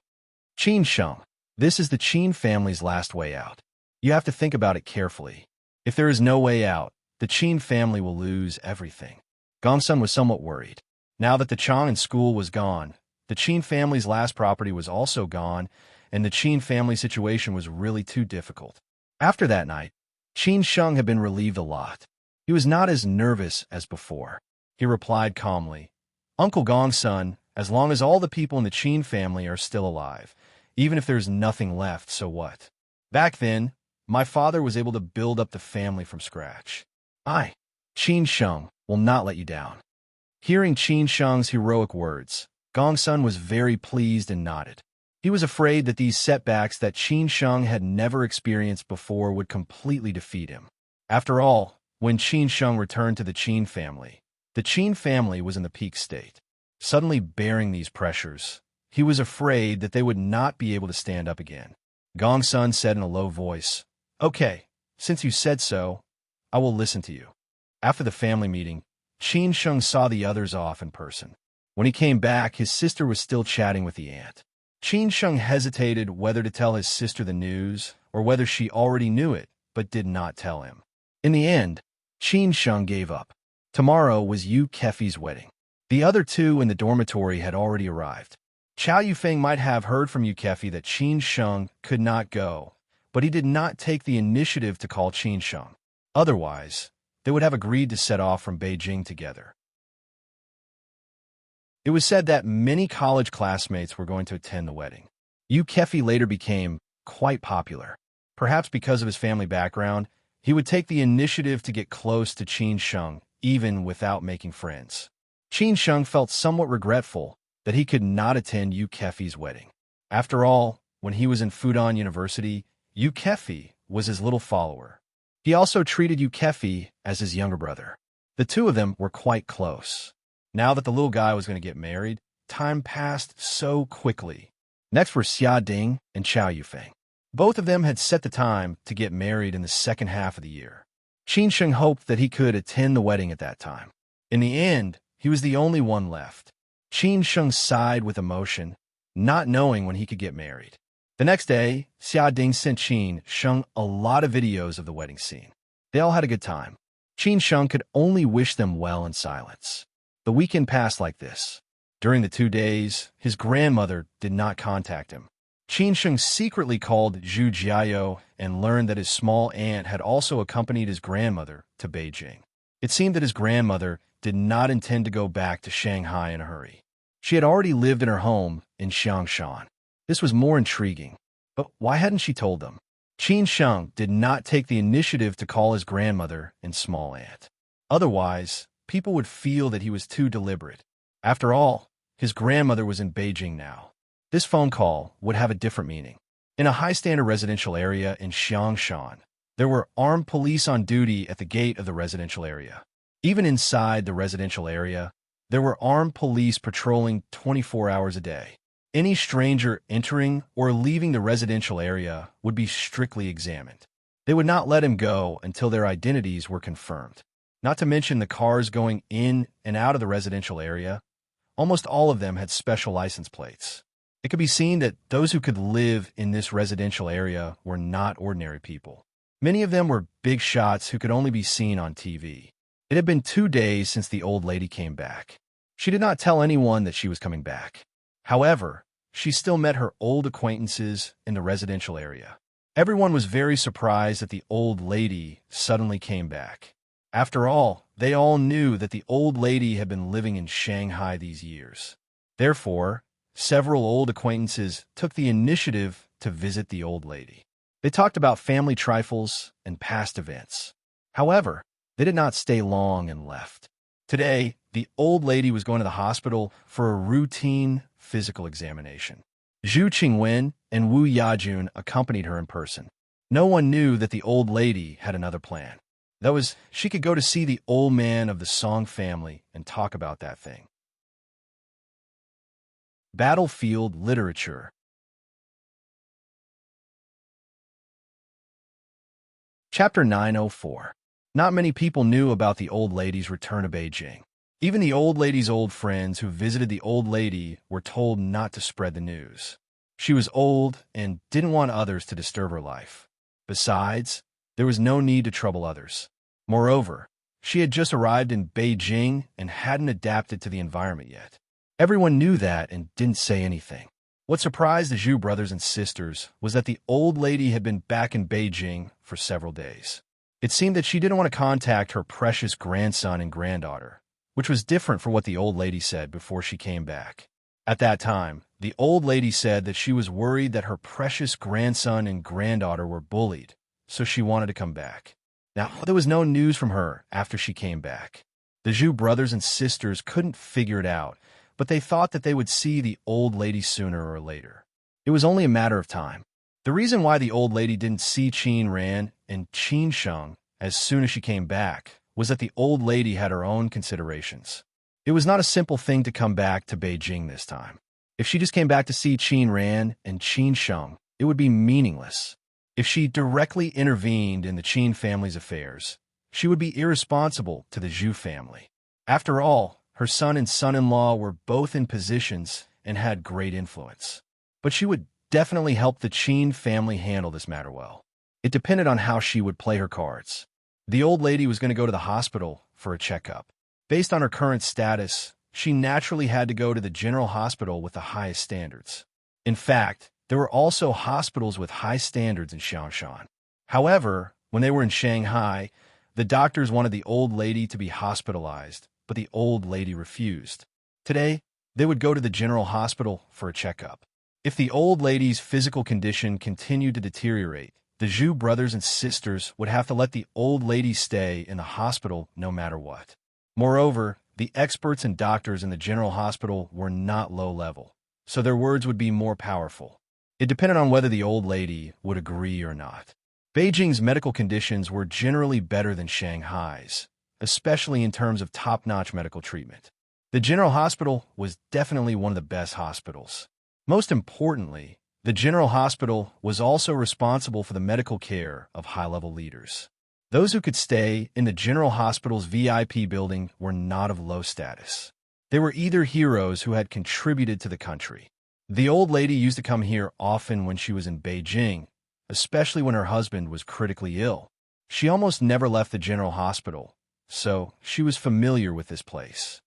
Qin Sheng, this is the Qin family's last way out. You have to think about it carefully. If there is no way out, the Qin family will lose everything. Gong Sun was somewhat worried. Now that the Chang and school was gone, the Qin family's last property was also gone, and the Qin family situation was really too difficult. After that night, Qin Sheng had been relieved a lot. He was not as nervous as before. He replied calmly, "Uncle Gong Sun, as long as all the people in the Qin family are still alive, even if there's nothing left, so what? Back then, my father was able to build up the family from scratch. Qin Sheng, will not let you down." Hearing Qin Sheng's heroic words, Gong Sun was very pleased and nodded. He was afraid that these setbacks that Qin Sheng had never experienced before would completely defeat him. After all, when Qin Sheng returned to the Qin family was in the peak state. Suddenly bearing these pressures, he was afraid that they would not be able to stand up again. Gong Sun said in a low voice, "Okay, since you said so, I will listen to you." After the family meeting, Qin Sheng saw the others off in person. When he came back, his sister was still chatting with the aunt. Qin Sheng hesitated whether to tell his sister the news or whether she already knew it but did not tell him. In the end, Qin Sheng gave up. Tomorrow was Yu Kefi's wedding. The other two in the dormitory had already arrived. Chow Yufeng might have heard from Yu Kefi that Qin Sheng could not go, but he did not take the initiative to call Qin Sheng. Otherwise, they would have agreed to set off from Beijing together. It was said that many college classmates were going to attend the wedding. Yu Kefi later became quite popular. Perhaps because of his family background, he would take the initiative to get close to Qin Sheng, even without making friends. Qin Sheng felt somewhat regretful that he could not attend Yu Kefi's wedding. After all, when he was in Fudan University, Yu Kefi was his little follower. He also treated Yu Kefi as his younger brother. The two of them were quite close. Now that the little guy was going to get married, time passed so quickly. Next were Xia Ding and Chow Yufeng. Both of them had set the time to get married in the second half of the year. Qin Sheng hoped that he could attend the wedding at that time. In the end, he was the only one left. Qin Sheng sighed with emotion. not knowing when he could get married. The next day, Xiaoding sent Qin Sheng a lot of videos of the wedding scene. They all had a good time. Qin Sheng could only wish them well in silence. The weekend passed like this. During the 2 days, his grandmother did not contact him. Qin Sheng secretly called Zhu Jiao and learned that his small aunt had also accompanied his grandmother to Beijing. It seemed that his grandmother did not intend to go back to Shanghai in a hurry. She had already lived in her home in Xiangshan. This was more intriguing. But why hadn't she told them? Qin Sheng did not take the initiative to call his grandmother and small aunt. Otherwise, people would feel that he was too deliberate. After all, his grandmother was in Beijing now. This phone call would have a different meaning. In a high-standard residential area in Xiangshan, there were armed police on duty at the gate of the residential area. Even inside the residential area, there were armed police patrolling 24 hours a day. Any stranger entering or leaving the residential area would be strictly examined. They would not let him go until their identities were confirmed. Not to mention the cars going in and out of the residential area. Almost all of them had special license plates. It could be seen that those who could live in this residential area were not ordinary people. Many of them were big shots who could only be seen on TV. It had been 2 days since the old lady came back. She did not tell anyone that she was coming back. However, she still met her old acquaintances in the residential area. Everyone was very surprised that the old lady suddenly came back. After all, they all knew that the old lady had been living in Shanghai these years. Therefore, several old acquaintances took the initiative to visit the old lady. They talked about family trifles and past events. However, they did not stay long and left. Today, the old lady was going to the hospital for a routine physical examination. Zhu Qingwen and Wu Yajun accompanied her in person. No one knew that the old lady had another plan. That was, she could go to see the old man of the Song family and talk about that thing. Battlefield literature. Chapter 904. Not many people knew about the old lady's return to Beijing. Even the old lady's old friends who visited the old lady were told not to spread the news. She was old and didn't want others to disturb her life. Besides, there was no need to trouble others. Moreover, she had just arrived in Beijing and hadn't adapted to the environment yet. Everyone knew that and didn't say anything. What surprised the Zhu brothers and sisters was that the old lady had been back in Beijing for several days. It seemed that she didn't want to contact her precious grandson and granddaughter, which was different from what the old lady said before she came back. At that time, the old lady said that she was worried that her precious grandson and granddaughter were bullied, so she wanted to come back. Now, there was no news from her after she came back. The Zhu brothers and sisters couldn't figure it out, but they thought that they would see the old lady sooner or later. It was only a matter of time. The reason why the old lady didn't see Qin Ran and Qin Sheng as soon as she came back was that the old lady had her own considerations. It was not a simple thing to come back to Beijing this time. If she just came back to see Qin Ran and Qin Sheng, it would be meaningless. If she directly intervened in the Qin family's affairs, she would be irresponsible to the Zhu family. After all, her son and son-in-law were both in positions and had great influence. But she would definitely help the Qin family handle this matter well. It depended on how she would play her cards. The old lady was going to go to the hospital for a checkup. Based on her current status, she naturally had to go to the general hospital with the highest standards. In fact, there were also hospitals with high standards in Xiangshan. However, when they were in Shanghai, the doctors wanted the old lady to be hospitalized, but the old lady refused. Today, they would go to the general hospital for a checkup. If the old lady's physical condition continued to deteriorate, the Zhu brothers and sisters would have to let the old lady stay in the hospital no matter what. Moreover, the experts and doctors in the general hospital were not low level, so their words would be more powerful. It depended on whether the old lady would agree or not. Beijing's medical conditions were generally better than Shanghai's, especially in terms of top-notch medical treatment. The general hospital was definitely one of the best hospitals. Most importantly, the general hospital was also responsible for the medical care of high-level leaders. Those who could stay in the general hospital's VIP building were not of low status. They were either heroes who had contributed to the country, The old lady used to come here often when she was in Beijing, especially when her husband was critically ill. She almost never left the general hospital, so she was familiar with this place.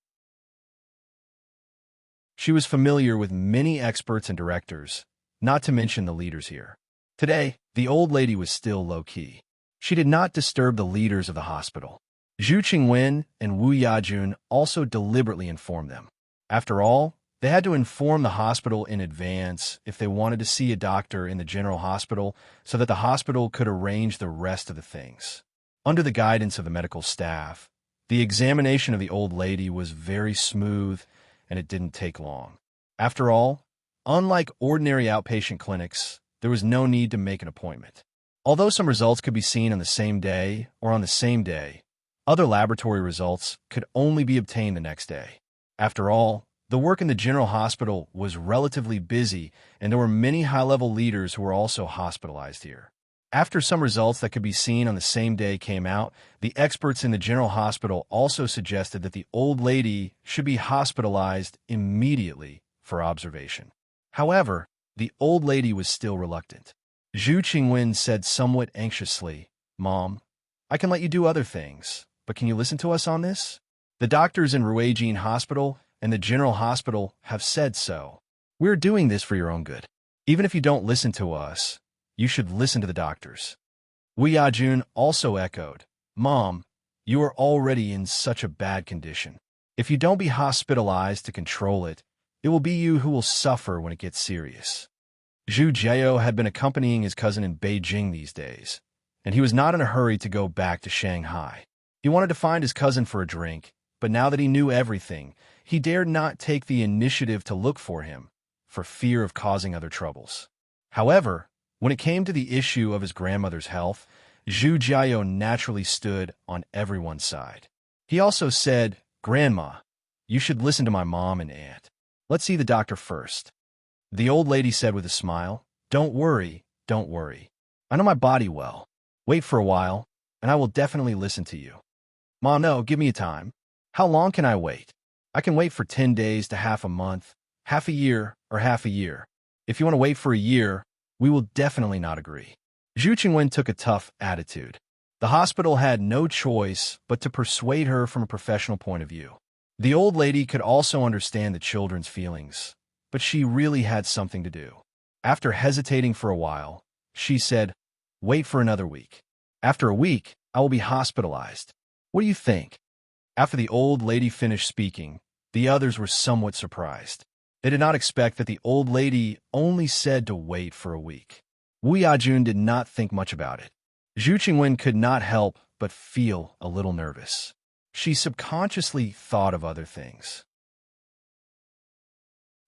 She was familiar with many experts and directors, not to mention the leaders here. Today, the old lady was still low-key. She did not disturb the leaders of the hospital. Zhu Qingwen and Wu Yajun also deliberately informed them. After all, they had to inform the hospital in advance if they wanted to see a doctor in the general hospital so that the hospital could arrange the rest of the things. Under the guidance of the medical staff, the examination of the old lady was very smooth and it didn't take long. After all, unlike ordinary outpatient clinics, there was no need to make an appointment. Although some results could be seen on the same day or on the same day, other laboratory results could only be obtained the next day. After all, the work in the general hospital was relatively busy, and there were many high-level leaders who were also hospitalized here. After some results that could be seen on the same day came out, the experts in the general hospital also suggested that the old lady should be hospitalized immediately for observation. However, the old lady was still reluctant. Zhu Qingwen said somewhat anxiously, "Mom, I can let you do other things, but can you listen to us on this? The doctors in Ruijin Hospital and the General Hospital have said so. We're doing this for your own good. Even if you don't listen to us, you should listen to the doctors." Wu Yajun also echoed, "Mom, you are already in such a bad condition. If you don't be hospitalized to control it, it will be you who will suffer when it gets serious." Zhu Jiao had been accompanying his cousin in Beijing these days, and he was not in a hurry to go back to Shanghai. He wanted to find his cousin for a drink, but now that he knew everything, he dared not take the initiative to look for him, for fear of causing other troubles. However, when it came to the issue of his grandmother's health, Zhu Jiao naturally stood on everyone's side. He also said, "Grandma, you should listen to my mom and aunt. Let's see the doctor first." The old lady said with a smile, don't worry. I know my body well. Wait for a while, and I will definitely listen to you." "Mom, no, give me a time. How long can I wait? I can wait for 10 days to half a month, half a year, or half a year. If you want to wait for a year, we will definitely not agree." Zhu Qingwen took a tough attitude. The hospital had no choice but to persuade her from a professional point of view. The old lady could also understand the children's feelings, but she really had something to do. After hesitating for a while, she said, "Wait for another week. After a week, I will be hospitalized. What do you think?" After the old lady finished speaking, the others were somewhat surprised. They did not expect that the old lady only said to wait for a week. Wu Yajun did not think much about it. Zhu Qingwen could not help but feel a little nervous. She subconsciously thought of other things.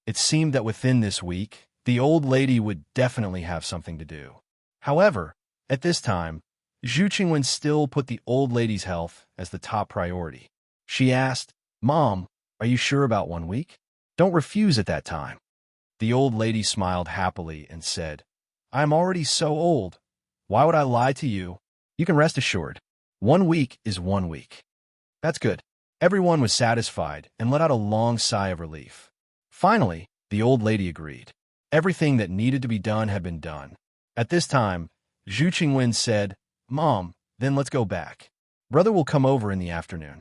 It seemed that within this week, the old lady would definitely have something to do. However, at this time, Zhu Qingwen still put the old lady's health as the top priority. She asked, "Mom, are you sure about 1 week? Don't refuse at that time." The old lady smiled happily and said, "I am already so old. Why would I lie to you? You can rest assured. 1 week is 1 week." "That's good." Everyone was satisfied and let out a long sigh of relief. Finally, the old lady agreed. Everything that needed to be done had been done. At this time, Zhu Qingwen said, "Mom, then let's go back. Brother will come over in the afternoon."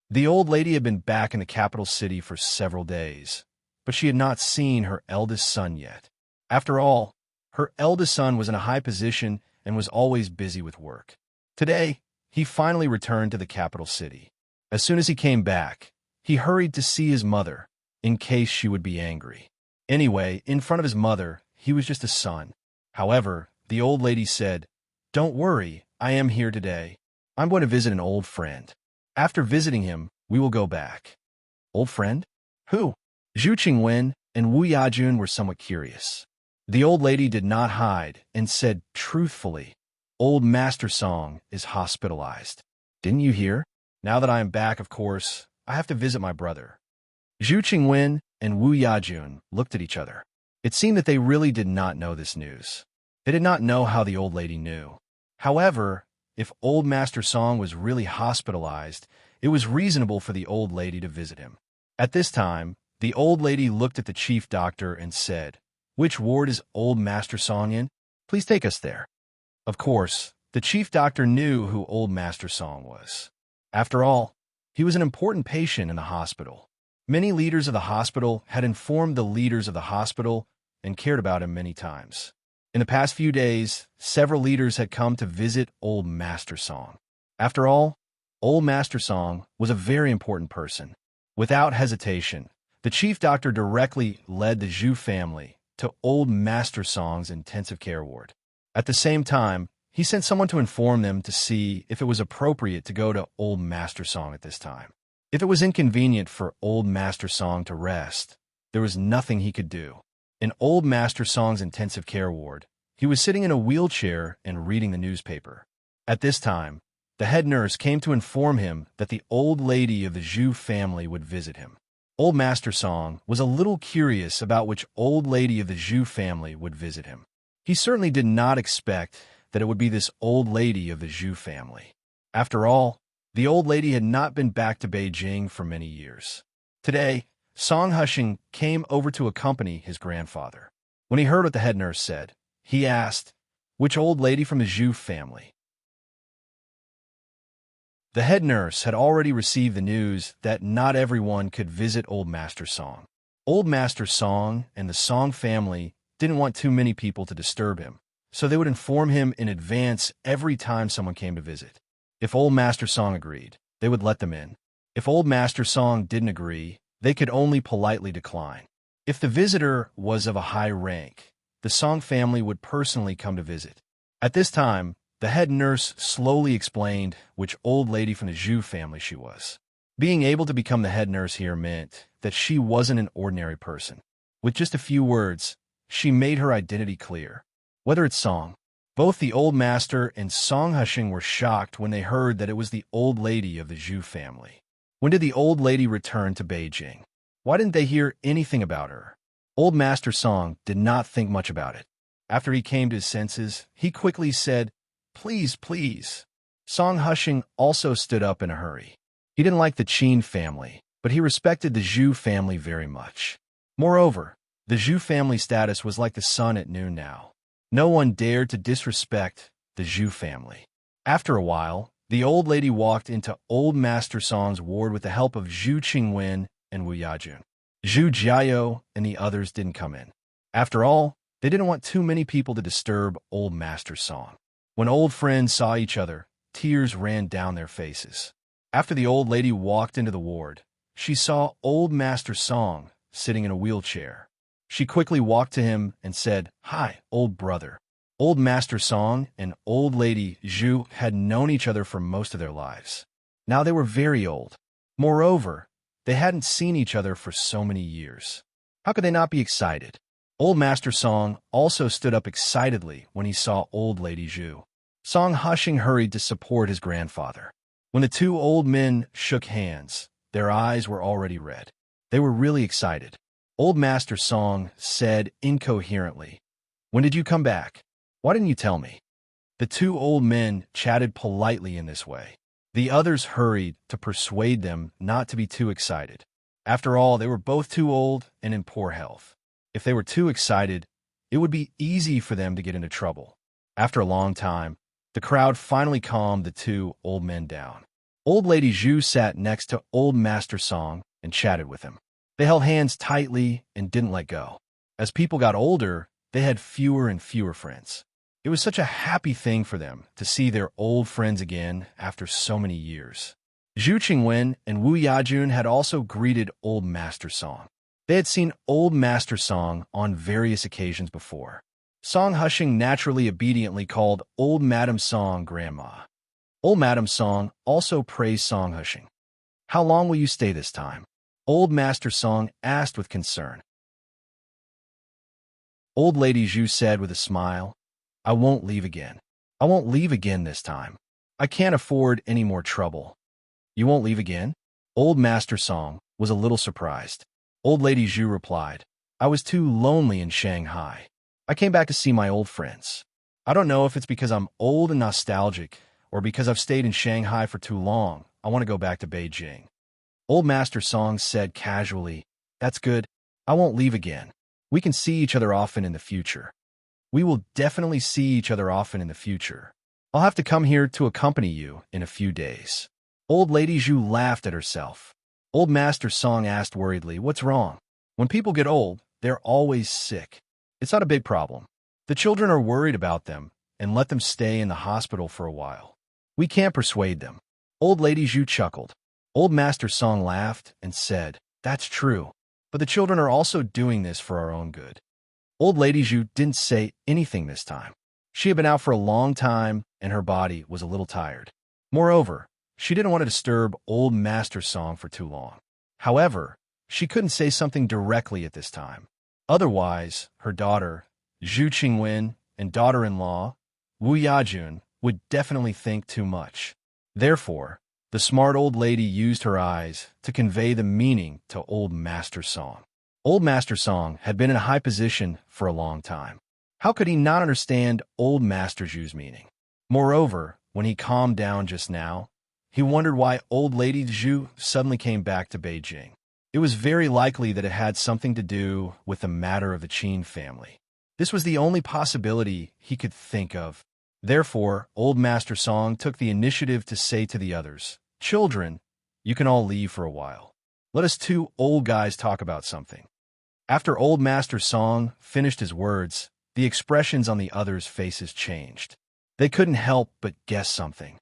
The old lady had been back in the capital city for several days, but she had not seen her eldest son yet. After all, her eldest son was in a high position and was always busy with work. Today, he finally returned to the capital city. As soon as he came back, he hurried to see his mother, in case she would be angry. Anyway, in front of his mother, he was just a son. However, the old lady said, "Don't worry, I am here today. I'm going to visit an old friend. After visiting him, we will go back." "Old friend? Who?" Zhu Qingwen and Wu Yajun were somewhat curious. The old lady did not hide and said truthfully, "Old Master Song is hospitalized. Didn't you hear? Now that I am back, of course, I have to visit my brother." Zhu Qingwen and Wu Yajun looked at each other. It seemed that they really did not know this news. They did not know how the old lady knew. However, if old Master Song was really hospitalized, it was reasonable for the old lady to visit him. At this time, The old lady looked at the chief doctor and said, "Which ward is old Master Song in? Please take us there." Of course, the chief doctor knew who old Master Song was. After all, he was an important patient in the hospital. Many leaders of the hospital had informed the leaders of the hospital and cared about him many times. In the past few days, several leaders had come to visit old Master Song. After all, old Master Song was a very important person. Without hesitation, the chief doctor directly led the Zhu family to old Master Song's intensive care ward. At the same time, he sent someone to inform them to see if it was appropriate to go to old Master Song at this time. If it was inconvenient for old Master Song to rest, there was nothing he could do. In old Master Song's intensive care ward, he was sitting in a wheelchair and reading the newspaper. At this time, the head nurse came to inform him that the old lady of the Zhu family would visit him. Old Master Song was a little curious about which old lady of the Zhu family would visit him. He certainly did not expect that it would be this old lady of the Zhu family. After all, the old lady had not been back to Beijing for many years. Today, Song Hushing came over to accompany his grandfather. When he heard what the head nurse said, he asked, "Which old lady from the Zhu family?" The head nurse had already received the news that not everyone could visit old Master Song. Old Master Song and the Song family didn't want too many people to disturb him, so they would inform him in advance every time someone came to visit. If old Master Song agreed, they would let them in. If old Master Song didn't agree, they could only politely decline. If the visitor was of a high rank, the Song family would personally come to visit. At this time, the head nurse slowly explained which old lady from the Zhu family she was. Being able to become the head nurse here meant that she wasn't an ordinary person. With just a few words, she made her identity clear. Whether it's Song, both the old master and Song Hushing were shocked when they heard that it was the old lady of the Zhu family. When did the old lady return to Beijing? Why didn't they hear anything about her? Old Master Song did not think much about it. After he came to his senses, he quickly said, "Please, please." Song Hushing also stood up in a hurry. He didn't like the Qin family, but he respected the Zhu family very much. Moreover, the Zhu family status was like the sun at noon now. No one dared to disrespect the Zhu family. After a while, the old lady walked into old Master Song's ward with the help of Zhu Qingwen and Wu Yajun. Zhu Jiao and the others didn't come in. After all, they didn't want too many people to disturb old Master Song. When old friends saw each other, tears ran down their faces. After the old lady walked into the ward, she saw old Master Song sitting in a wheelchair. She quickly walked to him and said, "Hi, old brother." Old Master Song and old lady Zhu had known each other for most of their lives. Now they were very old. Moreover, they hadn't seen each other for so many years. How could they not be excited? Old Master Song also stood up excitedly when he saw old lady Zhu. Song Hushing hurried to support his grandfather. When the two old men shook hands, their eyes were already red. They were really excited. Old Master Song said incoherently, "When did you come back? Why didn't you tell me?" The two old men chatted politely in this way. The others hurried to persuade them not to be too excited. After all, they were both too old and in poor health. If they were too excited, it would be easy for them to get into trouble. After a long time, the crowd finally calmed the two old men down. Old lady Zhu sat next to old Master Song and chatted with him. They held hands tightly and didn't let go. As people got older, they had fewer and fewer friends. It was such a happy thing for them to see their old friends again after so many years. Zhu Qingwen and Wu Yajun had also greeted old Master Song. They had seen old Master Song on various occasions before. Song Hushing naturally obediently called old Madam Song Grandma. Old Madam Song also praised Song Hushing. "How long will you stay this time?" Old Master Song asked with concern. Old lady Zhu said with a smile, "I won't leave again. I won't leave again this time. I can't afford any more trouble." "You won't leave again?" Old Master Song was a little surprised. Old lady Zhu replied, "I was too lonely in Shanghai. I came back to see my old friends. I don't know if it's because I'm old and nostalgic, or because I've stayed in Shanghai for too long. I want to go back to Beijing." Old Master Song said casually, That's good. I won't leave again. We can see each other often in the future. We will definitely see each other often in the future. I'll have to come here to accompany you in a few days. Old Lady Zhu laughed at herself. Old Master Song asked worriedly, "What's wrong?" When people get old, they're always sick. It's not a big problem. The children are worried about them and let them stay in the hospital for a while. We can't persuade them. Old Lady Zhu chuckled. Old Master Song laughed and said, "That's true. But the children are also doing this for our own good." Old Lady Zhu didn't say anything this time. She had been out for a long time, and her body was a little tired. Moreover, she didn't want to disturb Old Master Song for too long. However, she couldn't say something directly at this time. Otherwise, her daughter, Zhu Qingwen, and daughter-in-law, Wu Yajun, would definitely think too much. Therefore, the smart old lady used her eyes to convey the meaning to Old Master Song. Old Master Song had been in a high position for a long time. How could he not understand Old Master Zhu's meaning? Moreover, when he calmed down just now, he wondered why Old Lady Zhu suddenly came back to Beijing. It was very likely that it had something to do with the matter of the Qin family. This was the only possibility he could think of. Therefore, Old Master Song took the initiative to say to the others, "Children, you can all leave for a while. Let us two old guys talk about something." After Old Master Song finished his words, the expressions on the others' faces changed. They couldn't help but guess something.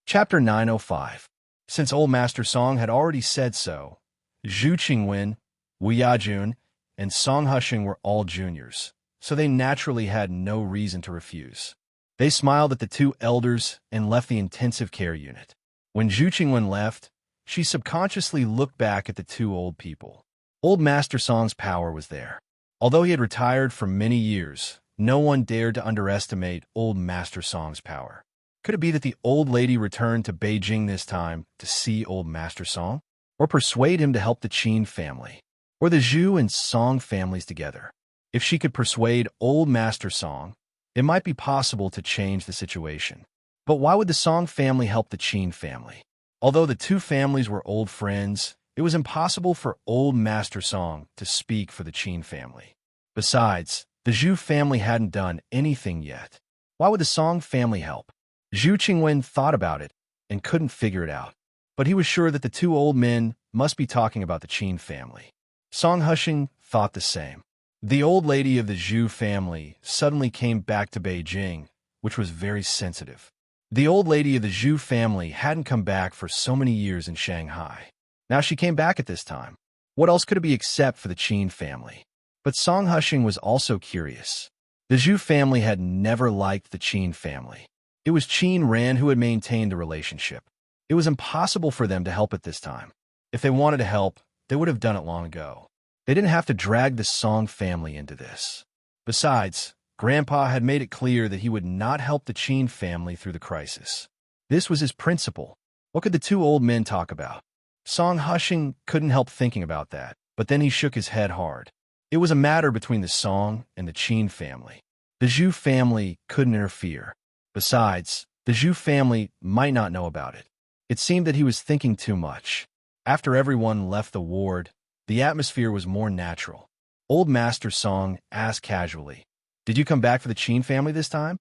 Chapter 905. Since Old Master Song had already said so, Zhu Qingwen, Wu Yajun, and Song Husheng were all juniors, so they naturally had no reason to refuse. They smiled at the two elders and left the intensive care unit. When Zhu Qingwen left, she subconsciously looked back at the two old people. Old Master Song's power was there. Although he had retired for many years, no one dared to underestimate Old Master Song's power. Could it be that the old lady returned to Beijing this time to see Old Master Song? Or persuade him to help the Qin family? Or the Zhu and Song families together? If she could persuade Old Master Song, it might be possible to change the situation. But why would the Song family help the Qin family? Although the two families were old friends, it was impossible for Old Master Song to speak for the Qin family. Besides, the Zhu family hadn't done anything yet. Why would the Song family help? Zhu Qingwen thought about it and couldn't figure it out. But he was sure that the two old men must be talking about the Qin family. Song Husheng thought the same. The old lady of the Zhu family suddenly came back to Beijing, which was very sensitive. The old lady of the Zhu family hadn't come back for so many years in Shanghai. Now she came back at this time. What else could it be except for the Qin family? But Song Husheng was also curious. The Zhu family had never liked the Qin family. It was Qin Ran who had maintained the relationship. It was impossible for them to help at this time. If they wanted to help, they would have done it long ago. They didn't have to drag the Song family into this. Besides, Grandpa had made it clear that he would not help the Qin family through the crisis. This was his principle. What could the two old men talk about? Song Husheng couldn't help thinking about that, but then he shook his head hard. It was a matter between the Song and the Qin family. The Zhu family couldn't interfere. Besides, the Zhu family might not know about it. It seemed that he was thinking too much. After everyone left the ward, the atmosphere was more natural. Old Master Song asked casually, "Did you come back for the Qin family this time?"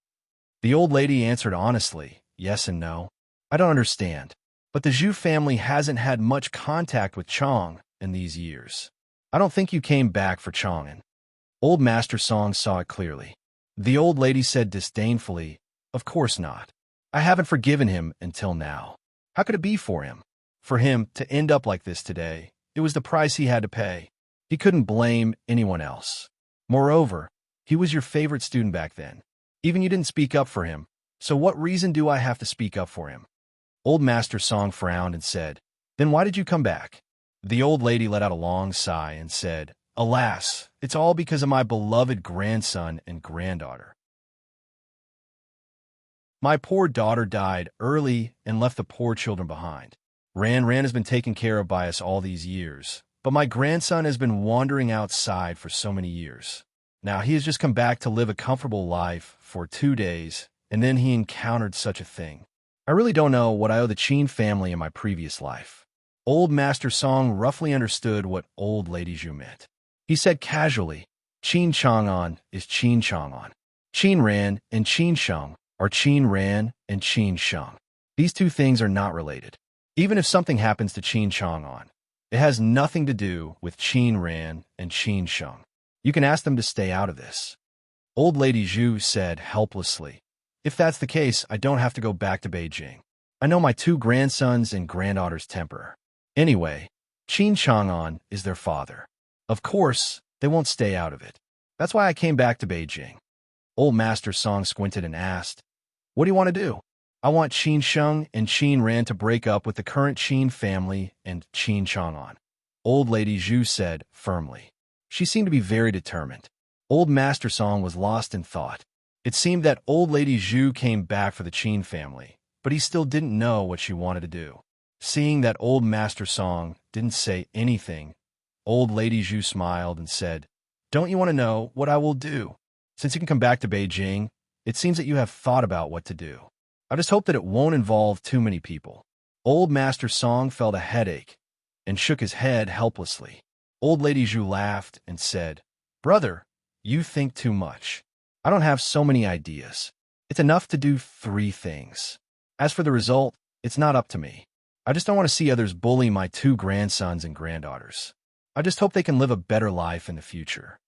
The old lady answered honestly, "Yes and no. I don't understand. But the Zhu family hasn't had much contact with Chong in these years. I don't think you came back for Chong'an." Old Master Song saw it clearly. The old lady said disdainfully, "Of course not. I haven't forgiven him until now. How could it be for him? For him to end up like this today, it was the price he had to pay. He couldn't blame anyone else. Moreover, he was your favorite student back then. Even you didn't speak up for him. So what reason do I have to speak up for him?" Old Master Song frowned and said, "Then why did you come back?" The old lady let out a long sigh and said, "Alas, it's all because of my beloved grandson and granddaughter. My poor daughter died early and left the poor children behind. Ran has been taken care of by us all these years, but my grandson has been wandering outside for so many years. Now he has just come back to live a comfortable life for 2 days, and then he encountered such a thing. I really don't know what I owe the Qin family in my previous life. Old Master Song roughly understood what Old Lady Zhu meant. He said casually, Qin Chang'an is Qin Chang'an. Qin Ran and Qin Sheng are Qin Ran and Qin Sheng. These two things are not related. Even if something happens to Qin Chang'an, it has nothing to do with Qin Ran and Qin Sheng. You can ask them to stay out of this. Old Lady Zhu said helplessly, if that's the case, I don't have to go back to Beijing. I know my two grandsons and granddaughter's temper. Anyway, Qin Chang'an is their father. Of course, they won't stay out of it. That's why I came back to Beijing. Old Master Song squinted and asked, what do you want to do? I want Qin Sheng and Qin Ran to break up with the current Qin family and Qin Chang'an. Old Lady Zhu said firmly. She seemed to be very determined. Old Master Song was lost in thought. It seemed that Old Lady Zhu came back for the Qin family, but he still didn't know what she wanted to do. Seeing that Old Master Song didn't say anything, Old Lady Zhu smiled and said, don't you want to know what I will do? Since you can come back to Beijing, it seems that you have thought about what to do. I just hope that it won't involve too many people. Old Master Song felt a headache and shook his head helplessly. Old Lady Zhu laughed and said, brother, you think too much. I don't have so many ideas. It's enough to do 3 things. As for the result, it's not up to me. I just don't want to see others bully my 2 grandsons and granddaughters. I just hope they can live a better life in the future.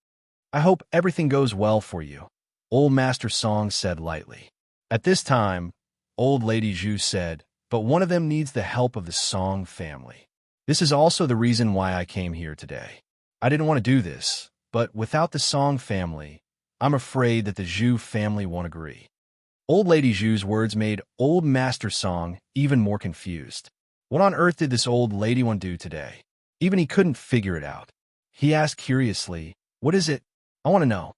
I hope everything goes well for you, Old Master Song said lightly. At this time, Old Lady Zhu said, but one of them needs the help of the Song family. This is also the reason why I came here today. I didn't want to do this, but without the Song family, I'm afraid that the Zhu family won't agree. Old Lady Zhu's words made Old Master Song even more confused. What on earth did this old lady want to do today? Even he couldn't figure it out. He asked curiously, what is it? I want to know.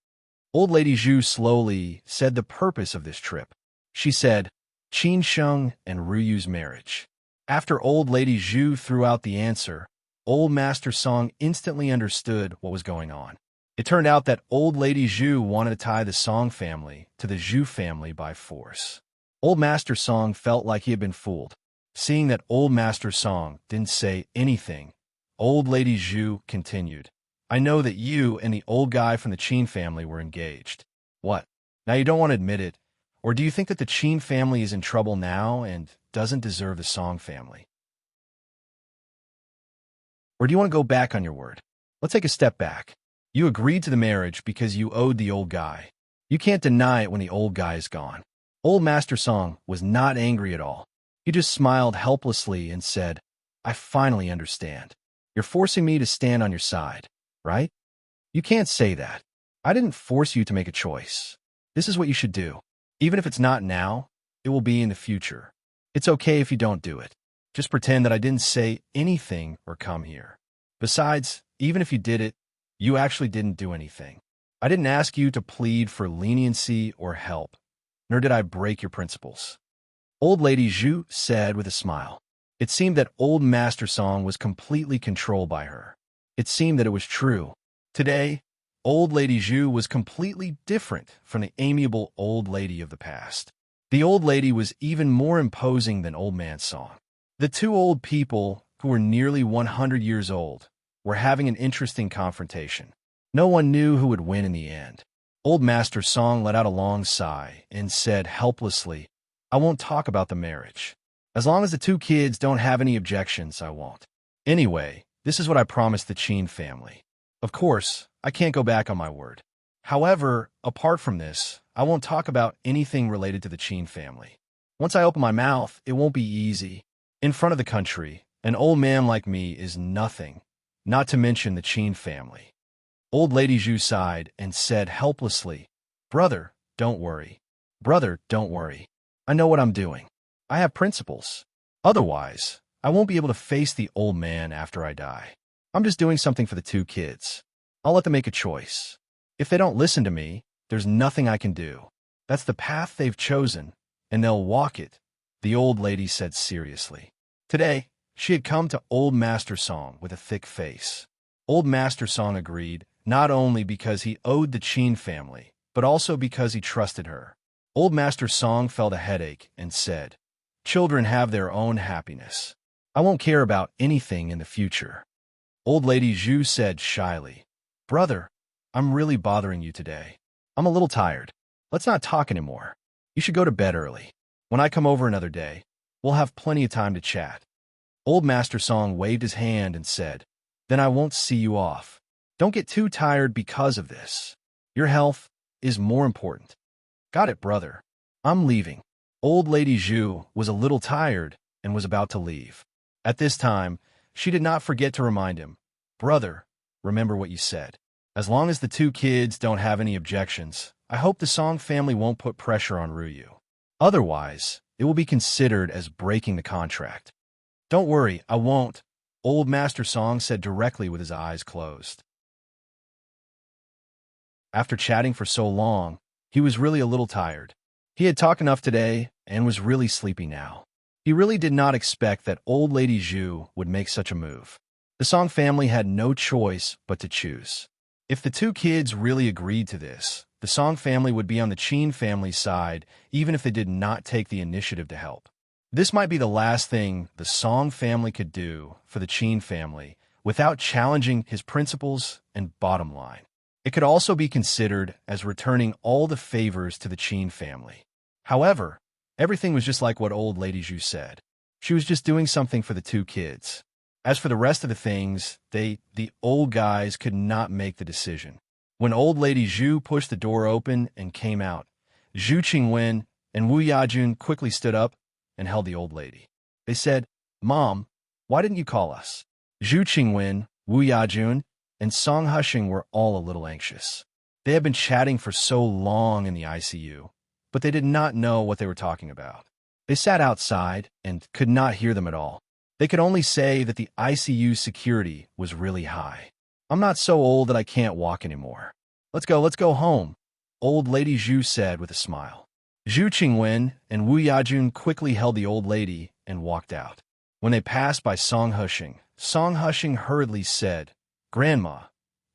Old Lady Zhu slowly said the purpose of this trip. She said, Qin Sheng and Ruyu's marriage. After Old Lady Zhu threw out the answer, Old Master Song instantly understood what was going on. It turned out that Old Lady Zhu wanted to tie the Song family to the Zhu family by force. Old Master Song felt like he had been fooled. Seeing that Old Master Song didn't say anything, Old Lady Zhu continued, I know that you and the old guy from the Qin family were engaged. What? Now you don't want to admit it? Or do you think that the Qin family is in trouble now and doesn't deserve the Song family? Or do you want to go back on your word? Let's take a step back. You agreed to the marriage because you owed the old guy. You can't deny it when the old guy is gone. Old Master Song was not angry at all. He just smiled helplessly and said, I finally understand. You're forcing me to stand on your side, right? You can't say that. I didn't force you to make a choice. This is what you should do. Even if it's not now, it will be in the future. It's okay if you don't do it. Just pretend that I didn't say anything or come here. Besides, even if you did it, you actually didn't do anything. I didn't ask you to plead for leniency or help, nor did I break your principles. Old Lady Zhu said with a smile. It seemed that Old Master Song was completely controlled by her. It seemed that it was true. Today, Old Lady Zhu was completely different from the amiable old lady of the past. The old lady was even more imposing than Old Man Song. The 2 old people, who were nearly 100 years old, were having an interesting confrontation. No one knew who would win in the end. Old Master Song let out a long sigh and said helplessly, I won't talk about the marriage. As long as the 2 kids don't have any objections, I won't. Anyway, this is what I promised the Qin family. Of course, I can't go back on my word. However, apart from this, I won't talk about anything related to the Qin family. Once I open my mouth, it won't be easy. In front of the country, an old man like me is nothing, not to mention the Qin family. Old Lady Zhu sighed and said helplessly, Brother, don't worry. Brother, don't worry. I know what I'm doing. I have principles. Otherwise, I won't be able to face the old man after I die. I'm just doing something for the 2 kids. I'll let them make a choice. If they don't listen to me, there's nothing I can do. That's the path they've chosen, and they'll walk it, the old lady said seriously. Today, she had come to Old Master Song with a thick face. Old Master Song agreed, not only because he owed the Qin family, but also because he trusted her. Old Master Song felt a headache and said, Children have their own happiness. I won't care about anything in the future. Old Lady Zhu said shyly. Brother, I'm really bothering you today. I'm a little tired. Let's not talk anymore. You should go to bed early. When I come over another day, we'll have plenty of time to chat. Old Master Song waved his hand and said, Then I won't see you off. Don't get too tired because of this. Your health is more important. Got it, brother. I'm leaving. Old Lady Zhu was a little tired and was about to leave. At this time, she did not forget to remind him, Brother, remember what you said. As long as the two kids don't have any objections, I hope the Song family won't put pressure on Ruyu. Otherwise, it will be considered as breaking the contract. Don't worry, I won't, Old Master Song said directly with his eyes closed. After chatting for so long, he was really a little tired. He had talked enough today and was really sleepy now. He really did not expect that Old Lady Zhu would make such a move. The Song family had no choice but to choose. If the two kids really agreed to this, the Song family would be on the Qin family's side even if they did not take the initiative to help. This might be the last thing the Song family could do for the Qin family without challenging his principles and bottom line. It could also be considered as returning all the favors to the Qin family. However, everything was just like what Old Lady Zhu said. She was just doing something for the two kids. As for the rest of the things, the old guys could not make the decision. When Old Lady Zhu pushed the door open and came out, Zhu Qingwen and Wu Yajun quickly stood up and held the old lady. They said, Mom, why didn't you call us? Zhu Qingwen, Wu Yajun, and Song Hushing were all a little anxious. They had been chatting for so long in the ICU, but they did not know what they were talking about. They sat outside and could not hear them at all. They could only say that the ICU security was really high. I'm not so old that I can't walk anymore. Let's go home, Old Lady Zhu said with a smile. Zhu Qingwen and Wu Yajun quickly held the old lady and walked out. When they passed by Song Hushing hurriedly said, Grandma,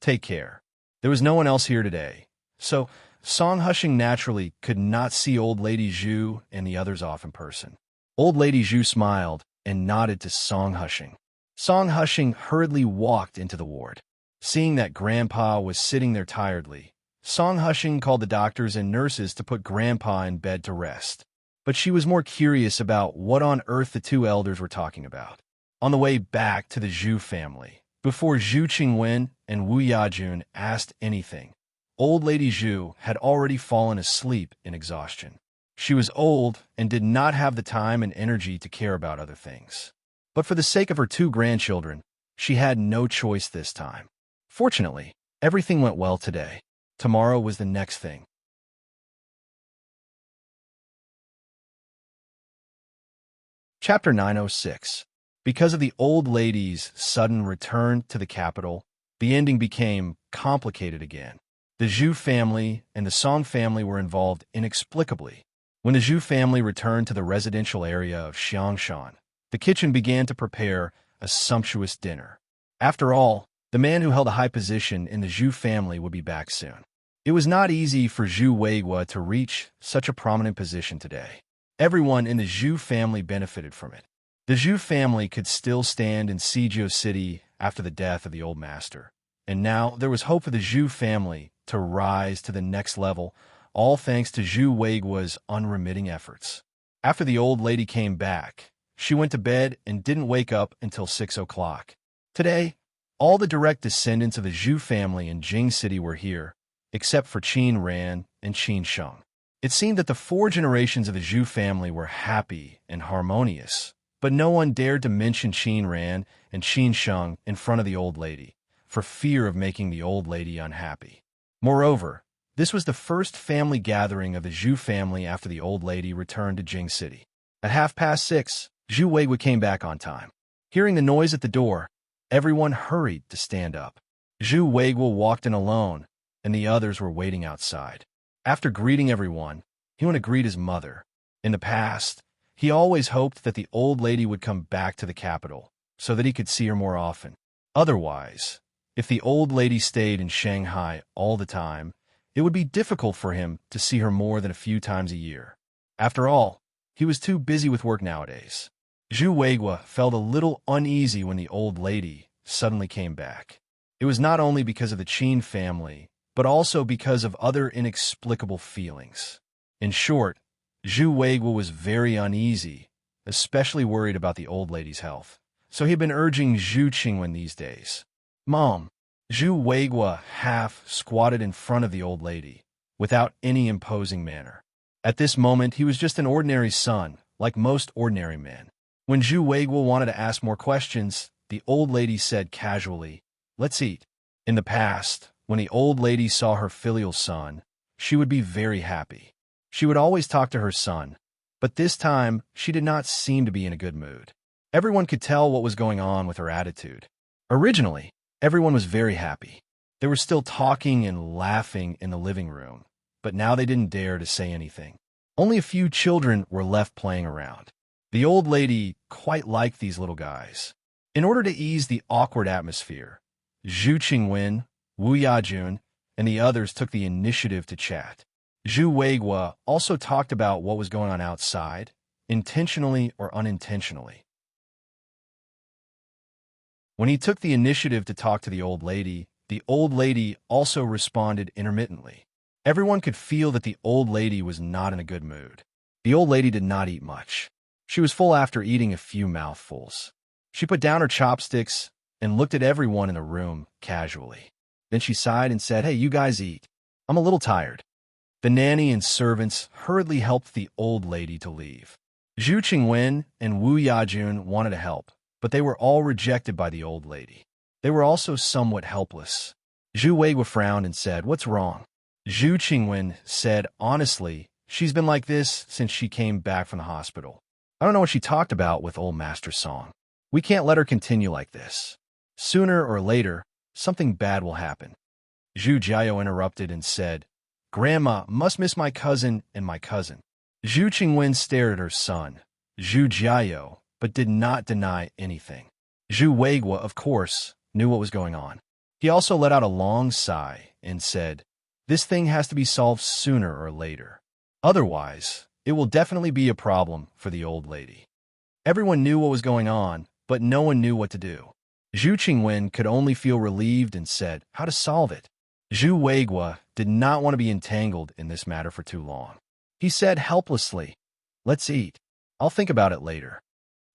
take care. There was no one else here today, so Song Hushing naturally could not see Old Lady Zhu and the others off in person. Old Lady Zhu smiled and nodded to Song Hushing. Song Hushing hurriedly walked into the ward. Seeing that Grandpa was sitting there tiredly, Song Hushing called the doctors and nurses to put Grandpa in bed to rest. But she was more curious about what on earth the two elders were talking about. On the way back to the Zhu family, before Zhu Qingwen and Wu Yajun asked anything, Old Lady Zhu had already fallen asleep in exhaustion. She was old and did not have the time and energy to care about other things. But for the sake of her two grandchildren, she had no choice this time. Fortunately, everything went well today. Tomorrow was the next thing. Chapter 906. Because of the old lady's sudden return to the capital, the ending became complicated again. The Zhu family and the Song family were involved inexplicably. When the Zhu family returned to the residential area of Xiangshan, the kitchen began to prepare a sumptuous dinner. After all, the man who held a high position in the Zhu family would be back soon. It was not easy for Zhu Weiguo to reach such a prominent position today. Everyone in the Zhu family benefited from it. The Zhu family could still stand in Sijio City after the death of the old master. And now there was hope for the Zhu family to rise to the next level, all thanks to Zhu Weiguo's unremitting efforts. After the old lady came back, she went to bed and didn't wake up until 6 o'clock. Today, all the direct descendants of the Zhu family in Jing City were here, except for Qin Ran and Qin Sheng. It seemed that the 4 generations of the Zhu family were happy and harmonious, but no one dared to mention Qin Ran and Qin Sheng in front of the old lady, for fear of making the old lady unhappy. Moreover, this was the first family gathering of the Zhu family after the old lady returned to Jing City. At 6:30, Zhu Weiguo came back on time. Hearing the noise at the door, everyone hurried to stand up. Zhu Weiguo walked in alone, and the others were waiting outside. After greeting everyone, he went to greet his mother. In the past, he always hoped that the old lady would come back to the capital, so that he could see her more often. Otherwise, if the old lady stayed in Shanghai all the time, it would be difficult for him to see her more than a few times a year. After all, He was too busy with work nowadays. Zhu Weigua felt a little uneasy when the old lady suddenly came back. It was not only because of the Qin family, but also because of other inexplicable feelings. In short, Zhu Weigua was very uneasy, especially worried about the old lady's health. So he had been urging Zhu Qingwen these days. "Mom." Zhu Weigua half squatted in front of the old lady, without any imposing manner. At this moment, he was just an ordinary son, like most ordinary men. When Zhu Weigua wanted to ask more questions, the old lady said casually, "Let's eat." In the past, when the old lady saw her filial son, she would be very happy. She would always talk to her son, but this time she did not seem to be in a good mood. Everyone could tell what was going on with her attitude. Originally, everyone was very happy. They were still talking and laughing in the living room, but now they didn't dare to say anything. Only a few children were left playing around. The old lady quite liked these little guys. In order to ease the awkward atmosphere, Zhu Qingwen, Wu Yajun, and the others took the initiative to chat. Zhu Weigua also talked about what was going on outside, intentionally or unintentionally. When he took the initiative to talk to the old lady also responded intermittently. Everyone could feel that the old lady was not in a good mood. The old lady did not eat much. She was full after eating a few mouthfuls. She put down her chopsticks and looked at everyone in the room casually. Then she sighed and said, "Hey, you guys eat. I'm a little tired." The nanny and servants hurriedly helped the old lady to leave. Zhu Qingwen and Wu Yajun wanted to help, but they were all rejected by the old lady. They were also somewhat helpless. Zhu Weigua frowned and said, "What's wrong?" Zhu Qingwen said, "Honestly, she's been like this since she came back from the hospital. I don't know what she talked about with old Master Song. We can't let her continue like this. Sooner or later, something bad will happen." Zhu Jiao interrupted and said, "Grandma must miss my cousin and my cousin." Zhu Qingwen stared at her son, Zhu Jiao, but did not deny anything. Zhu Weigua, of course, knew what was going on. He also let out a long sigh and said, "This thing has to be solved sooner or later. Otherwise, it will definitely be a problem for the old lady." Everyone knew what was going on, but no one knew what to do. Zhu Qingwen could only feel relieved and said, "How to solve it?" Zhu Weigua did not want to be entangled in this matter for too long. He said helplessly, "Let's eat. I'll think about it later."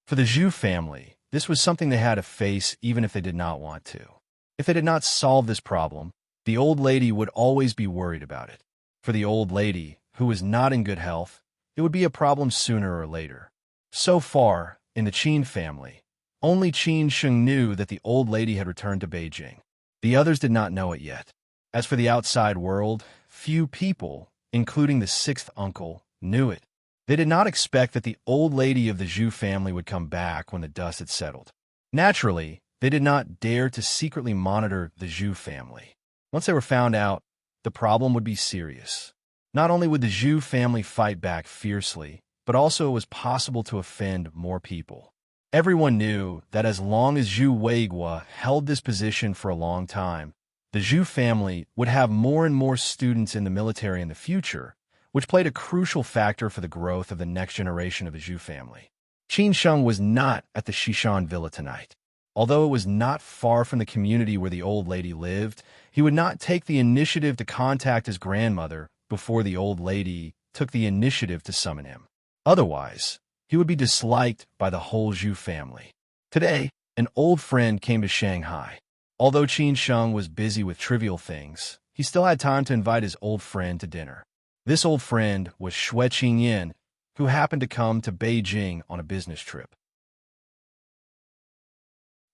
For the Zhu family, this was something they had to face even if they did not want to. If they did not solve this problem, the old lady would always be worried about it. For the old lady, who was not in good health, it would be a problem sooner or later. So far, in the Qin family, only Qin Sheng knew that the old lady had returned to Beijing. The others did not know it yet. As for the outside world, few people, including the sixth uncle, knew it. They did not expect that the old lady of the Zhu family would come back when the dust had settled. Naturally, they did not dare to secretly monitor the Zhu family. Once they were found out, the problem would be serious. Not only would the Zhu family fight back fiercely, but also it was possible to offend more people. Everyone knew that as long as Zhu Weigua held this position for a long time, the Zhu family would have more and more students in the military in the future, which played a crucial factor for the growth of the next generation of the Zhu family. Qin Sheng was not at the Shishan villa tonight. Although it was not far from the community where the old lady lived, he would not take the initiative to contact his grandmother before the old lady took the initiative to summon him. Otherwise, he would be disliked by the whole Zhu family. Today, an old friend came to Shanghai. Although Qin Sheng was busy with trivial things, he still had time to invite his old friend to dinner. This old friend was Xue Qingyan, who happened to come to Beijing on a business trip.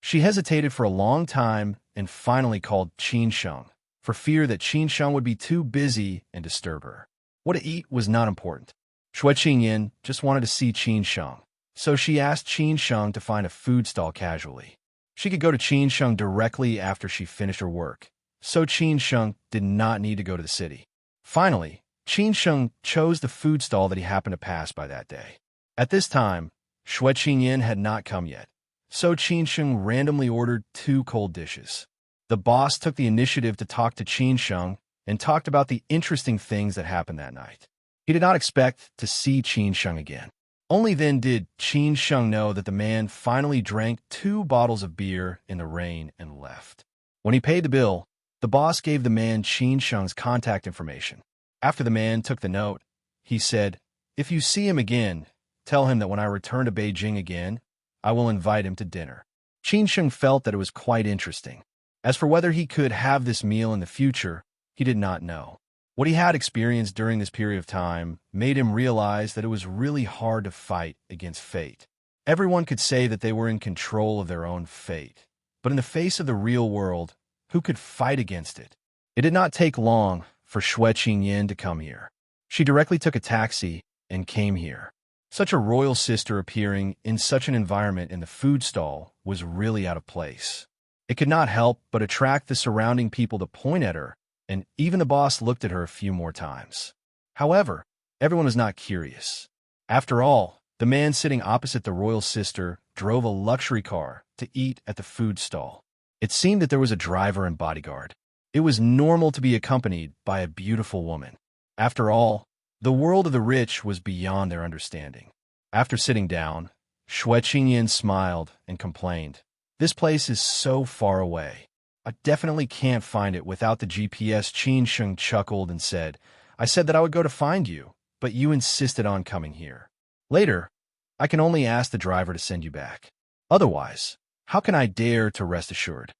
She hesitated for a long time and finally called Qin Sheng, for fear that Qin Sheng would be too busy and disturb her. What to eat was not important. Xue Qingyan just wanted to see Qin Sheng, so she asked Qin Sheng to find a food stall casually. She could go to Qin Sheng directly after she finished her work, so Qin Sheng did not need to go to the city. Finally, Qin Sheng chose the food stall that he happened to pass by that day. At this time, Xue Qingyan had not come yet, so Qin Sheng randomly ordered 2 cold dishes. The boss took the initiative to talk to Qin Sheng and talked about the interesting things that happened that night. He did not expect to see Qin Sheng again. Only then did Qin Sheng know that the man finally drank 2 bottles of beer in the rain and left. When he paid the bill, the boss gave the man Qin Sheng's contact information. After the man took the note, he said, "If you see him again, tell him that when I return to Beijing again, I will invite him to dinner." Qin Sheng felt that it was quite interesting. As for whether he could have this meal in the future, he did not know. What he had experienced during this period of time made him realize that it was really hard to fight against fate. Everyone could say that they were in control of their own fate, but in the face of the real world, who could fight against it? It did not take long for Xue Qingyin to come here. She directly took a taxi and came here. Such a royal sister appearing in such an environment in the food stall was really out of place. It could not help but attract the surrounding people to point at her, and even the boss looked at her a few more times. However, everyone was not curious. After all, the man sitting opposite the royal sister drove a luxury car to eat at the food stall. It seemed that there was a driver and bodyguard. It was normal to be accompanied by a beautiful woman. After all, the world of the rich was beyond their understanding. After sitting down, Xue Qingyin smiled and complained, "This place is so far away. I definitely can't find it without the GPS." Qin Sheng chuckled and said, "I said that I would go to find you, but you insisted on coming here. Later, I can only ask the driver to send you back. Otherwise, how can I dare to rest assured?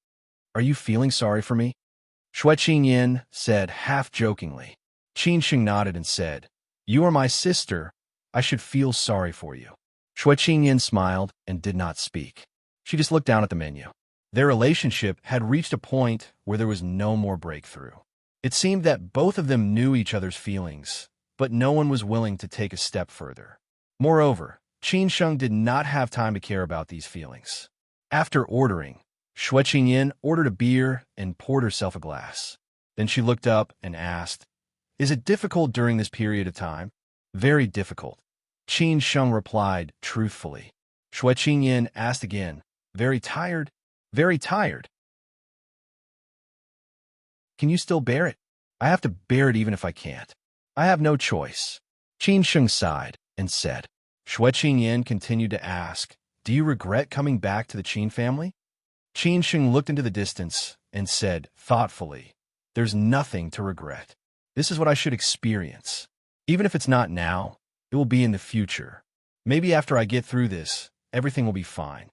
Are you feeling sorry for me?" Xue Qingyin said half-jokingly. Qin Sheng nodded and said, "You are my sister. I should feel sorry for you." Xue Qingyin smiled and did not speak. She just looked down at the menu. Their relationship had reached a point where there was no more breakthrough. It seemed that both of them knew each other's feelings, but no one was willing to take a step further. Moreover, Qin Sheng did not have time to care about these feelings. After ordering, Xue Qingyin ordered a beer and poured herself a glass. Then she looked up and asked, "Is it difficult during this period of time?" "Very difficult," Qin Sheng replied truthfully. Xue Qingyin asked again, "Very tired?" "Very tired." "Can you still bear it?" "I have to bear it even if I can't. I have no choice." Qin Sheng sighed and said. Xue Qingyin continued to ask, "Do you regret coming back to the Qin family?" Qin Sheng looked into the distance and said thoughtfully, "There's nothing to regret. This is what I should experience. Even if it's not now, it will be in the future. Maybe after I get through this, everything will be fine."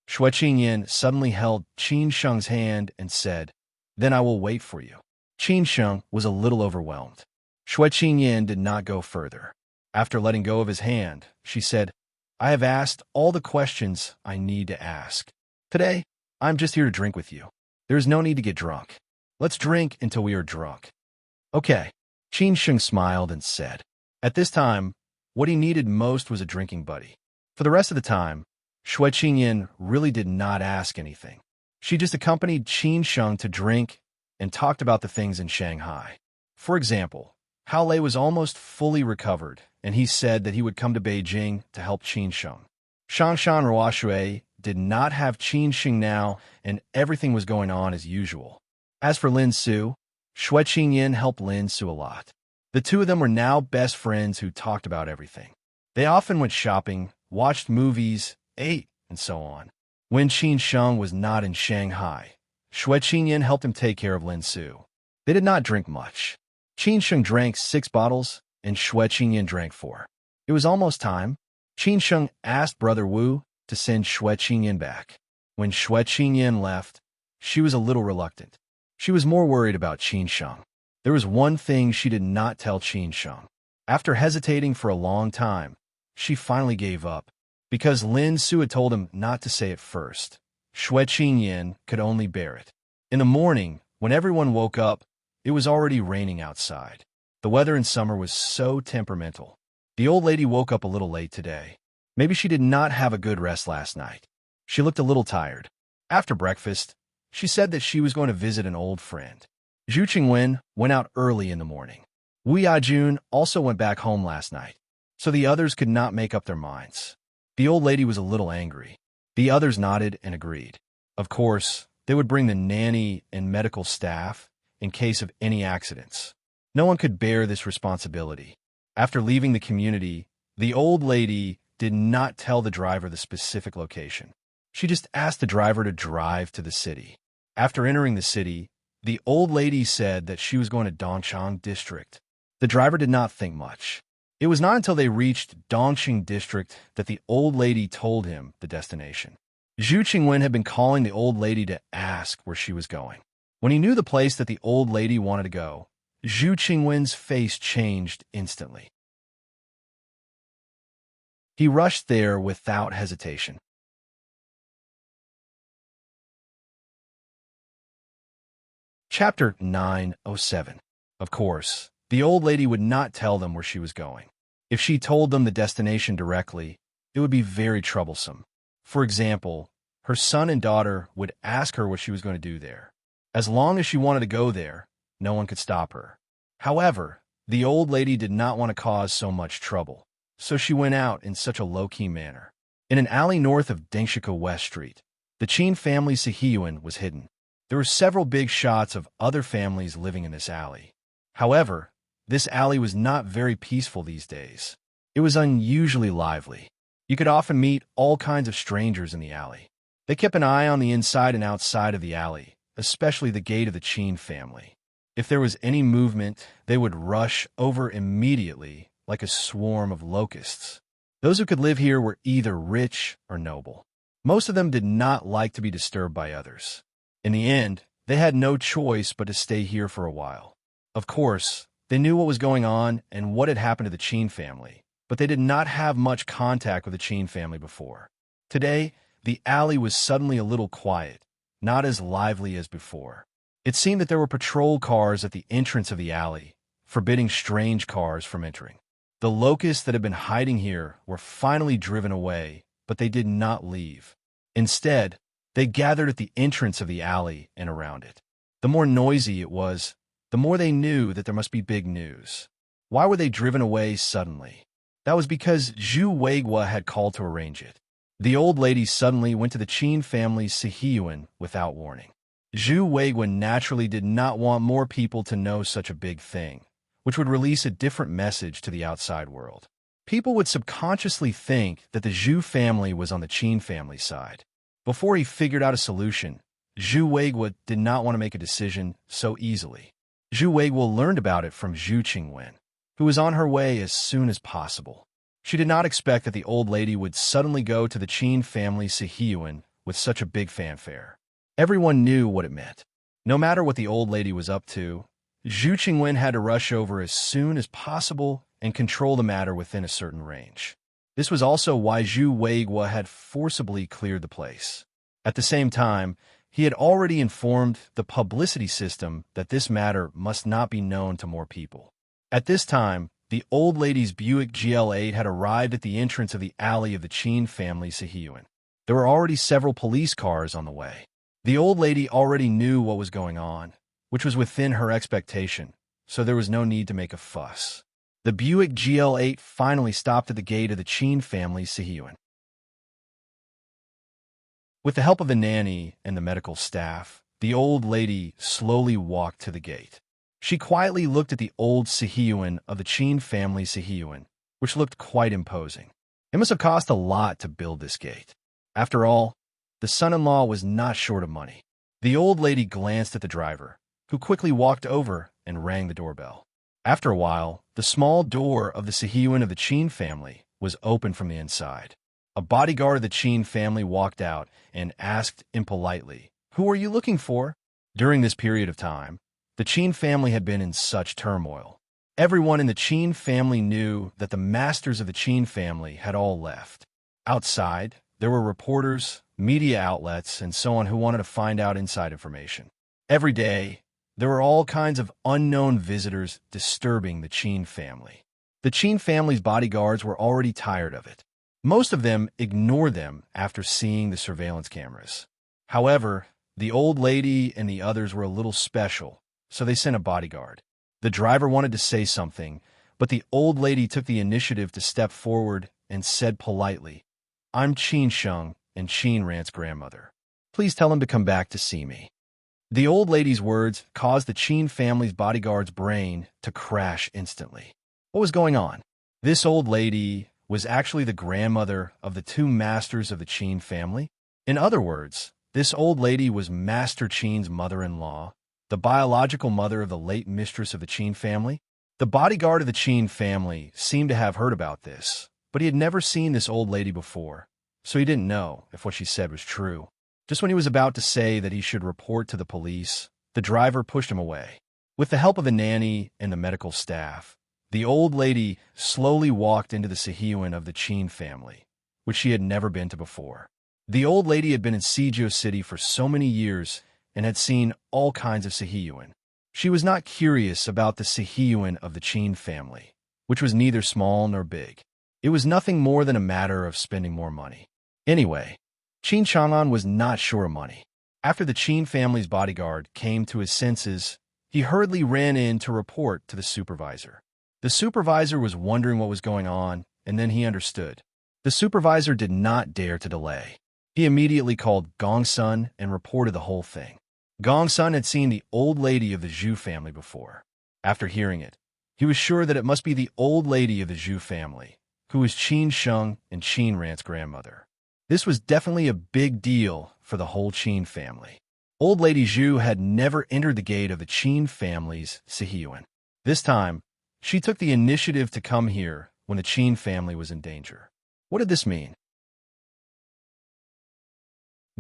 Xue Qingyin suddenly held Qin Sheng's hand and said, "Then I will wait for you." Qin Sheng was a little overwhelmed. Xue Qingyin did not go further. After letting go of his hand, she said, "I have asked all the questions I need to ask. Today, I'm just here to drink with you. There is no need to get drunk. Let's drink until we are drunk." "Okay," Qin Sheng smiled and said. At this time, what he needed most was a drinking buddy. For the rest of the time, Xue Qingyin really did not ask anything. She just accompanied Qin Sheng to drink and talked about the things in Shanghai. For example, how Lei was almost fully recovered, and he said that he would come to Beijing to help Qin Sheng. Shangshan Ruoshui did not have Qin Sheng now, and everything was going on as usual. As for Lin Su, Xue Qingyin helped Lin Su a lot. The two of them were now best friends who talked about everything. They often went shopping, watched movies, ate, and so on. When Qin Sheng was not in Shanghai, Xue Qingyin helped him take care of Lin Su. They did not drink much. Qin Sheng drank 6 bottles, and Xue Qingyin drank 4. It was almost time. Qin Sheng asked Brother Wu to send Xue Qingyin back. When Xue Qingyin left, she was a little reluctant. She was more worried about Qin Sheng. There was one thing she did not tell Qin Sheng. After hesitating for a long time, she finally gave up. Because Lin Su had told him not to say it first, Xue Qingyin could only bear it. In the morning, when everyone woke up, it was already raining outside. The weather in summer was so temperamental. The old lady woke up a little late today. Maybe she did not have a good rest last night. She looked a little tired. After breakfast, she said that she was going to visit an old friend. Zhu Qingwen went out early in the morning. Wu Yajun also went back home last night, so the others could not make up their minds. The old lady was a little angry. The others nodded and agreed. Of course, they would bring the nanny and medical staff in case of any accidents. No one could bear this responsibility. After leaving the community, the old lady did not tell the driver the specific location. She just asked the driver to drive to the city. After entering the city, the old lady said that she was going to Dongchang District. The driver did not think much. It was not until they reached Dongqing District that the old lady told him the destination. Zhu Qingwen had been calling the old lady to ask where she was going. When he knew the place that the old lady wanted to go, Zhu Qingwen's face changed instantly. He rushed there without hesitation. Chapter 907. Of course, the old lady would not tell them where she was going. If she told them the destination directly, it would be very troublesome. For example, her son and daughter would ask her what she was going to do there. As long as she wanted to go there, no one could stop her. However, the old lady did not want to cause so much trouble, so she went out in such a low-key manner. In an alley north of Dengshiko West Street, the Qin family's Sihiyuan was hidden. There were several big shots of other families living in this alley. However, this alley was not very peaceful these days. It was unusually lively. You could often meet all kinds of strangers in the alley. They kept an eye on the inside and outside of the alley, especially the gate of the Qin family. If there was any movement, they would rush over immediately like a swarm of locusts. Those who could live here were either rich or noble. Most of them did not like to be disturbed by others. In the end, they had no choice but to stay here for a while. Of course, they knew what was going on and what had happened to the Qin family, but they did not have much contact with the Qin family before. Today, the alley was suddenly a little quiet, not as lively as before. It seemed that there were patrol cars at the entrance of the alley, forbidding strange cars from entering. The locusts that had been hiding here were finally driven away, but they did not leave. Instead, they gathered at the entrance of the alley and around it. The more noisy it was, the more they knew that there must be big news. Why were they driven away suddenly? That was because Zhu Weigua had called to arrange it. The old lady suddenly went to the Qin family's Sihiyuan without warning. Zhu Weigua naturally did not want more people to know such a big thing, which would release a different message to the outside world. People would subconsciously think that the Zhu family was on the Qin family side. Before he figured out a solution, Zhu Weigua did not want to make a decision so easily. Zhu Weigua learned about it from Zhu Qingwen, who was on her way as soon as possible. She did not expect that the old lady would suddenly go to the Qin family Sihiyuan with such a big fanfare. Everyone knew what it meant. No matter what the old lady was up to, Zhu Qingwen had to rush over as soon as possible and control the matter within a certain range. This was also why Zhu Weigua had forcibly cleared the place. At the same time, he had already informed the publicity system that this matter must not be known to more people. At this time, the old lady's Buick GL8 had arrived at the entrance of the alley of the Qin family Sihiyuan. There were already several police cars on the way. The old lady already knew what was going on, which was within her expectation, so there was no need to make a fuss. The Buick GL8 finally stopped at the gate of the Qin family Sihiyuan. With the help of a nanny and the medical staff, the old lady slowly walked to the gate. She quietly looked at the old Sihiyuan of the Qin family Sihiyuan, which looked quite imposing. It must have cost a lot to build this gate. After all, the son-in-law was not short of money. The old lady glanced at the driver, who quickly walked over and rang the doorbell. After a while, the small door of the Sihiyuan of the Qin family was opened from the inside. A bodyguard of the Qin family walked out and asked impolitely, "Who are you looking for?" During this period of time, the Qin family had been in such turmoil. Everyone in the Qin family knew that the masters of the Qin family had all left. Outside, there were reporters, media outlets, and so on who wanted to find out inside information. Every day, there were all kinds of unknown visitors disturbing the Qin family. The Qin family's bodyguards were already tired of it. Most of them ignored them after seeing the surveillance cameras. However, the old lady and the others were a little special, so they sent a bodyguard. The driver wanted to say something, but the old lady took the initiative to step forward and said politely, "I'm Qin Sheng and Qin Rant's grandmother. Please tell him to come back to see me." The old lady's words caused the Qin family's bodyguard's brain to crash instantly. What was going on? This old lady was actually the grandmother of the two masters of the Qin family. In other words, this old lady was Master Qin's mother-in-law, the biological mother of the late mistress of the Qin family. The bodyguard of the Qin family seemed to have heard about this, but he had never seen this old lady before, so he didn't know if what she said was true. Just when he was about to say that he should report to the police, the driver pushed him away. With the help of a nanny and the medical staff, the old lady slowly walked into the Sihiyuan of the Qin family, which she had never been to before. The old lady had been in Sijio City for so many years and had seen all kinds of Sihiyuan. She was not curious about the Sihiyuan of the Qin family, which was neither small nor big. It was nothing more than a matter of spending more money. Anyway, Qin Chang'an was not short of money. After the Qin family's bodyguard came to his senses, he hurriedly ran in to report to the supervisor. The supervisor was wondering what was going on, and then he understood. The supervisor did not dare to delay. He immediately called Gong Sun and reported the whole thing. Gong Sun had seen the old lady of the Zhu family before. After hearing it, he was sure that it must be the old lady of the Zhu family, who was Qin Sheng and Qin Ran's grandmother. This was definitely a big deal for the whole Qin family. Old Lady Zhu had never entered the gate of the Qin family's Sihiyuan. This time, she took the initiative to come here when the Qin family was in danger. What did this mean?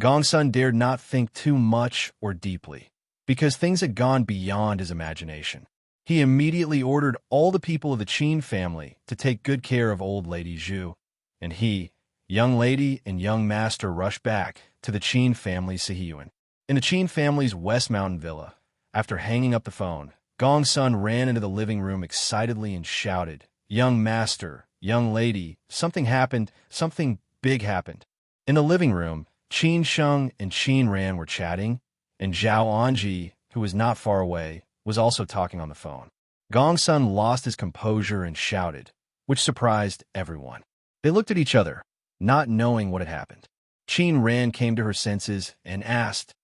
Gongsun dared not think too much or deeply, because things had gone beyond his imagination. He immediately ordered all the people of the Qin family to take good care of old Lady Zhu, and he, young lady and young master rushed back to the Qin family's Sihiyuan. In the Qin family's West Mountain villa, after hanging up the phone, Gongsun ran into the living room excitedly and shouted, "Young master, young lady, something happened, something big happened." In the living room, Qin Sheng and Qin Ran were chatting, and Zhao Anji, who was not far away, was also talking on the phone. Gongsun lost his composure and shouted, which surprised everyone. They looked at each other, not knowing what had happened. Qin Ran came to her senses and asked,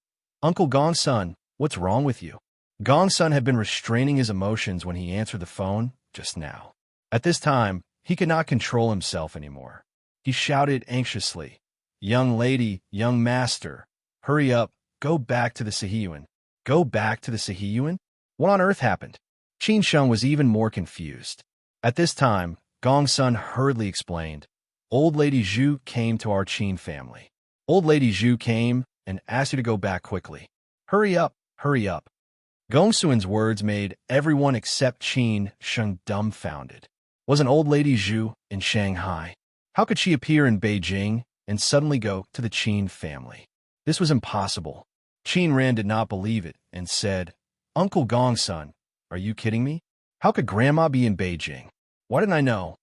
"Uncle Gongsun, what's wrong with you?" Gongsun had been restraining his emotions when he answered the phone just now. At this time, he could not control himself anymore. He shouted anxiously, "Young lady, young master, hurry up, go back to the Sihiyuan." Go back to the Sihiyuan? What on earth happened? Qin Sheng was even more confused. At this time, Gongsun hurriedly explained, "Old Lady Zhu came to our Qin family. Old Lady Zhu came and asked you to go back quickly. Hurry up, hurry up." Gongsun's words made everyone except Qin Sheng dumbfounded. Wasn't Old Lady Zhu in Shanghai? How could she appear in Beijing and suddenly go to the Qin family? This was impossible. Qin Ran did not believe it and said, "Uncle Gongsun, are you kidding me? How could Grandma be in Beijing? Why didn't I know?"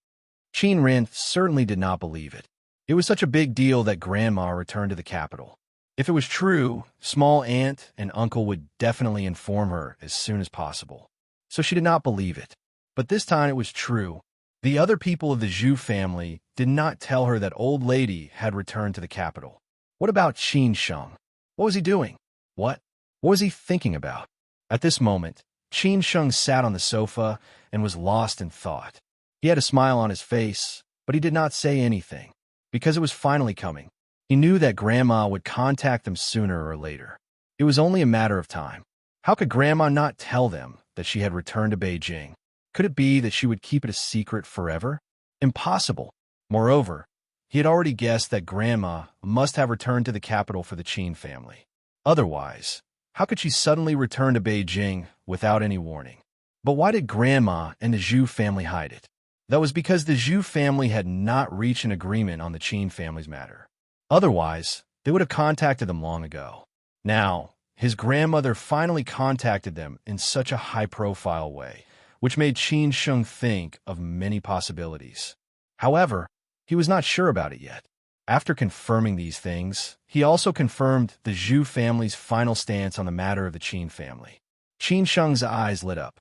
Qin Ran certainly did not believe it. It was such a big deal that Grandma returned to the capital. If it was true, small aunt and uncle would definitely inform her as soon as possible. So she did not believe it. But this time it was true. The other people of the Zhu family did not tell her that old lady had returned to the capital. What about Qin Sheng? What was he doing? What was he thinking about? At this moment, Qin Sheng sat on the sofa and was lost in thought. He had a smile on his face, but he did not say anything, because it was finally coming. He knew that Grandma would contact them sooner or later. It was only a matter of time. How could Grandma not tell them that she had returned to Beijing? Could it be that she would keep it a secret forever? Impossible. Moreover, he had already guessed that Grandma must have returned to the capital for the Qin family. Otherwise, how could she suddenly return to Beijing without any warning? But why did Grandma and the Zhu family hide it? That was because the Zhu family had not reached an agreement on the Qin family's matter. Otherwise, they would have contacted them long ago. Now, his grandmother finally contacted them in such a high-profile way, which made Qin Sheng think of many possibilities. However, he was not sure about it yet. After confirming these things, he also confirmed the Zhu family's final stance on the matter of the Qin family. Qin Sheng's eyes lit up.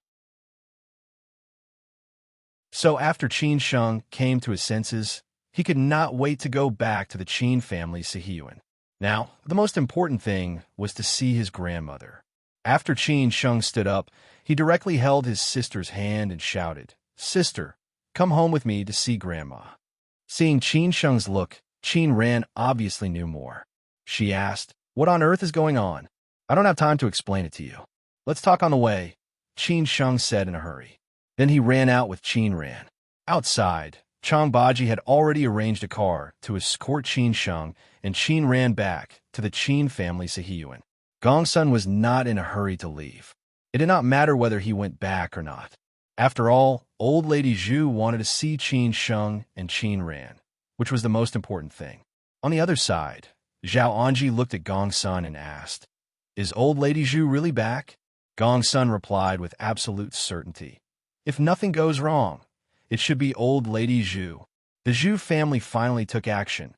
So after Qin Sheng came to his senses, he could not wait to go back to the Qin family's Sihiyuan. Now, the most important thing was to see his grandmother. After Qin Sheng stood up, he directly held his sister's hand and shouted, "Sister, come home with me to see Grandma." Seeing Qin Sheng's look, Qin Ran obviously knew more. She asked, "What on earth is going on? I don't have time to explain it to you. Let's talk on the way," Qin Sheng said in a hurry. Then he ran out with Qin Ran. Outside, Chang Baji had already arranged a car to escort Qin Sheng, and Qin ran back to the Qin family Sihiyuan. Gongsun was not in a hurry to leave. It did not matter whether he went back or not. After all, old lady Zhu wanted to see Qin Sheng and Qin Ran, which was the most important thing. On the other side, Zhao Anji looked at Gongsun and asked, "Is old lady Zhu really back?" Gongsun replied with absolute certainty, "If nothing goes wrong, it should be old lady Zhu." The Zhu family finally took action,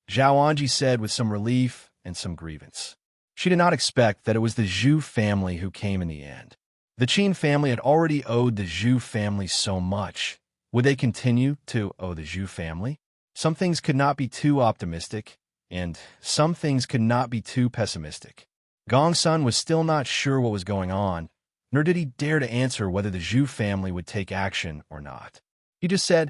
Zhao Anji said with some relief and some grievance. She did not expect that it was the Zhu family who came in the end. The Qin family had already owed the Zhu family so much. Would they continue to owe the Zhu family? Some things could not be too optimistic, and some things could not be too pessimistic. Gongsun was still not sure what was going on, nor did he dare to answer whether the Zhu family would take action or not. He just said,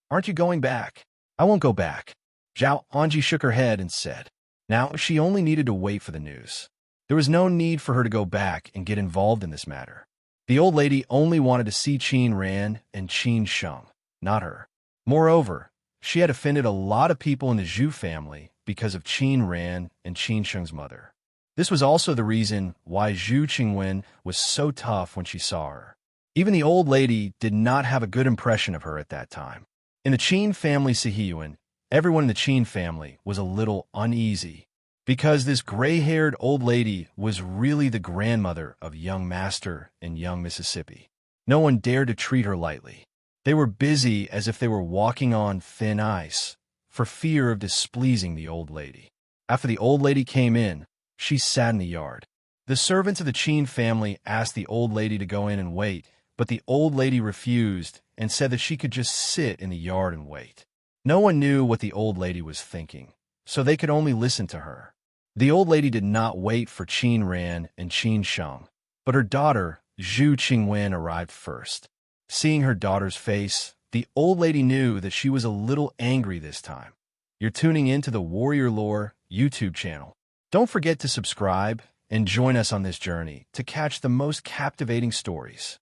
"Aren't you going back?" "I won't go back." Zhao Anji shook her head and said, now she only needed to wait for the news. There was no need for her to go back and get involved in this matter. The old lady only wanted to see Qin Ran and Qin Sheng, not her. Moreover, she had offended a lot of people in the Zhu family because of Qin Ran and Qin Sheng's mother. This was also the reason why Zhu Qingwen was so tough when she saw her. Even the old lady did not have a good impression of her at that time. In the Qin family Sihiyuan, everyone in the Qin family was a little uneasy, because this gray-haired old lady was really the grandmother of young Master and young Mississippi. No one dared to treat her lightly. They were busy as if they were walking on thin ice, for fear of displeasing the old lady. After the old lady came in, she sat in the yard. The servants of the Qin family asked the old lady to go in and wait, but the old lady refused and said that she could just sit in the yard and wait. No one knew what the old lady was thinking, so they could only listen to her. The old lady did not wait for Qin Ran and Qin Sheng, but her daughter, Zhu Qingwen, arrived first. Seeing her daughter's face, the old lady knew that she was a little angry this time. You're tuning into the Warrior Lore YouTube channel. Don't forget to subscribe and join us on this journey to catch the most captivating stories.